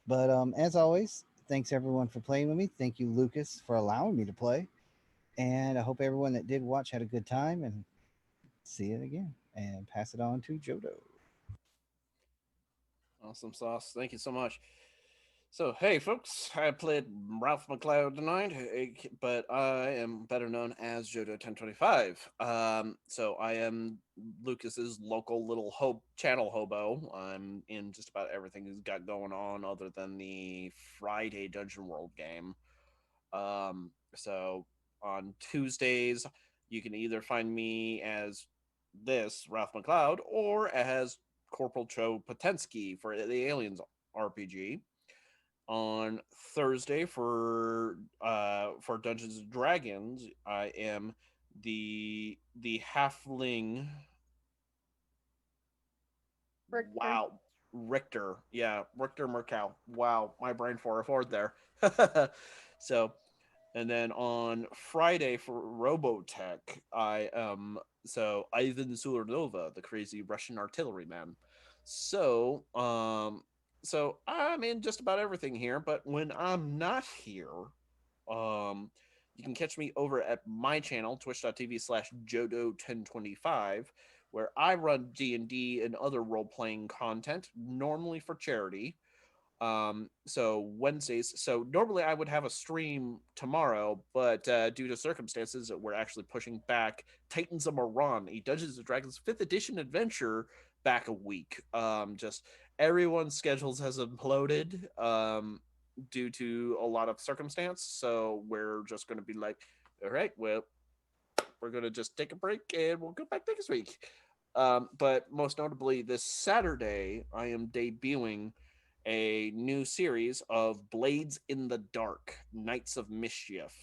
But as always, thanks everyone for playing with me. Thank you, Lucas, for allowing me to play. And I hope everyone that did watch had a good time, and see it again. And pass it on to Jodo. Awesome sauce. Thank you so much. So, hey folks, I played Ralph McLeod tonight, but I am better known as Jodo1025. So I am Lucas's local little channel hobo. I'm in just about everything he's got going on other than the Friday Dungeon World game. So on Tuesdays, you can either find me as this, Ralph McLeod, or as Corporal Cho Potensky for the Aliens RPG. On Thursday for Dungeons and Dragons, I am the halfling. Richter. Wow, Richter. Yeah, Richter Mercal. Wow, my brain for a forward there. So, and then on Friday for Robotech, I am Ivan Sulanova, the crazy Russian artilleryman. So, so I'm in just about everything here, but when I'm not here, you can catch me over at my channel, twitch.tv/Jodo1025, where I run D&D and other role-playing content, normally for charity. So Wednesdays. So normally I would have a stream tomorrow, but due to circumstances, we're actually pushing back Titans of Moran, a Dungeons and Dragons 5th edition adventure, back a week. Just everyone's schedules has imploded due to a lot of circumstance. So we're just going to be like, all right, well, we're going to just take a break and we'll go back next week. But most notably, this Saturday, I am debuting a new series of Blades in the Dark, Knights of Mischief.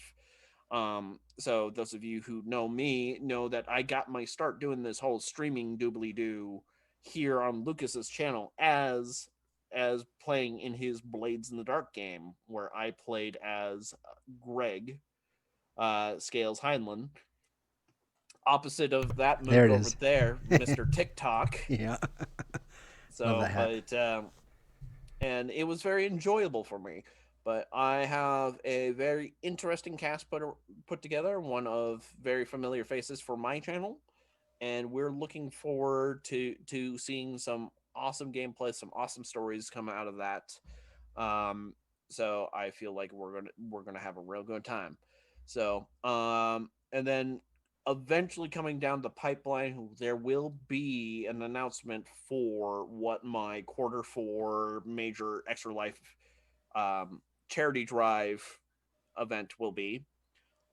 So those of you who know me know that I got my start doing this whole streaming doobly doo here on Lucas's channel as playing in his Blades in the Dark game, where I played as Greg Scales Heinlein. Opposite of that There mood it over is. there, Mr. TikTok. Yeah. Love So, that hat. but and it was very enjoyable for me. But I have a very interesting cast put together, one of very familiar faces for my channel, and we're looking forward to seeing some awesome gameplay, some awesome stories come out of that. Um, so I feel like we're gonna have a real good time. So and then eventually coming down the pipeline, there will be an announcement for what my quarter 4 major extra life charity drive event will be.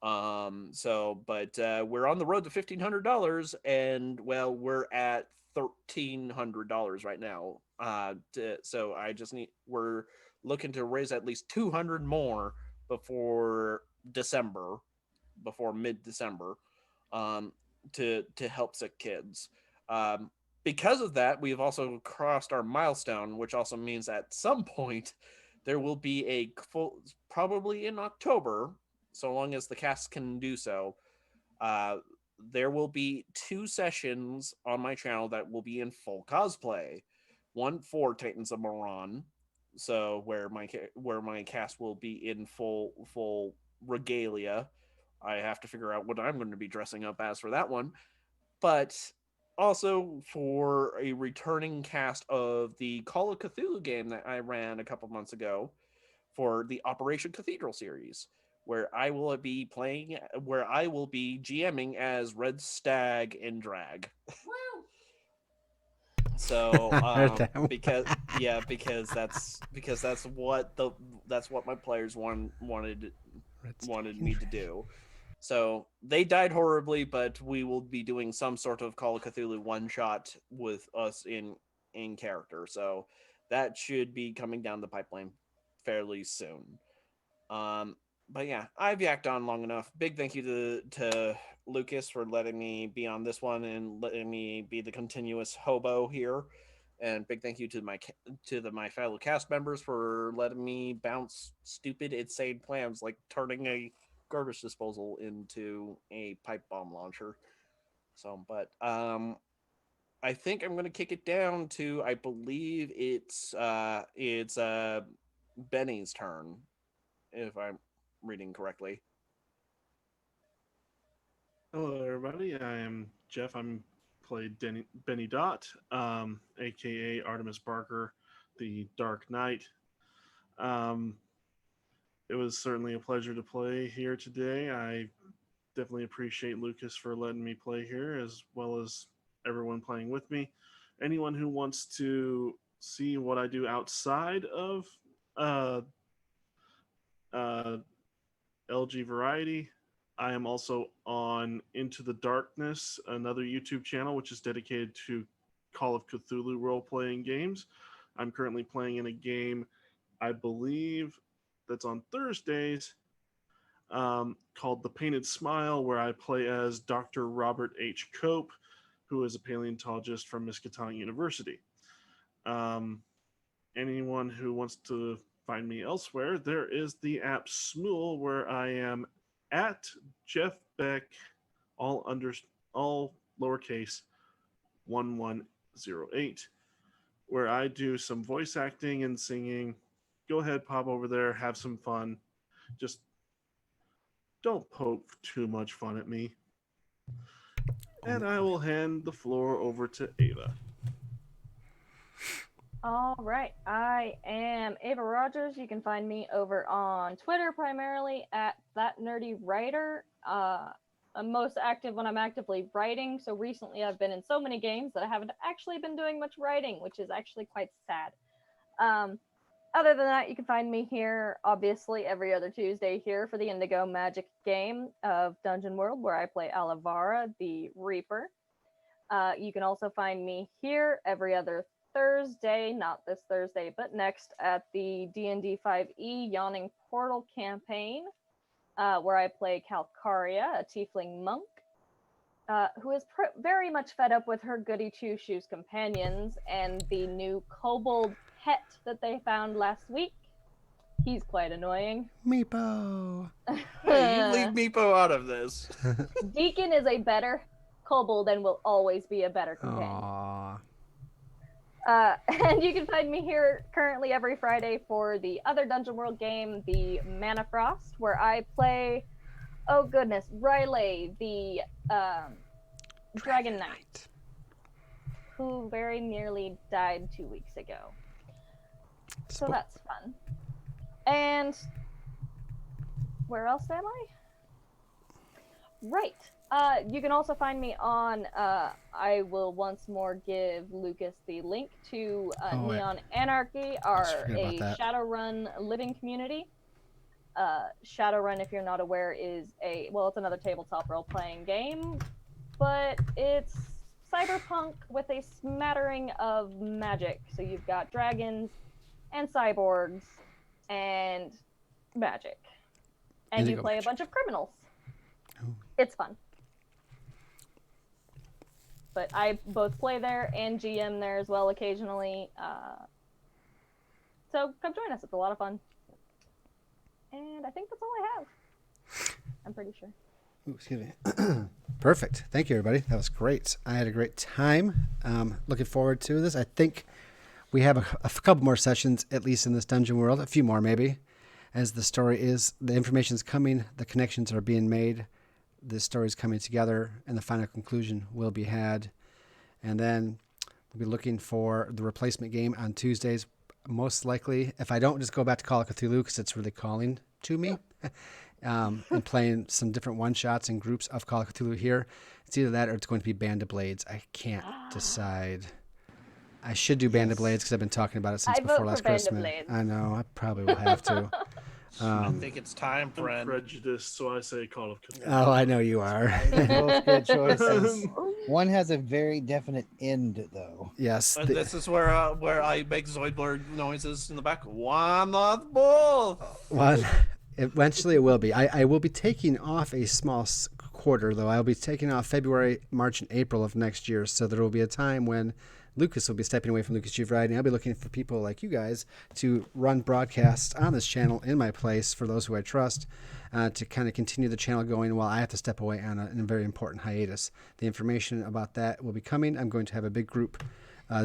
But we're on the road to $1,500, and well, we're at $1,300 right now. So I just we're looking to raise at least 200 more before December, before mid-December, um, to help sick kids. Um, because of that, we've also crossed our milestone, which also means at some point there will be a full, probably in October, so long as the cast can do so. Uh, there will be 2 sessions on my channel that will be in full cosplay. One for Titans of Moran, so where my cast will be in full regalia. I have to figure out what I'm going to be dressing up as for that one, but also for a returning cast of the Call of Cthulhu game that I ran a couple months ago for the Operation Cathedral series, where I will be GMing as Red Stag in drag. So, Damn. that's what my players Red wanted Stag. me to do. So they died horribly, but we will be doing some sort of Call of Cthulhu one shot with us in character. So that should be coming down the pipeline fairly soon. Um, but yeah, I've yacked on long enough. Big thank you to Lucas for letting me be on this one and letting me be the continuous hobo here. And big thank you to my fellow cast members for letting me bounce stupid, insane plans like turning a garbage disposal into a pipe bomb launcher. So, but I think I'm gonna kick it down to, I believe it's Benny's turn, if I'm reading correctly. Hello, everybody. I am Jeff. I'm played Benny Dot, aka Artemis Barker, the Dark Knight. It was certainly a pleasure to play here today. I definitely appreciate Lucas for letting me play here, as well as everyone playing with me. Anyone who wants to see what I do outside of uh, uh, LG Variety, I am also on Into the Darkness, another YouTube channel which is dedicated to Call of Cthulhu role-playing games. I'm currently playing in a game, I believe, that's on Thursdays, called The Painted Smile, where I play as Dr. Robert H. Koebel, who is a paleontologist from Miskatonic University. Anyone who wants to find me elsewhere, there is the app Smule, where I am at Jeff Beck, all lowercase 1108, where I do some voice acting and singing. Go ahead, pop over there, have some fun. Just don't poke too much fun at me. And I will hand the floor over to Ava. All right, I am Ava Rogers. You can find me over on Twitter primarily at ThatNerdyWriter. I'm most active when I'm actively writing, so recently I've been in so many games that I haven't actually been doing much writing, which is actually quite sad. Other than that, you can find me here, obviously, every other Tuesday here for the Indigo Magic game of Dungeon World, where I play LaTorra, the Reaper. You can also find me here every other Thursday, not this Thursday, but next, at the D&D 5e Yawning Portal campaign, where I play Calcaria, a tiefling monk, who is very much fed up with her goody two-shoes companions and the new kobold pet that they found last week. He's quite annoying. Meepo. Hey, you leave Meepo out of this. Deacon is a better kobold and will always be a better companion. Aww. And you can find me here currently every Friday for the other Dungeon World game, the Mana Frost, where I play, oh goodness, Riley, the Dragon Knight, who very nearly died 2 weeks ago. So that's fun. And where else am I? Right. You can also find me on, I will once more give Lucas the link to Neon Anarchy, a Shadowrun living community. Shadowrun, if you're not aware, is it's another tabletop role-playing game, but it's cyberpunk with a smattering of magic. So you've got dragons and cyborgs and magic. And you play a bunch of criminals. Oh. It's fun. But I both play there and GM there as well occasionally. So come join us. It's a lot of fun. And I think that's all I have. I'm pretty sure. Ooh, excuse me. Perfect. Thank you, everybody. That was great. I had a great time. Looking forward to this. I think we have a couple more sessions, at least in this Dungeon World. A few more, maybe. As the story is, the information is coming. The connections are being made. The story is coming together, and the final conclusion will be had. And then we'll be looking for the replacement game on Tuesdays. Most likely, if I don't just go back to Call of Cthulhu, because it's really calling to me, and playing some different one-shots and groups of Call of Cthulhu here. It's either that or it's going to be Band of Blades. I can't decide. I should do Band of Blades because I've been talking about it since before last Christmas. I know. I probably will have to. I think it's time, friend. I'm prejudiced, so I say Call of Cthulhu. Oh, I know you are. Both good choices. One has a very definite end, though. Yes. This is where I make Zoidberg noises in the back. Why not both? Well, eventually it will be. I will be taking off a small quarter, though. I'll be taking off February, March, and April of next year, so there will be a time when Lucas will be stepping away from Lucasgvariety, and I'll be looking for people like you guys to run broadcasts on this channel in my place for those who I trust, to kind of continue the channel going while I have to step away on a very important hiatus. The information about that will be coming. I'm going to have a big group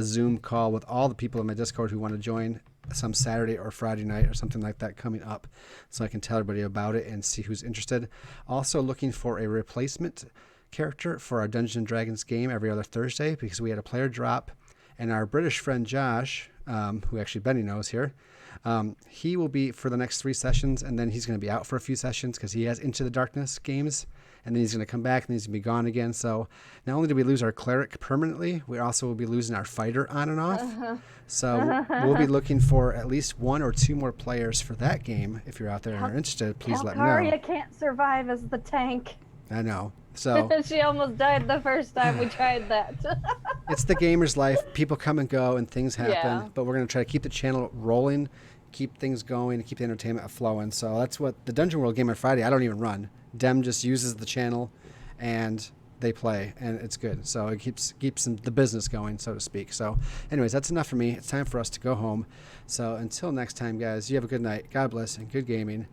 Zoom call with all the people in my Discord who want to join some Saturday or Friday night or something like that coming up, so I can tell everybody about it and see who's interested. Also looking for a replacement character for our Dungeons & Dragons game every other Thursday, because we had a player drop, and our British friend Josh, who actually Benny knows here. He will be for the next 3 sessions, and then he's going to be out for a few sessions because he has Into the Darkness games, and then he's going to come back, and he's going to be gone again. So not only do we lose our cleric permanently, we also will be losing our fighter on and off. So we'll be looking for at least 1 or 2 more players for that game. If you're out there and are interested, please let me know. Alcaria can't survive as the tank. I know. So She almost died the first time we tried that. it's the gamer's life. People come and go and things happen, Yeah. but we're going to try to keep the channel rolling, keep things going, keep the entertainment flowing. So that's what the Dungeon World game on Friday, I don't even run. Dem just uses the channel and they play, and it's good. So it keeps the business going, so to speak. So anyways, that's enough for me. It's time for us to go home. So until next time, guys, you have a good night. God bless and good gaming.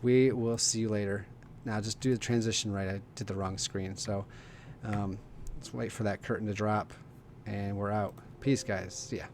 We will see you later. Now just do the transition right. I did the wrong screen. So let's wait for that curtain to drop, and we're out. Peace, guys. See ya.